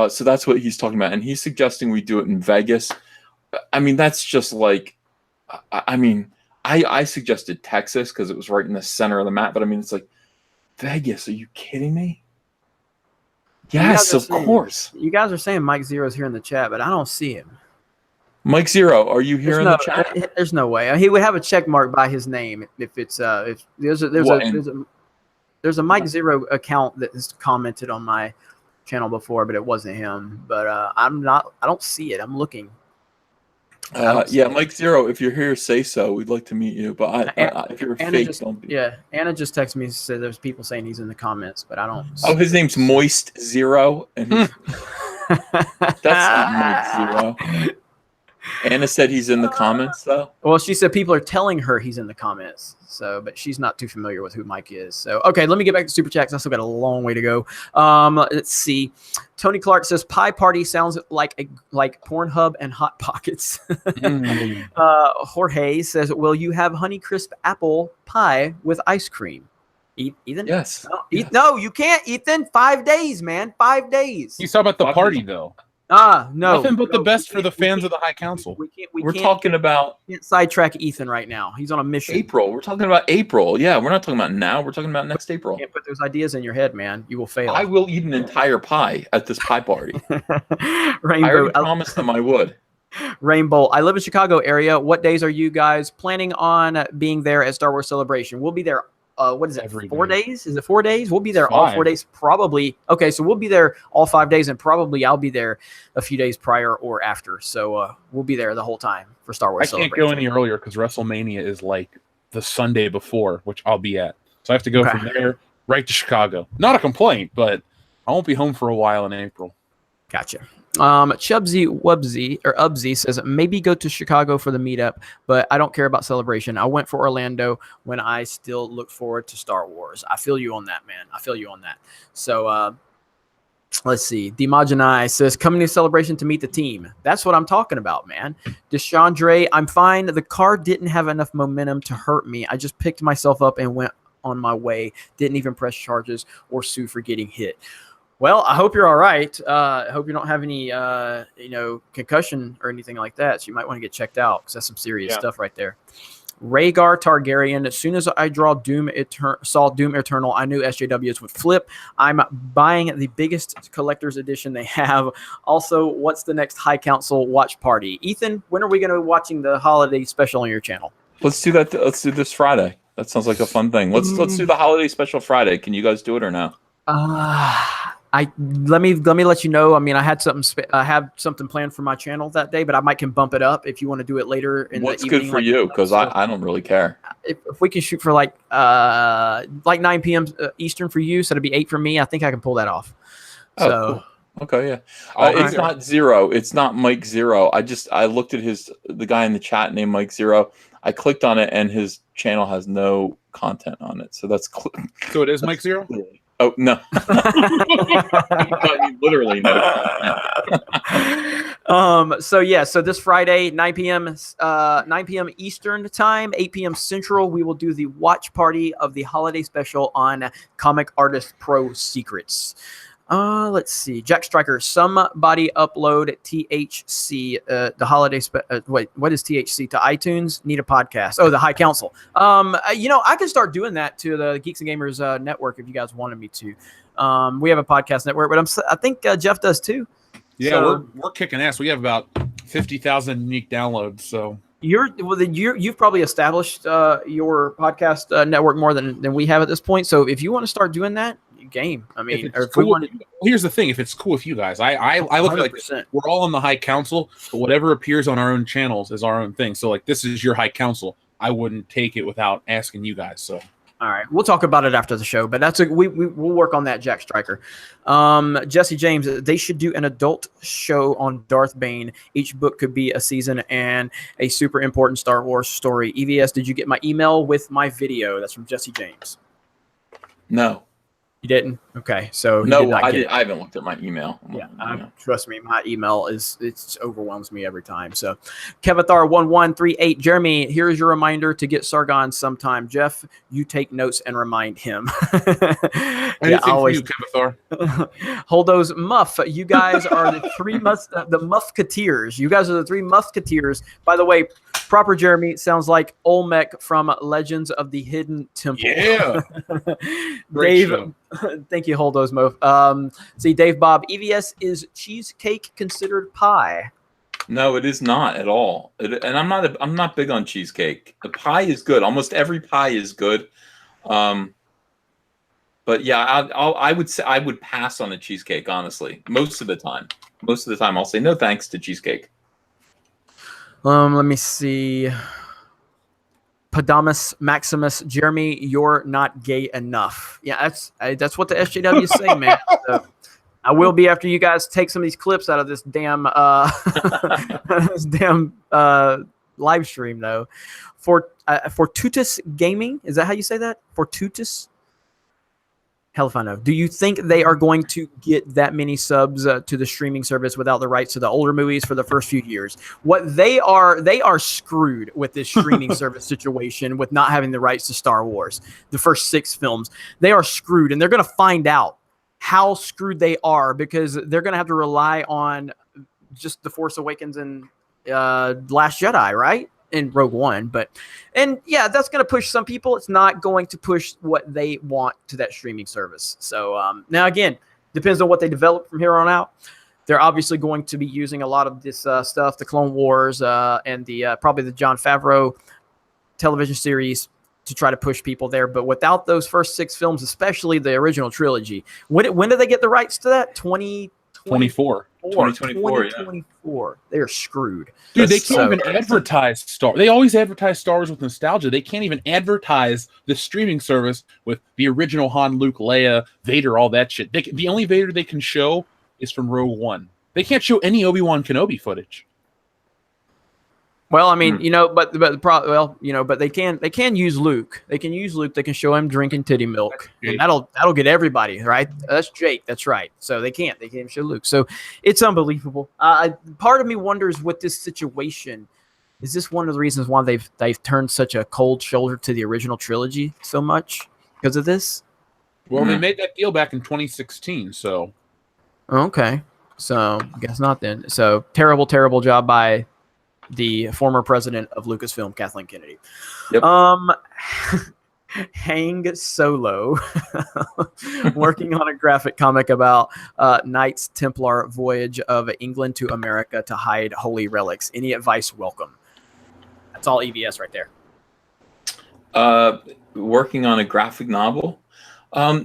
so that's what he's talking about, and he's suggesting we do it in Vegas. I mean, that's just like, I suggested Texas because it was right in the center of the map, but I mean, it's like Vegas. Are you kidding me? Yes, of course. You guys are saying Mike Zero's here in the chat, but I don't see him. Mike Zero, are you here in the chat? There's no way. He would have a check mark by his name if it's if there's a Mike Zero account that has commented on my channel before, but it wasn't him. But I don't see it. I'm looking. Yeah, Mike Zero, if you're here, say so. We'd like to meet you. But if you're fake, don't be. Yeah, Anna just texted me and said there's people saying he's in the comments, but I don't. Oh, his name's Moist Zero, and that's not Mike Zero. Anna said he's in the comments, though. Well, she said people are telling her he's in the comments. So, but she's not too familiar with who Mike is. So, okay, let me get back to Super Chats. I still got a long way to go. Let's see. Tony Clark says pie party sounds like Pornhub and Hot Pockets. Jorge says, will you have Honeycrisp apple pie with ice cream? Ethan? Yes. No, yes. No, you can't, Ethan. 5 days, man. 5 days. He's talking about the party, though. No. Nothing but the best for the fans of the High Council. We're talking about. Can't sidetrack Ethan right now. He's on a mission. April. We're talking about April. Yeah, we're not talking about now. We're talking about next April. You can't put those ideas in your head, man. You will fail. I will eat an entire pie at this pie party. Rainbow. I already promised them I would. Rainbow. I live in Chicago area. What days are you guys planning on being there at Star Wars Celebration? We'll be there. What is it? 4 days? Is it 4 days? We'll be there all 4 days, probably. Okay, so we'll be there all 5 days, and probably I'll be there a few days prior or after. So we'll be there the whole time for Star Wars. I can't go any earlier because WrestleMania is like the Sunday before, which I'll be at. So I have to go from there right to Chicago. Not a complaint, but I won't be home for a while in April. Gotcha. Chubsy Wubsy or Ubsy says maybe go to Chicago for the meetup, but I don't care about Celebration. I went for Orlando when I still look forward to Star Wars. I feel you on that, man. I feel you on that. So let's see. Demogeni says coming to Celebration to meet the team. That's what I'm talking about, man. Deshandre, I'm fine. The car didn't have enough momentum to hurt me. I just picked myself up and went on my way. Didn't even press charges or sue for getting hit. Well, I hope you're all right. I hope you don't have any, concussion or anything like that. So you might want to get checked out because that's some serious stuff right there. Rhaegar Targaryen. As soon as I saw Doom Eternal, I knew SJWs would flip. I'm buying the biggest collector's edition they have. Also, what's the next High Council watch party? Ethan, when are we going to be watching the holiday special on your channel? Let's do that. Let's do this Friday. That sounds like a fun thing. Let's do the holiday special Friday. Can you guys do it or no? Let me let you know. I mean, I had something planned for my channel that day, but I can bump it up if you want to do it later in the evening. What's good for you? Because I don't really care. If we can shoot for like 9 p.m. Eastern for you, so it'll be 8 for me. I think I can pull that off. Cool. Okay, yeah. It's not Zero. It's not Mike Zero. I looked at the guy in the chat named Mike Zero. I clicked on it and his channel has no content on it. So that's so it is Mike Zero. Oh no! I mean, literally no. So this Friday, 9 p.m. Eastern time, 8 p.m. Central, we will do the watch party of the holiday special on Comic Artist Pro Secrets. Let's see. Jack Striker, somebody upload THC, the holiday. What is THC to iTunes? Need a podcast. Oh, the High Council. I can start doing that to the Geeks and Gamers network if you guys wanted me to. We have a podcast network, but I think Jeff does too. Yeah, so, we're kicking ass. We have about 50,000 unique downloads. So you've probably established your podcast network more than we have at this point. So if you want to start doing that, game. I mean, here's the thing: if it's cool with you guys, I look at it like this. We're all on the High Council, but whatever appears on our own channels is our own thing. So, like, this is your High Council. I wouldn't take it without asking you guys. So, all right, we'll talk about it after the show. But we'll work on that, Jack Striker. Jesse James, they should do an adult show on Darth Bane. Each book could be a season and a super important Star Wars story. EVS, did you get my email with my video? That's from Jesse James. No. You didn't? Okay, so no, I haven't looked at my email. Yeah, trust me, my email it overwhelms me every time. So, Kevathar1138, Jeremy, here's your reminder to get Sargon sometime. Jeff, you take notes and remind him. Always. Kevathar. Hold those muff. You guys are the three the Musketeers. You guys are the three Musketeers. By the way, Proper Jeremy sounds like Olmec from Legends of the Hidden Temple. Yeah. Great Dave, show. thank you, Holdosmo. See, Dave Bob, EVS is cheesecake considered pie? No, it is not at all. And I'm not big on cheesecake. The pie is good. Almost every pie is good. But yeah, I would say I would pass on a cheesecake, honestly. Most of the time, I'll say no thanks to cheesecake. Let me see. Padamus Maximus, Jeremy, you're not gay enough. Yeah, that's what the SJWs say, man. So, I will be after you guys take some of these clips out of this damn live stream though. Fortuitous Gaming, is that how you say that? Fortuitous? Hell if I know. Do you think they are going to get that many subs to the streaming service without the rights to the older movies for the first few years? What they are screwed with this streaming service situation with not having the rights to Star Wars, the first 6 films. They are screwed, and they're going to find out how screwed they are because they're going to have to rely on just The Force Awakens and Last Jedi, right? And Rogue One. And yeah, that's going to push some people. It's not going to push what they want to that streaming service. So now, again, depends on what they develop from here on out. They're obviously going to be using a lot of this stuff, the Clone Wars and the probably the Jon Favreau television series to try to push people there. But without those first 6 films, especially the original trilogy, when do they get the rights to that? 2024. 2024. They're screwed. Dude, they can't even advertise Star. They always advertise Star Wars with nostalgia. They can't even advertise the streaming service with the original Han, Luke, Leia, Vader, all that shit. The only Vader they can show is from Rogue One. They can't show any Obi-Wan Kenobi footage. Well, I mean, but they can use Luke. They can use Luke. They can show him drinking titty milk, and that'll get everybody right. That's Jake. That's right. So they can't show Luke. So it's unbelievable. Part of me wonders with this situation, is this one of the reasons why they've turned such a cold shoulder to the original trilogy so much because of this? Well, they made that deal back in 2016. So okay, so I guess not then. So terrible job by the former president of Lucasfilm, Kathleen Kennedy. Yep. Hang Solo, working on a graphic comic about Knights Templar voyage of England to America to hide holy relics. Any advice welcome. That's all EVS right there. Working on a graphic novel. Are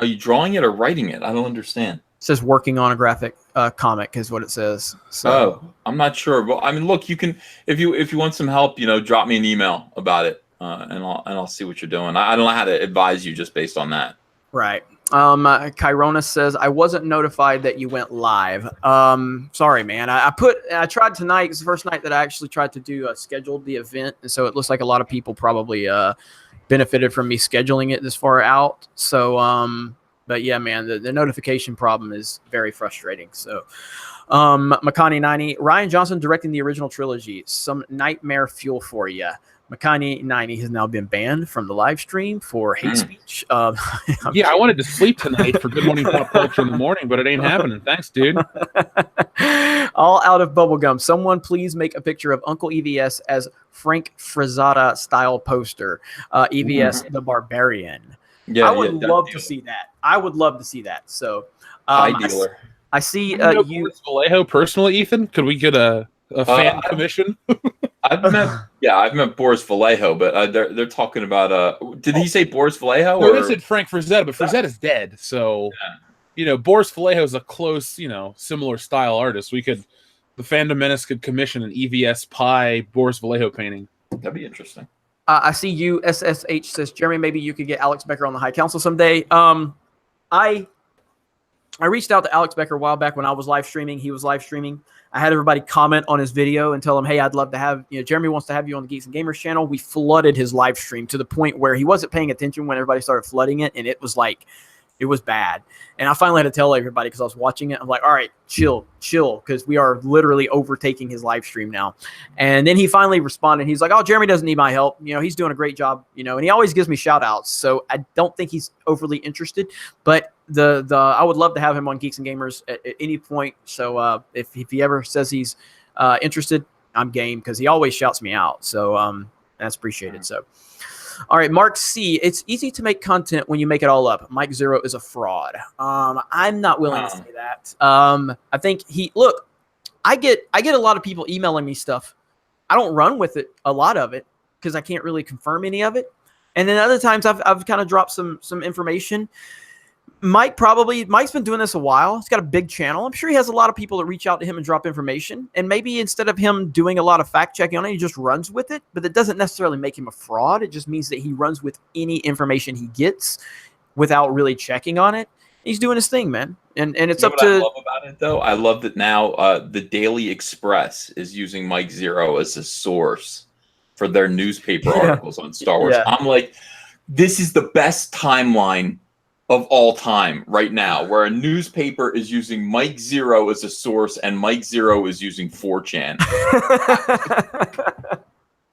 you drawing it or writing it? I don't understand. It says working on a graphic comic is what it says. So. Oh, I'm not sure. Well, I mean, look, you can if you want some help, drop me an email about it, and I'll see what you're doing. I don't know how to advise you just based on that. Right. Chironis says I wasn't notified that you went live. Sorry, man. I tried tonight. It's the first night that I actually tried to do scheduled the event, and so it looks like a lot of people probably benefited from me scheduling it this far out. So but yeah, man, the notification problem is very frustrating. So, Makani90, Ryan Johnson directing the original trilogy, some nightmare fuel for you. Makani90 has now been banned from the live stream for hate speech. Yeah, I wanted to sleep tonight for Good Morning Pop Culture in the morning, but it ain't happening. Thanks, dude. All out of bubblegum. Someone please make a picture of Uncle EVS as Frank Frazetta style poster. EVS the Barbarian. Yeah, I would love to see that. I would love to see that. So, dealer. I see you. Vallejo personally, Ethan. Could we get a fan commission? I've met Boris Vallejo, but they're talking about. Did he say Boris Vallejo? No, they said Frank Frazetta, but Frazetta's dead. So, Boris Vallejo is a close, similar style artist. The Fandom Menace could commission an EVS pie Boris Vallejo painting. That'd be interesting. I see you. SSH says, Jeremy, maybe you could get Alex Becker on the High Council someday. I reached out to Alex Becker a while back when I was live streaming. He was live streaming. I had everybody comment on his video and tell him, hey, I'd love to have, Jeremy wants to have you on the Geeks and Gamers channel. We flooded his live stream to the point where he wasn't paying attention when everybody started flooding it. And it was bad. And I finally had to tell everybody because I was watching it. I'm like, all right, chill, because we are literally overtaking his live stream now. And then he finally responded. He's like, oh, Jeremy doesn't need my help. He's doing a great job, and he always gives me shout outs. So I don't think he's overly interested, but I would love to have him on Geeks and Gamers at any point. So if he ever says he's interested, I'm game because he always shouts me out. So that's appreciated. So, all right, Mark C. It's easy to make content when you make it all up. Mike Zero is a fraud. I'm not willing to say that. I think I get a lot of people emailing me stuff. I don't run with it, a lot of it, because I can't really confirm any of it. And then other times I've kind of dropped some information. Mike's been doing this a while. He's got a big channel. I'm sure he has a lot of people that reach out to him and drop information. And maybe instead of him doing a lot of fact checking on it, he just runs with it. But that doesn't necessarily make him a fraud. It just means that he runs with any information he gets without really checking on it. He's doing his thing, man. And it's up to. What I love about it, though, I love that now the Daily Express is using Mike Zero as a source for their newspaper articles on Star Wars. Yeah. I'm like, this is the best timeline of all time right now, where a newspaper is using Mike Zero as a source and Mike Zero is using 4chan.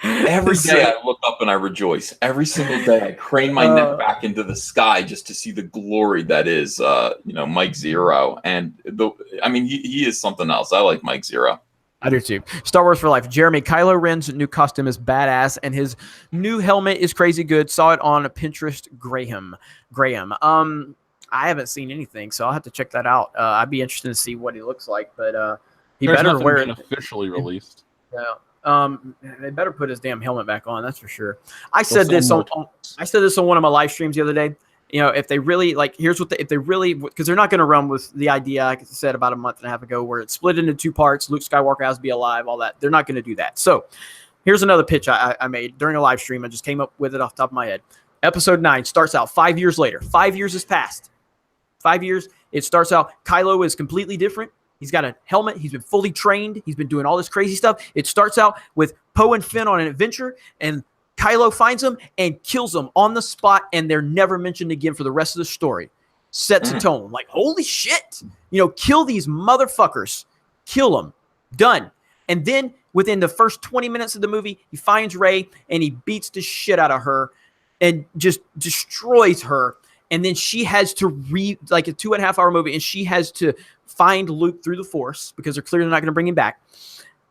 Every day I look up and I rejoice. Every single day I crane my neck back into the sky just to see the glory that is, Mike Zero. And he is something else. I like Mike Zero. I do too. Star Wars for life. Jeremy, Kylo Ren's new costume is badass, and his new helmet is crazy good. Saw it on Pinterest. Graham. I haven't seen anything, so I'll have to check that out. I'd be interested to see what he looks like, but There's better wear it officially released. Yeah. They better put his damn helmet back on. That's for sure. I said this on one of my live streams the other day. If they really because they're not going to run with the idea, like I said about a month and a half ago, where it's split into two parts. Luke Skywalker has to be alive, all that. They're not going to do that. So here's another pitch I made during a live stream. I just came up with it off the top of my head. Episode 9 starts out 5 years later. 5 years has passed. 5 years. It starts out. Kylo is completely different. He's got a helmet. He's been fully trained. He's been doing all this crazy stuff. It starts out with Poe and Finn on an adventure, and Kylo finds them and kills them on the spot, and they're never mentioned again for the rest of the story. Sets a tone. Like, holy shit. Kill these motherfuckers. Kill them. Done. And then within the first 20 minutes of the movie, he finds Rey, and he beats the shit out of her and just destroys her. And then she has to like a 2.5 hour movie, and she has to find Luke through the Force because they're clearly not going to bring him back.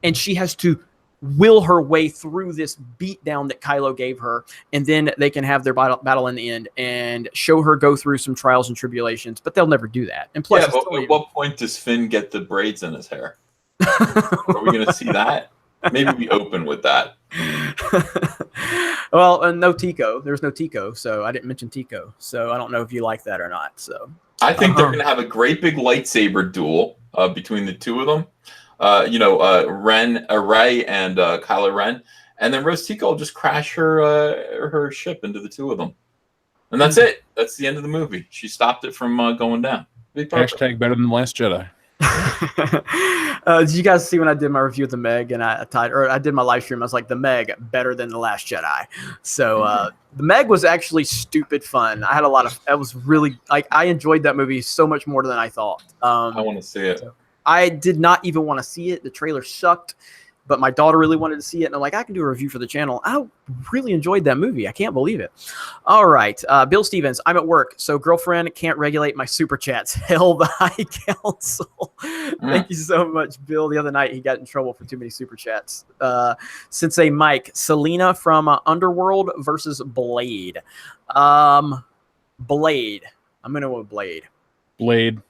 And she has to will her way through this beatdown that Kylo gave her, and then they can have their battle in the end and show her go through some trials and tribulations. But they'll never do that. And plus, at what point does Finn get the braids in his hair? Are we going to see that? Maybe we open with that. Well, no Tico. There's no Tico, so I didn't mention Tico. So I don't know if you like that or not. So I think they're going to have a great big lightsaber duel between the two of them. Rey and Kylo Ren, and then Rose Tico will just crash her ship into the two of them, and that's it. That's the end of the movie. She stopped it from going down. Hashtag better than the Last Jedi. Did you guys see when I did my review of the Meg and I did my live stream? I was like, the Meg better than the Last Jedi. So the Meg was actually stupid fun. I had a lot of. I was really I enjoyed that movie so much more than I thought. I want to see it. I did not even want to see it. The trailer sucked, but my daughter really wanted to see it. And I'm like, I can do a review for the channel. I really enjoyed that movie. I can't believe it. All right. Bill Stevens, I'm at work, so girlfriend can't regulate my super chats. Hell the High Council. Thank you so much, Bill. The other night, he got in trouble for too many super chats. Sensei Mike, Selena from Underworld versus Blade. Blade. I'm going to go with Blade. Blade.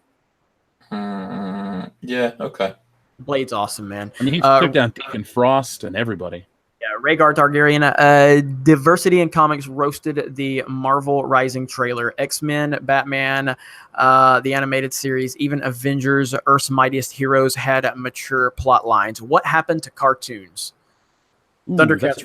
Yeah, okay. Blade's awesome, man. I mean, he took down Deacon Frost and everybody. Yeah, Rhaegar Targaryen. Diversity in Comics roasted the Marvel Rising trailer. X-Men, Batman, the animated series, even Avengers, Earth's Mightiest Heroes had mature plot lines. What happened to cartoons? Thundercats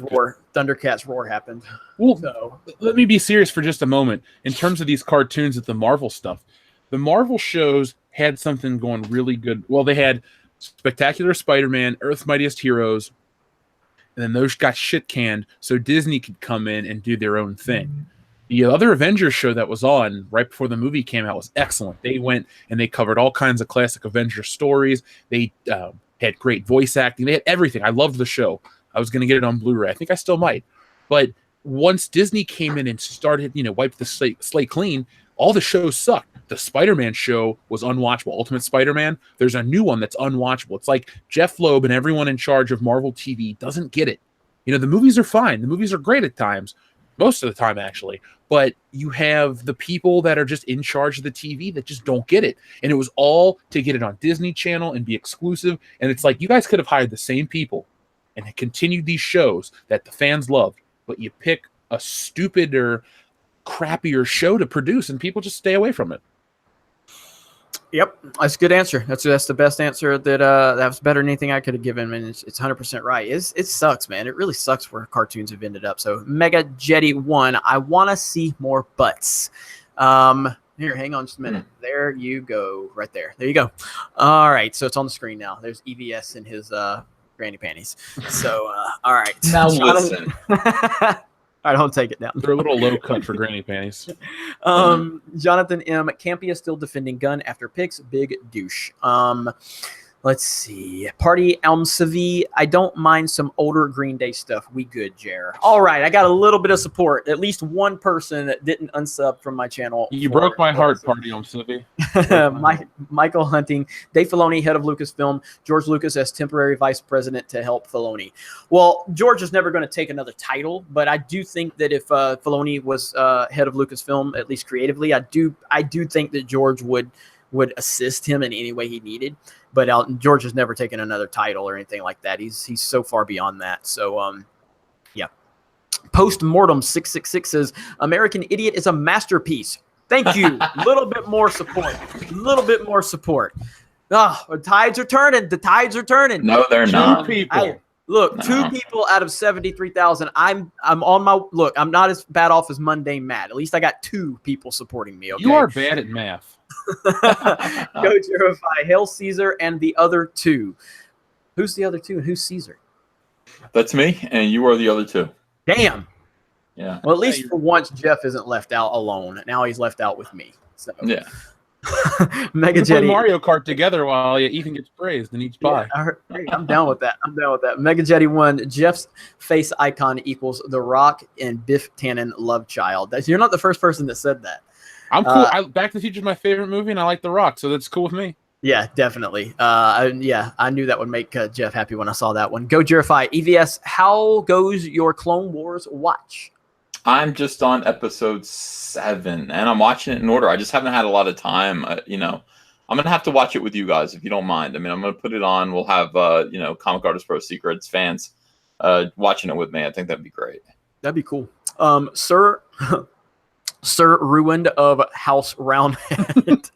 Roar happened. Well, so. Let me be serious for just a moment. In terms of these cartoons at the Marvel stuff, the Marvel shows had something going really good. Well, they had Spectacular Spider-Man, Earth's Mightiest Heroes, and then those got shit canned so Disney could come in and do their own thing. The other Avengers show that was on right before the movie came out was excellent. They went and they covered all kinds of classic Avengers stories. They had great voice acting. They had everything. I loved the show. I was going to get it on Blu-ray. I think I still might. But once Disney came in and started, wiped the slate clean, all the shows sucked. the Spider-Man show was unwatchable. Ultimate Spider-Man, there's a new one that's unwatchable. It's like Jeff Loeb and everyone in charge of Marvel TV doesn't get it. You know, the movies are fine. The movies are great at times, most of the time actually, but you have the people that are just in charge of the TV that just don't get it. And it was all to get it on Disney Channel and be exclusive. And it's like, you guys could have hired the same people and continued these shows that the fans loved, but you pick a stupider, crappier show to produce and people just stay away from it. Yep, that's a good answer. That's the best answer that was better than anything I could have given. And it's 100% right. It sucks, man. It really sucks where cartoons have ended up. So Mega Jetty 1, I want to see more butts. Here, hang on just a minute. There you go, right there. There you go. All right, so it's on the screen now. There's EVS in his granny panties. So all right. Now listen. I don't take it down. They're a little low cut for granny panties. Jonathan M. Campia still defending gun after picks. Big douche. Let's see. Party Elmsavi. I don't mind some older Green Day stuff. We good, Jer. All right. I got a little bit of support. At least one person that didn't unsub from my channel. You broke my heart, Party Elmsavi. Michael Hunting. Dave Filoni, head of Lucasfilm. George Lucas as temporary vice president to help Filoni. Well, George is never going to take another title, but I do think that if Filoni was head of Lucasfilm, at least creatively, I do think that George would assist him in any way he needed. But George has never taken another title or anything like that. He's so far beyond that. So, yeah. Postmortem 666 says, American Idiot is a masterpiece. Thank you. Little bit more support. Little bit more support. The tides are turning. The tides are turning. No, they're not. Two people. Look, 2 people out of 73,000. I'm on my look. I'm not as bad off as Mundane Matt. At least I got 2 people supporting me. Okay? You are bad at math. Go Jerify, Hail Caesar, and the other 2. Who's the other 2 and who's Caesar? That's me, and you are the other 2. Damn. Yeah. Well, at least for once, Jeff isn't left out alone. Now he's left out with me. So Yeah. Mega Play Jetty. Mario Kart together while Ethan gets praised in each pie. Hey, I'm down with that. Mega Jetty 1. Jeff's face icon equals The Rock and Biff Tannen love child. You're not the first person that said that. I'm cool. Back to the Future is my favorite movie, and I like The Rock, so that's cool with me. Yeah, definitely. I knew that would make Jeff happy when I saw that one. Go Jerify. EVS, how goes your Clone Wars watch? I'm just on episode 7, and I'm watching it in order. I just haven't had a lot of time. I'm going to have to watch it with you guys, if you don't mind. I mean, I'm going to put it on. We'll have, Comic Artist Pro Secrets fans watching it with me. I think that'd be great. That'd be cool. Sir Ruined of House Roundhead.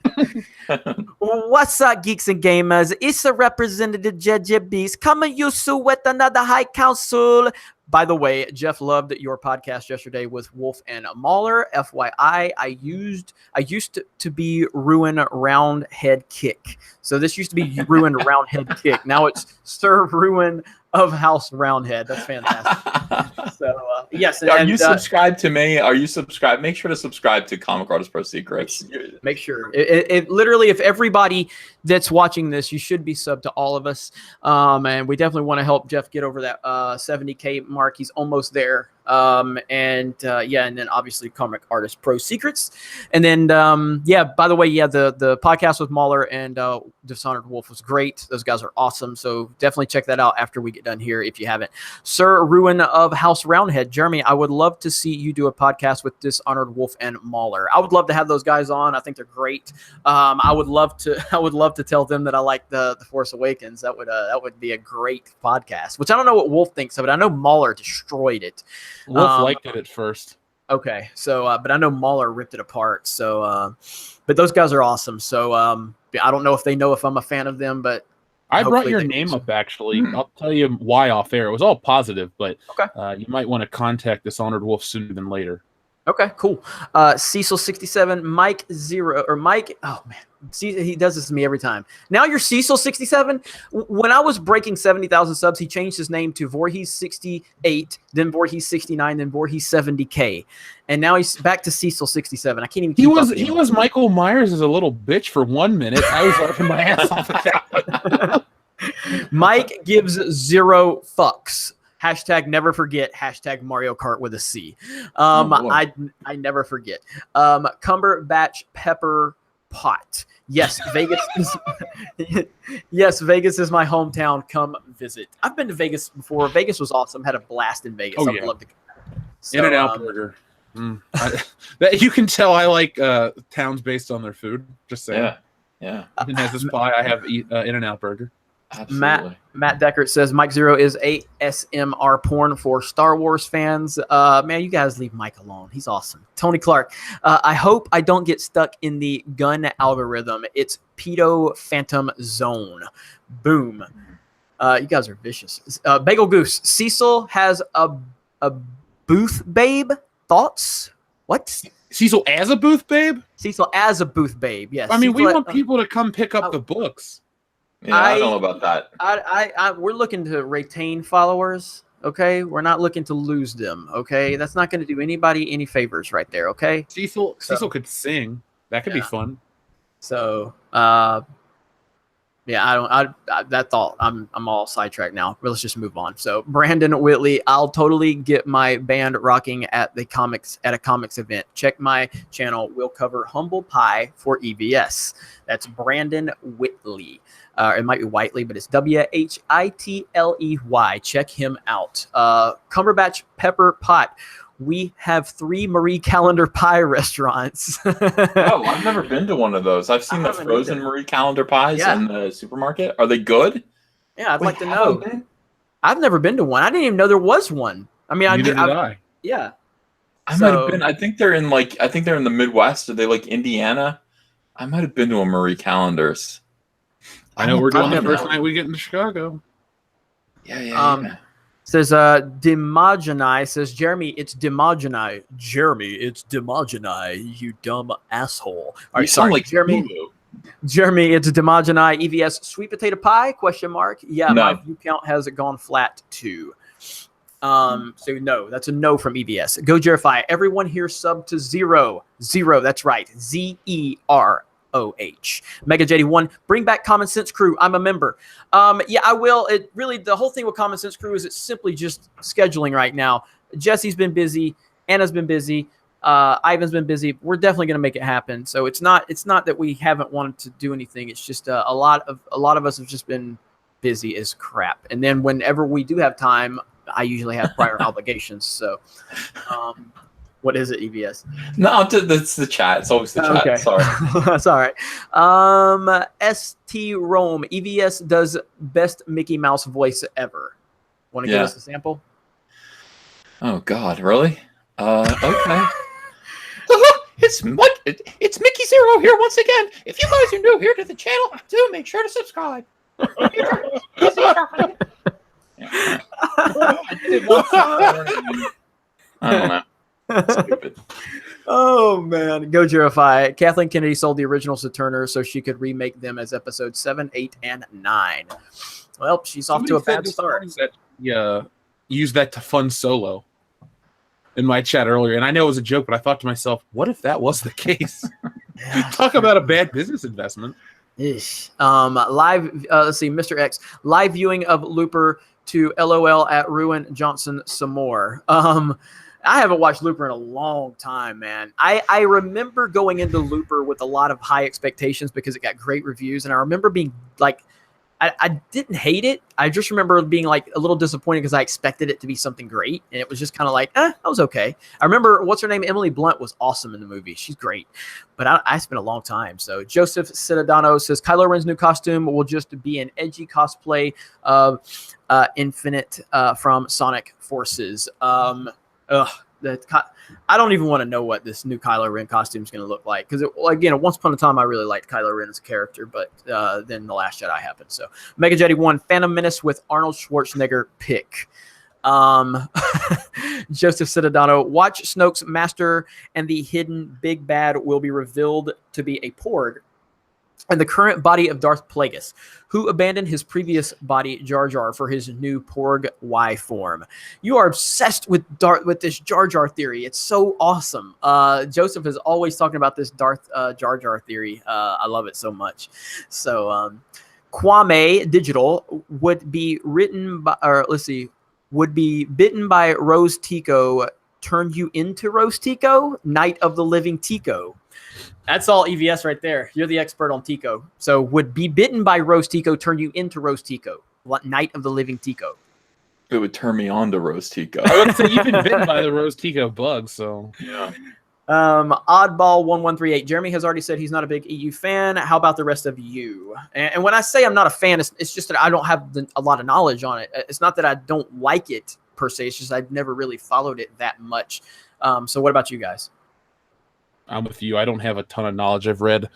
What's up, geeks and gamers? It's a representative JJ Beast coming you soon with another High Council. By the way, Jeff loved your podcast yesterday with Wolf and Mahler. FYI, I used to be Ruin Roundhead Kick. So this used to be Ruin Roundhead Kick. Now it's Sir Ruin of House Roundhead. That's fantastic. So yes, are you subscribed to me? Are you subscribed? Make sure to subscribe to Comic Artist Pro Secrets. Make sure. It literally, if everybody that's watching this, you should be subbed to all of us. And we definitely want to help Jeff get over that 70K mark. He's almost there. And then obviously Comic Artist Pro Secrets. And then by the way, the podcast with Mahler and Dishonored Wolf was great. Those guys are awesome. So definitely check that out after we get done here if you haven't. Sir Ruin of House Roundhead, Jeremy, I would love to see you do a podcast with Dishonored Wolf and Mahler. I would love to have those guys on. I think they're great. I would love to tell them that I like the Force Awakens. That would be a great podcast, which I don't know what Wolf thinks of it. I know Mahler destroyed it. Wolf liked it at first. Okay, so but I know Mahler ripped it apart. So, but those guys are awesome. So I don't know if they know if I'm a fan of them, but I brought your name up actually. I'll tell you why off air. It was all positive, but okay. You might want to contact Dishonored Wolf sooner than later. Okay, cool. Cecil67, Mike 0 or Mike. Oh man, see, he does this to me every time. Now you're Cecil67. When I was breaking 70,000 subs, he changed his name to Voorhees 68, then Voorhees 69, then Voorhees 70K, and now he's back to Cecil67. I can't even. He was Michael Myers as a little bitch for 1 minute. I was laughing my ass off at that. Mike gives 0 fucks. Hashtag never forget. Hashtag Mario Kart with a C. I never forget. Cumberbatch Pepper pot. Yes, Vegas is yes, Vegas is my hometown. Come visit. I've been to Vegas before. Vegas was awesome. Had a blast in Vegas. Oh, I would yeah. love to go. So, In-N-Out Burger. That you can tell I like towns based on their food. Just saying. Yeah. Ethan has this pie. I have In-N-Out Burger. Absolutely. Matt Deckert says Mike Zero is ASMR porn for Star Wars fans. Man, you guys leave Mike alone. He's awesome. Tony Clark. I hope I don't get stuck in the gun algorithm. It's Pedo Phantom Zone. Boom. You guys are vicious. Bagel Goose. Cecil has a booth babe. Thoughts? What? Cecil as a booth babe? Cecil as a booth babe. Yes. I mean, Cecil we want people to come pick up the books. Yeah, I don't know about that. We're looking to retain followers. Okay, we're not looking to lose them. Okay, that's not going to do anybody any favors right there. Okay. Cecil could sing. That could be fun. So, yeah, that thought. I'm all sidetracked now. But let's just move on. So, Brandon Whitley, I'll totally get my band rocking at a comics event. Check my channel. We'll cover Humble Pie for EVS. That's Brandon Whitley. It might be Whiteley, but it's Whitley. Check him out. Cumberbatch Pepper Pot. We have 3 Marie Callender pie restaurants. Oh, I've never been to one of those. I've seen the frozen Marie Callender pies in the supermarket. Are they good? Yeah, I'd like to know. I've never been to one. I didn't even know there was one. I mean, Neither did I. Yeah. I might have been. I think they're in the Midwest. Are they like Indiana? I might have been to a Marie Callender's. I know we're doing that first night we get into Chicago. Yeah. Says Demogeni says Jeremy, it's Demogeni. Jeremy, it's Demogeni, you dumb asshole. All right, sorry, like Jeremy. Hulu. Jeremy, it's Demogeni. EVS sweet potato pie? Question mark. Yeah, No. my view count has gone flat too. So no, that's a no from EVS. Go Jerify. Everyone here sub to 0. That's right. ZEROH. Mega JD1, bring back Common Sense Crew. I'm a member. Yeah, I will. It really, the whole thing with Common Sense Crew is it's simply just scheduling right now. Jesse's been busy. Anna's been busy. Ivan's been busy. We're definitely going to make it happen. So it's not that we haven't wanted to do anything. It's just a lot of us have just been busy as crap. And then whenever we do have time, I usually have prior obligations. So, what is it, EVS? No, that's the chat. It's always the chat. Okay. Sorry. That's all right. ST Rome. EVS does best Mickey Mouse voice ever. Want to give us a sample? Oh, God. Really? Okay. It's Mickey Zero here once again. If you guys are new here to the channel, do make sure to subscribe. I don't know. Stupid. Oh man, go Jerify. Kathleen Kennedy sold the originals to Turner so she could remake them as episodes 7, 8, and 9. Well, she's off to a bad start. Use that to fund Solo in my chat earlier, and I know it was a joke, but I thought to myself, what if that was the case? Talk about a bad business investment. Ish. Live. Let's see, Mr. X. Live viewing of Looper to LOL at Ruin Johnson some more. I haven't watched Looper in a long time, man. I remember going into Looper with a lot of high expectations because it got great reviews, and I remember being like, I didn't hate it. I just remember being like a little disappointed because I expected it to be something great, and it was just kind of like, that was okay. I remember, what's her name? Emily Blunt was awesome in the movie. She's great, but I spent a long time. So Joseph Ciudadano says Kylo Ren's new costume will just be an edgy cosplay of Infinite from Sonic Forces. I don't even want to know what this new Kylo Ren costume is going to look like, because again, once upon a time I really liked Kylo Ren as a character, but then The Last Jedi happened. So Mega Jetty 1, Phantom Menace with Arnold Schwarzenegger pick. Joseph Ciudadano, watch Snoke's master and the hidden big bad will be revealed to be a Porg and the current body of Darth Plagueis, who abandoned his previous body, Jar Jar, for his new Porg Y form. You are obsessed with this Jar Jar theory. It's so awesome. Joseph is always talking about this Darth Jar Jar theory. I love it so much. So Kwame Digital would be bitten by Rose Tico, turn you into Rose Tico, Night of the Living Tico. That's all EVS right there. You're the expert on Tico. So would be bitten by Rose Tico turn you into Rose Tico? What Night of the Living Tico? It would turn me on to Rose Tico. I would say you've been bitten by the Rose Tico bug, so Yeah. Oddball1138. Jeremy has already said he's not a big EU fan. How about the rest of you? And when I say I'm not a fan, it's just that I don't have a lot of knowledge on it. It's not that I don't like it per se. It's just I've never really followed it that much. So what about you guys? I'm with you. I don't have a ton of knowledge. I've read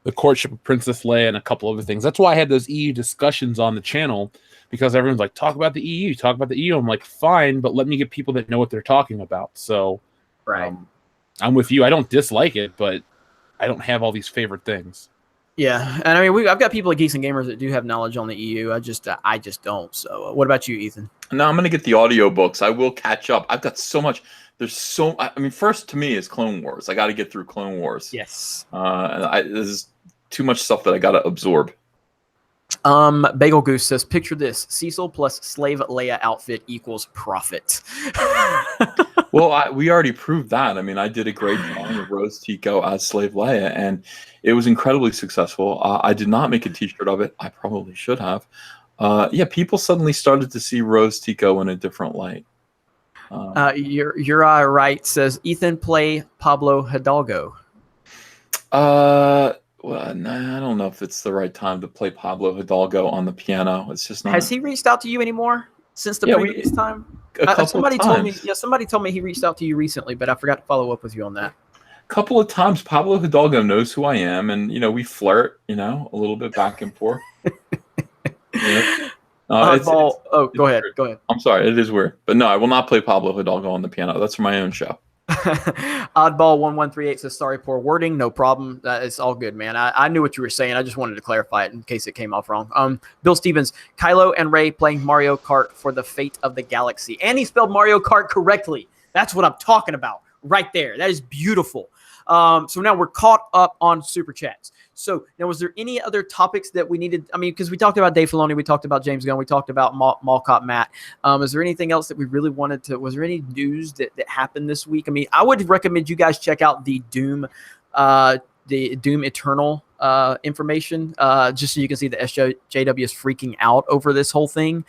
The Courtship of Princess Leia and a couple other things. That's why I had those EU discussions on the channel, because everyone's like, talk about the EU, talk about the EU. I'm like, fine, but let me get people that know what they're talking about. So Right. I'm with you. I don't dislike it, but I don't have all these favorite things. Yeah, and I mean, I've got people at Geeks and Gamers that do have knowledge on the EU. I just don't. So, what about you, Ethan? No, I'm gonna get the audiobooks. I will catch up. I've got so much. I mean, first to me is Clone Wars. I got to get through Clone Wars. Yes. There's too much stuff that I got to absorb. Bagel Goose says, picture this: Cecil plus slave Leia outfit equals profit. Well, we already proved that. I mean, I did a great drawing of Rose Tico as Slave Leia, and it was incredibly successful. I did not make a T-shirt of it. I probably should have. Yeah, people suddenly started to see Rose Tico in a different light. Uri Wright says, Ethan play Pablo Hidalgo. Well, nah, I don't know if it's the right time to play Pablo Hidalgo on the piano. It's just not. Has he reached out to you anymore since the previous time? A couple somebody of told me. times. Yeah, somebody told me he reached out to you recently, but I forgot to follow up with you on that. Couple of times. Pablo Hidalgo knows who I am, and we flirt, a little bit back and forth. Go ahead. Go ahead. I'm sorry, it is weird, but no, I will not play Pablo Hidalgo on the piano. That's for my own show. Oddball1138 says, sorry, poor wording. No problem. It's all good, man. I knew what you were saying. I just wanted to clarify it in case it came off wrong. Bill Stevens, Kylo and Rey playing Mario Kart for the fate of the galaxy. And he spelled Mario Kart correctly. That's what I'm talking about right there. That is beautiful. So now we're caught up on Super Chats. So now, was there any other topics that we needed? I mean, because we talked about Dave Filoni, we talked about James Gunn, we talked about Mall Cop Matt. Is there anything else that we really wanted to? Was there any news that happened this week? I mean, I would recommend you guys check out the Doom Eternal information, just so you can see the SJW is freaking out over this whole thing.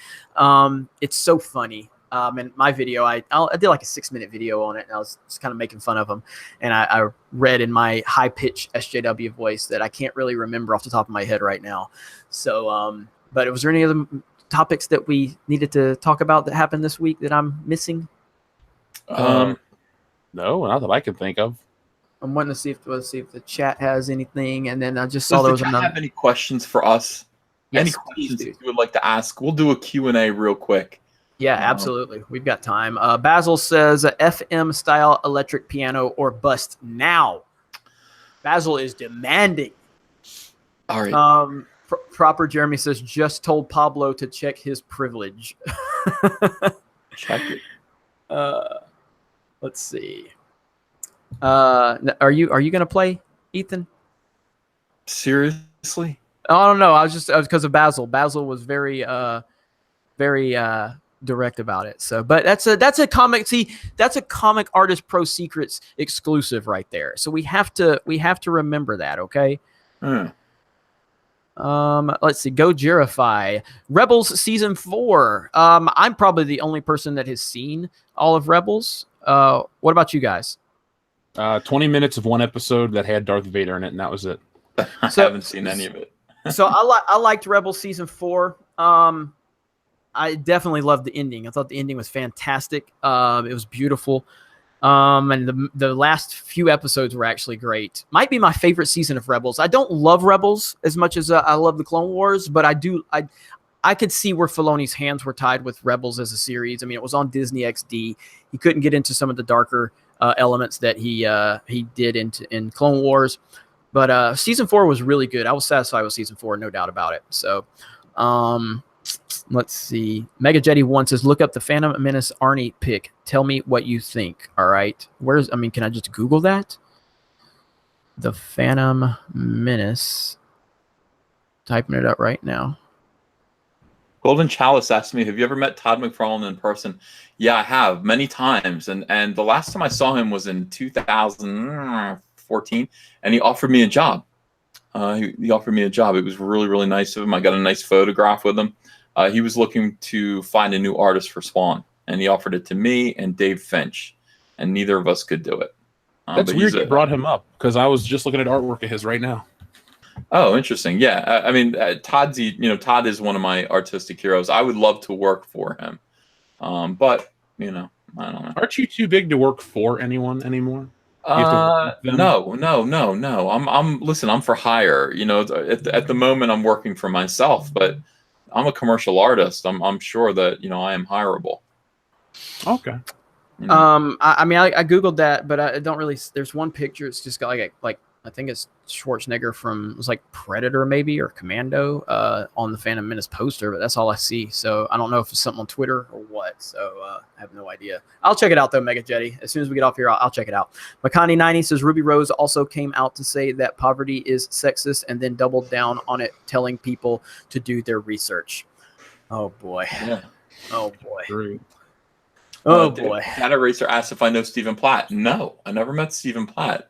It's so funny. And my video, I did like a 6-minute video on it, and I was just kind of making fun of him. And I read in my high-pitched SJW voice that I can't really remember off the top of my head right now. So, but was there any other topics that we needed to talk about that happened this week that I'm missing? No, not that I can think of. I'm wanting to see if the chat has anything, and then I just saw there was another. Have any questions for us? Yes, any questions you would like to ask? We'll do a Q&A real quick. Yeah, absolutely. We've got time. Basil says FM style electric piano or bust now. Basil is demanding. All right. Proper Jeremy says just told Pablo to check his privilege. Check it. Let's see. Are you going to play, Ethan? Seriously? I don't know. I was because of Basil. Basil was very direct about it. So, but that's a comic. See, that's a Comic Artist Pro Secrets exclusive right there. So we have to remember that. Okay. Let's see. Go Jirify. Rebels season 4. I'm probably the only person that has seen all of Rebels. What about you guys? 20 minutes of one episode that had Darth Vader in it, and that was it. I haven't seen any of it. So I liked Rebels season 4. I definitely loved the ending. I thought the ending was fantastic. It was beautiful. And the last few episodes were actually great. Might be my favorite season of Rebels. I don't love Rebels as much as I love the Clone Wars, but I could see where Filoni's hands were tied with Rebels as a series. I mean, it was on Disney XD. He couldn't get into some of the darker elements that he did in Clone Wars. But season 4 was really good. I was satisfied with season 4, no doubt about it. So, let's see. Mega Jetty 1 says, look up the Phantom Menace Arnie pic. Tell me what you think. All right. Can I just Google that? The Phantom Menace. Typing it up right now. Golden Chalice asked me, have you ever met Todd McFarlane in person? Yeah, I have many times. And the last time I saw him was in 2004 2014, and he offered me a job. He offered me a job. It was really, really nice of him. I got a nice photograph with him. He was looking to find a new artist for Spawn, and he offered it to me and Dave Finch, and neither of us could do it. That's weird you brought him up, because I was just looking at artwork of his right now. Oh, interesting. Yeah, I mean, Todd is one of my artistic heroes. I would love to work for him, but I don't know. Aren't you too big to work for anyone anymore? No. I'm for hire. At the moment I'm working for myself, but I'm a commercial artist. I'm sure that I am hireable. Okay. I mean, I googled that, but I don't really. There's one picture. It's just got like I think it's Schwarzenegger from, it was like Predator maybe, or Commando, on the Phantom Menace poster, but that's all I see. So I don't know if it's something on Twitter or what. So I have no idea. I'll check it out though, Mega Jetty. As soon as we get off here, I'll check it out. Makani90 says Ruby Rose also came out to say that poverty is sexist and then doubled down on it, telling people to do their research. Oh boy. Yeah. Oh boy. True. Oh boy. Data Racer asked if I know Stephen Platt. No, I never met Stephen Platt.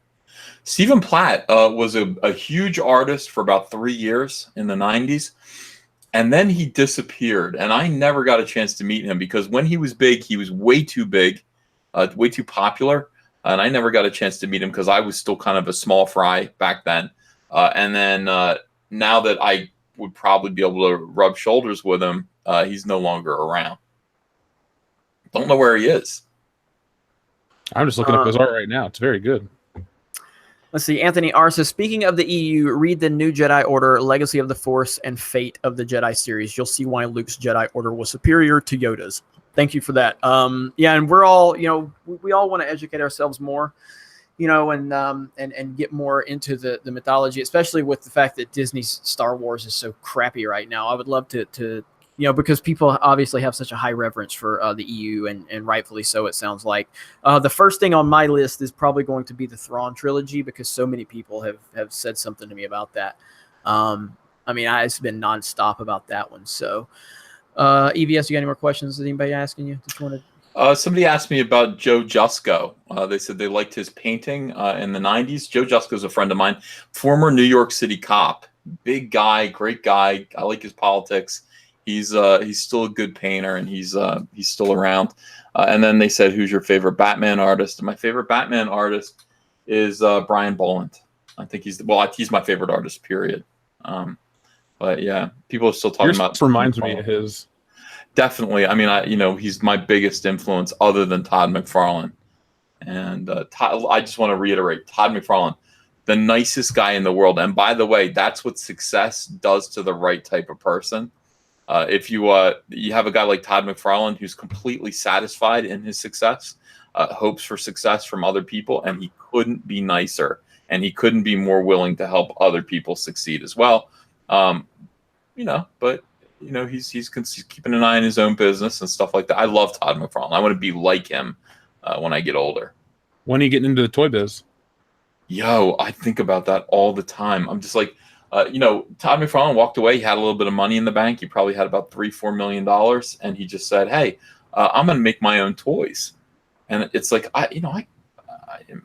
Stephen Platt was a huge artist for about 3 years in the 90s, and then he disappeared, and I never got a chance to meet him because when he was big, he was way too big, way too popular, and I never got a chance to meet him because I was still kind of a small fry back then. And then now that I would probably be able to rub shoulders with him, he's no longer around. Don't know where he is. I'm just looking up his art right now. It's very good. Let's see. Anthony R says, speaking of the EU, read the New Jedi Order, Legacy of the Force, and Fate of the Jedi series. You'll see why Luke's Jedi Order was superior to Yoda's. Thank you for that. Yeah, and we're all, we all want to educate ourselves more, and get more into the mythology, especially with the fact that Disney's Star Wars is so crappy right now. I would love to because people obviously have such a high reverence for the EU, and rightfully so, it sounds like. The first thing on my list is probably going to be the Thrawn trilogy, because so many people have said something to me about that. I mean, it's been nonstop about that one. So, EVS, you got any more questions? Is anybody asking you? Just wanted. Somebody asked me about Joe Jusko. They said they liked his painting in the 90s. Joe Jusko is a friend of mine, former New York City cop. Big guy, great guy. I like his politics. He's still a good painter, and he's still around. And then they said, "Who's your favorite Batman artist?" And my favorite Batman artist is Brian Boland. I think he's my favorite artist. Period. But yeah, people are still talking about. Reminds me of his. Definitely. I mean, he's my biggest influence other than Todd McFarlane. And I just want to reiterate, Todd McFarlane, the nicest guy in the world. And by the way, that's what success does to the right type of person. If you have a guy like Todd McFarlane who's completely satisfied in his success, hopes for success from other people, and he couldn't be nicer, and he couldn't be more willing to help other people succeed as well. But he's keeping an eye on his own business and stuff like that. I love Todd McFarlane. I want to be like him when I get older. When are you getting into the toy biz? Yo, I think about that all the time. I'm just like, Todd McFarlane walked away. He had a little bit of money in the bank. He probably had about $3-4 million, and he just said, "Hey, I'm going to make my own toys." And it's like, I don't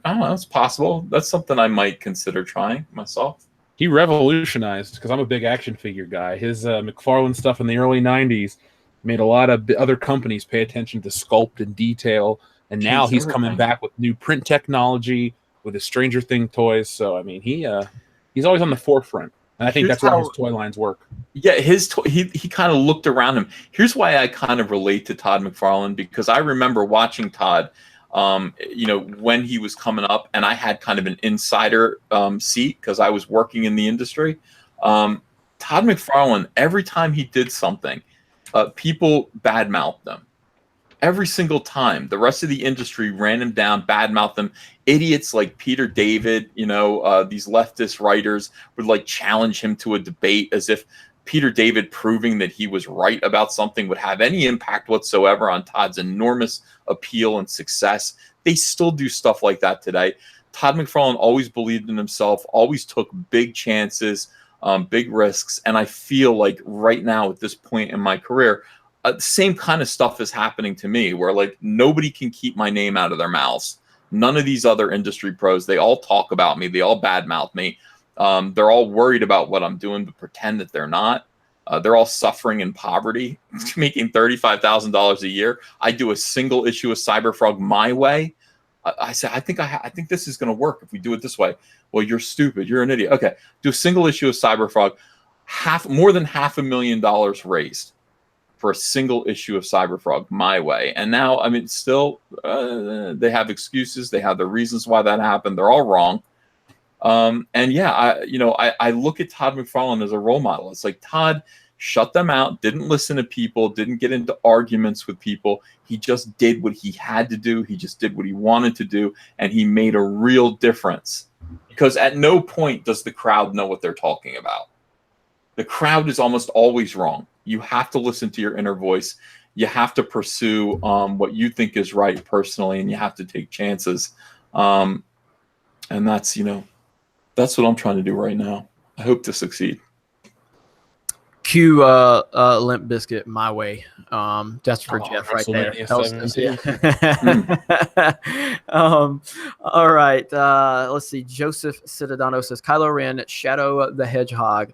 know. It's possible. That's something I might consider trying myself. He revolutionized, because I'm a big action figure guy. His McFarlane stuff in the early 90s made a lot of other companies pay attention to sculpt and detail. And now he's coming back with new print technology with his Stranger Things toys. So, I mean, he's always on the forefront. And I think that's why his toy lines work. Yeah, he kind of looked around him. Here's why I kind of relate to Todd McFarlane, because I remember watching Todd, when he was coming up, and I had kind of an insider seat because I was working in the industry. Todd McFarlane, every time he did something, people badmouthed them. Every single time. The rest of the industry ran him down, badmouthed him. Idiots like Peter David, these leftist writers would challenge him to a debate as if Peter David proving that he was right about something would have any impact whatsoever on Todd's enormous appeal and success. They still do stuff like that today. Todd McFarlane always believed in himself, always took big chances, big risks. And I feel like right now at this point in my career, the same kind of stuff is happening to me, where nobody can keep my name out of their mouths. None of these other industry pros, they all talk about me. They all badmouth me. They're all worried about what I'm doing, but pretend that they're not. They're all suffering in poverty, making $35,000 a year. I do a single issue of Cyberfrog my way. I said, I think this is going to work if we do it this way. Well, you're stupid. You're an idiot. Okay, do a single issue of Cyberfrog. More than $500,000 raised for a single issue of Cyberfrog my way. And now, I mean, still, they have excuses. They have the reasons why that happened. They're all wrong. And yeah, I look at Todd McFarlane as a role model. It's like Todd shut them out, didn't listen to people, didn't get into arguments with people. He just did what he had to do. He just did what he wanted to do. And he made a real difference, because at no point does the crowd know what they're talking about. The crowd is almost always wrong. You have to listen to your inner voice. You have to pursue what you think is right personally, and you have to take chances. And that's, that's what I'm trying to do right now. I hope to succeed. Cue Limp Bizkit My Way. That's for Jeff right there. All right. Let's see. Joseph Citadano says Kylo Ren, Shadow the Hedgehog,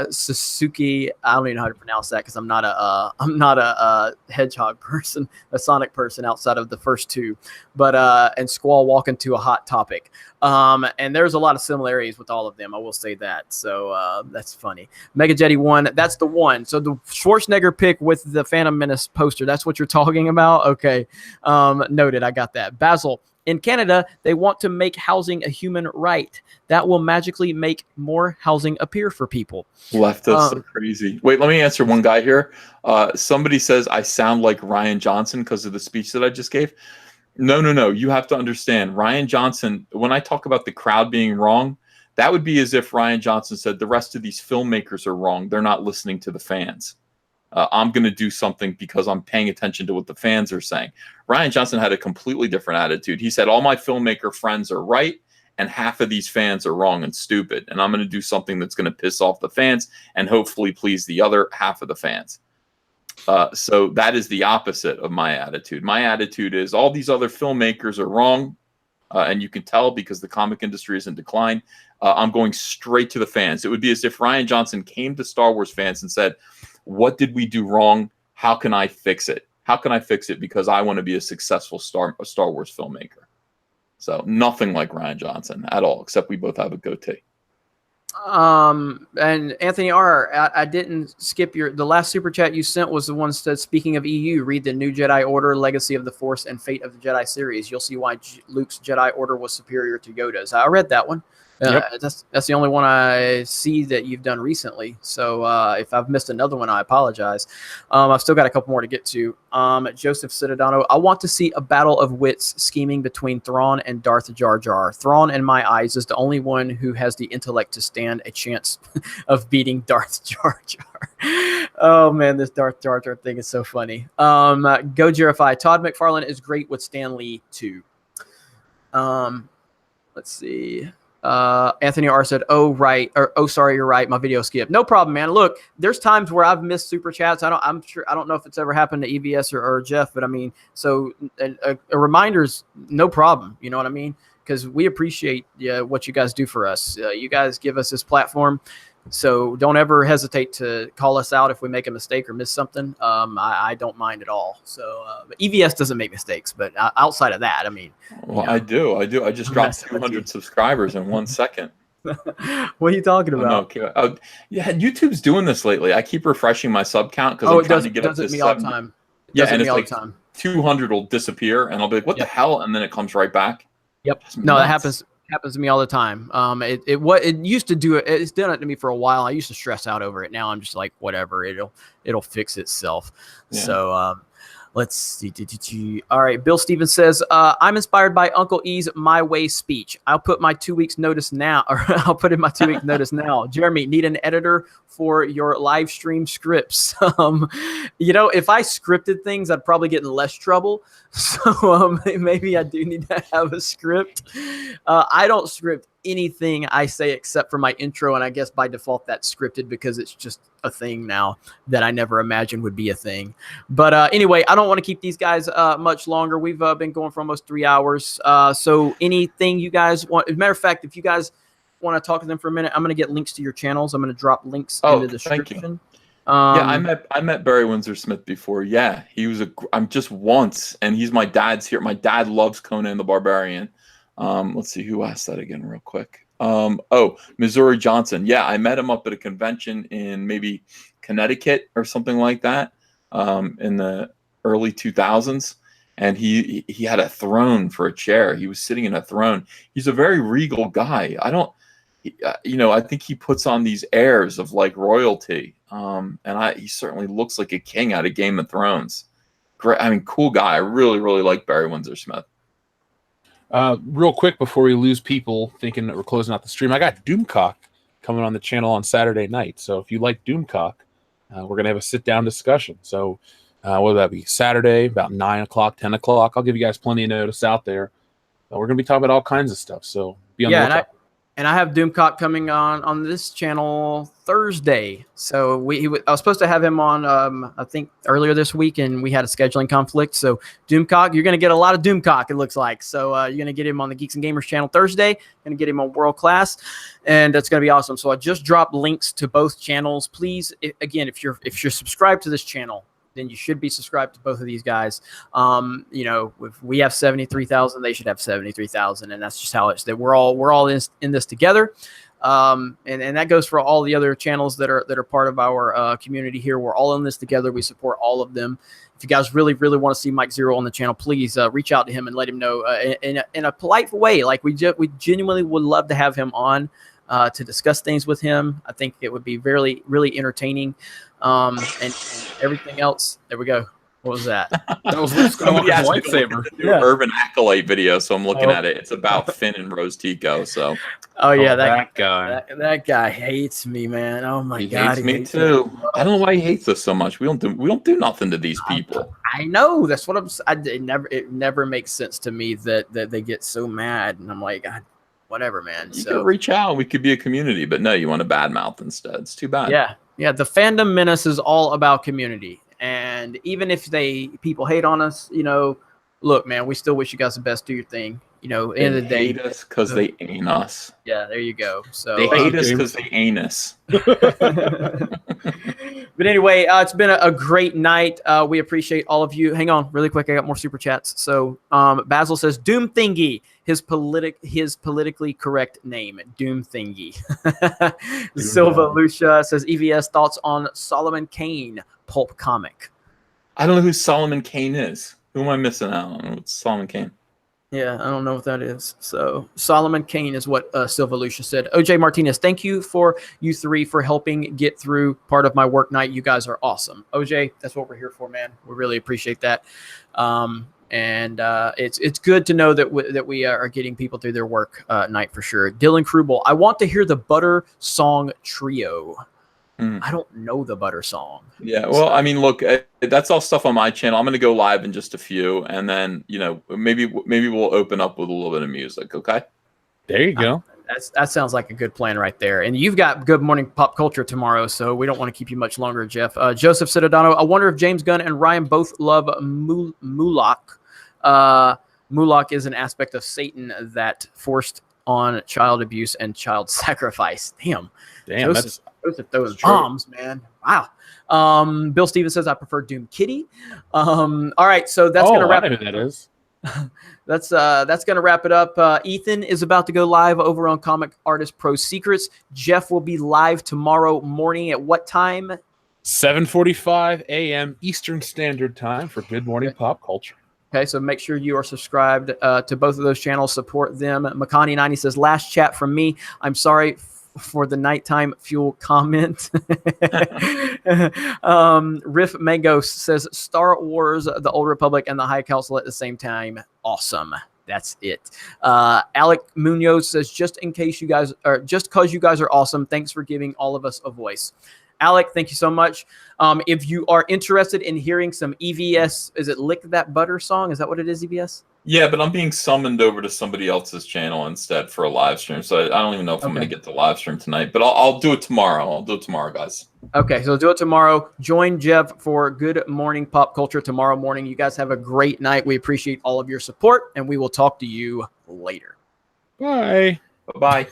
Suzuki. I don't even know how to pronounce that because I'm not a hedgehog person, a Sonic person outside of the first two. But and Squall walk into a hot topic. And there's a lot of similarities with all of them. I will say that. So that's funny. Mega Jetty 1. That's the one. So the Schwarzenegger pick with the Phantom Menace poster. That's what you're talking about. Okay. Noted. I got that. Basil. In Canada, they want to make housing a human right. That will magically make more housing appear for people. Leftists are crazy. Wait, let me answer one guy here. Somebody says I sound like Ryan Johnson because of the speech that I just gave. No. You have to understand, Ryan Johnson, when I talk about the crowd being wrong, that would be as if Ryan Johnson said the rest of these filmmakers are wrong. They're not listening to the fans. I'm going to do something because I'm paying attention to what the fans are saying. Ryan Johnson had a completely different attitude. He said, all my filmmaker friends are right, and half of these fans are wrong and stupid. And I'm going to do something that's going to piss off the fans and hopefully please the other half of the fans. So that is the opposite of my attitude. My attitude is all these other filmmakers are wrong. And you can tell because the comic industry is in decline. I'm going straight to the fans. It would be as if Ryan Johnson came to Star Wars fans and said, what did we do wrong? How can I fix it? How can I fix it? Because I want to be a successful Star Wars filmmaker. So nothing like Ryan Johnson at all, except we both have a goatee. And Anthony R, I didn't skip the last super chat you sent was the one that said, speaking of EU, read the New Jedi Order, Legacy of the Force, and Fate of the Jedi series. You'll see why Luke's Jedi Order was superior to Yoda's. I read that one. Yep. That's the only one I see that you've done recently. So if I've missed another one, I apologize. I've still got a couple more to get to. Joseph Citadano, I want to see a battle of wits scheming between Thrawn and Darth Jar Jar. Thrawn, in my eyes, is the only one who has the intellect to stand a chance of beating Darth Jar Jar. Oh, man, this Darth Jar Jar thing is so funny. Go Jerify. Todd McFarlane is great with Stan Lee, too. Let's see. Anthony R said, sorry, you're right. My video skipped. No problem, man. Look, there's times where I've missed super chats. I don't know if it's ever happened to EVS or Jeff, but I mean, so a reminder's no problem. You know what I mean? Because we appreciate what you guys do for us. You guys give us this platform. So don't ever hesitate to call us out if we make a mistake or miss something. I don't mind at all. So but EVS doesn't make mistakes, but outside of that, I mean. Well, I do. I just dropped 200 subscribers in 1 second. What are you talking about? Yeah, YouTube's doing this lately. I keep refreshing my sub count because I'm trying to get up to 7. All the time. Yeah, and it's like 200 will disappear, and I'll be like, "What the hell?" And then it comes right back. Yep. No, that happens to me all the time. It used to do it. It's done it to me for a while. I used to stress out over it. Now I'm just like, whatever. It'll fix itself. Yeah. So let's see. All right. Bill Stevens says, I'm inspired by Uncle E's My Way speech. I'll put my 2 weeks notice now, or I'll put in my 2 week notice now. Jeremy, need an editor for your live stream scripts. If I scripted things, I'd probably get in less trouble. So maybe I do need to have a script. I don't script anything I say except for my intro, and I guess by default that's scripted because it's just a thing now that I never imagined would be a thing. But anyway, I don't want to keep these guys much longer. We've been going for almost 3 hours. So anything you guys want, as a matter of fact, if you guys want to talk to them for a minute, I'm going to get links to your channels. I'm going to drop links in the description. Yeah, I met Barry Windsor Smith before. Yeah, he was I'm just once, and he's my dad's here. My dad loves Conan the Barbarian. Let's see who asked that again, real quick. Missouri Johnson. Yeah, I met him up at a convention in maybe Connecticut or something like that, in the early 2000s. And he had a throne for a chair. He was sitting in a throne. He's a very regal guy. I think he puts on these airs of like royalty. He certainly looks like a king out of Game of Thrones. Great. I mean, cool guy. I really, really like Barry Windsor Smith. Real quick before we lose people thinking that we're closing out the stream, I got Doomcock coming on the channel on Saturday night. So if you like Doomcock, we're going to have a sit-down discussion. So what will that be? Saturday, about 9 o'clock, 10 o'clock. I'll give you guys plenty of notice out there. We're going to be talking about all kinds of stuff. So be on the lookout. And I have Doomcock coming on this channel Thursday. So I was supposed to have him on, I think, earlier this week, and we had a scheduling conflict. So Doomcock, you're going to get a lot of Doomcock, it looks like. So you're going to get him on the Geeks and Gamers channel Thursday. Going to get him on World Class, and that's going to be awesome. So I just dropped links to both channels. Please, again, if you're subscribed to this channel, then you should be subscribed to both of these guys. If we have 73,000, they should have 73,000, and that's just how it's that we're all in this together. And that goes for all the other channels that are part of our community here. We're all in this together. We support all of them. If you guys really, really want to see Mike Zero on the channel, please reach out to him and let him know in a polite way. Like we genuinely would love to have him on to discuss things with him. I think it would be really, really entertaining. And everything else. There we go. What was that? That was Luke Skywalker's lightsaber. Urban Acolyte video, so I'm looking at it. It's about Finn and Rose Tico. So, that guy. That guy hates me, man. Oh my God, he hates me too. I don't know why he hates us so much. We don't do nothing to these people. I know. That's what it never makes sense to me that they get so mad, and I'm like, God, whatever, man. You could reach out. We could be a community, but no, you want to badmouth instead. It's too bad. Yeah. The fandom menace is all about community, and even if people hate on us, look, man, we still wish you guys the best. Do your thing. End of the day, hate us because they ain't us. Yeah, there you go. So they hate us because they ain't us. But anyway, it's been a great night. We appreciate all of you. Hang on, really quick. I got more super chats. So Basil says Doom Thingy, his politically correct name, Doom Thingy. Silva Lucia says EVS thoughts on Solomon Kane pulp comic. I don't know who Solomon Kane is. Who am I missing out on? What's Solomon Kane? Yeah, I don't know what that is. So Solomon Kane is what Silva Lucia said. OJ Martinez, thank you three for helping get through part of my work night. You guys are awesome. OJ, that's what we're here for, man. We really appreciate that. And it's good to know that we are getting people through their work night for sure. Dylan Krubel, I want to hear the Butter Song Trio. I don't know the Butter Song. Yeah, well, I mean, look, that's all stuff on my channel. I'm going to go live in just a few, and then maybe we'll open up with a little bit of music. Okay. There you go. That sounds like a good plan right there. And you've got Good Morning Pop Culture tomorrow, so we don't want to keep you much longer, Jeff. Joseph Ciudadano, I wonder if James Gunn and Ryan both love Moloch. Moloch is an aspect of Satan that forced on child abuse and child sacrifice. Damn, Joseph those bombs, man. Wow. Bill Stevens says I prefer Doom Kitty. All right, so that's gonna wrap. I know who that is. That's gonna wrap it up. Ethan is about to go live over on Comic Artist Pro Secrets. Jeff will be live tomorrow morning at what time? 7:45 a.m. Eastern Standard Time for Good Morning Pop Culture. Okay, so make sure you are subscribed to both of those channels. Support them. Makani90 says, last chat from me. I'm sorry for the nighttime fuel comment. Riff Mangos says, Star Wars, The Old Republic, and the High Council at the same time. Awesome. That's it. Alec Munoz says, just because you guys are awesome, thanks for giving all of us a voice. Alec, thank you so much. If you are interested in hearing some EVS, is it Lick That Butter song? Is that what it is, EVS? Yeah, but I'm being summoned over to somebody else's channel instead for a live stream. So I don't even know if I'm going to get the live stream tonight, but I'll do it tomorrow. I'll do it tomorrow, guys. Okay, so do it tomorrow. Join Jeff for Good Morning Pop Culture tomorrow morning. You guys have a great night. We appreciate all of your support, and we will talk to you later. Bye. Bye-bye.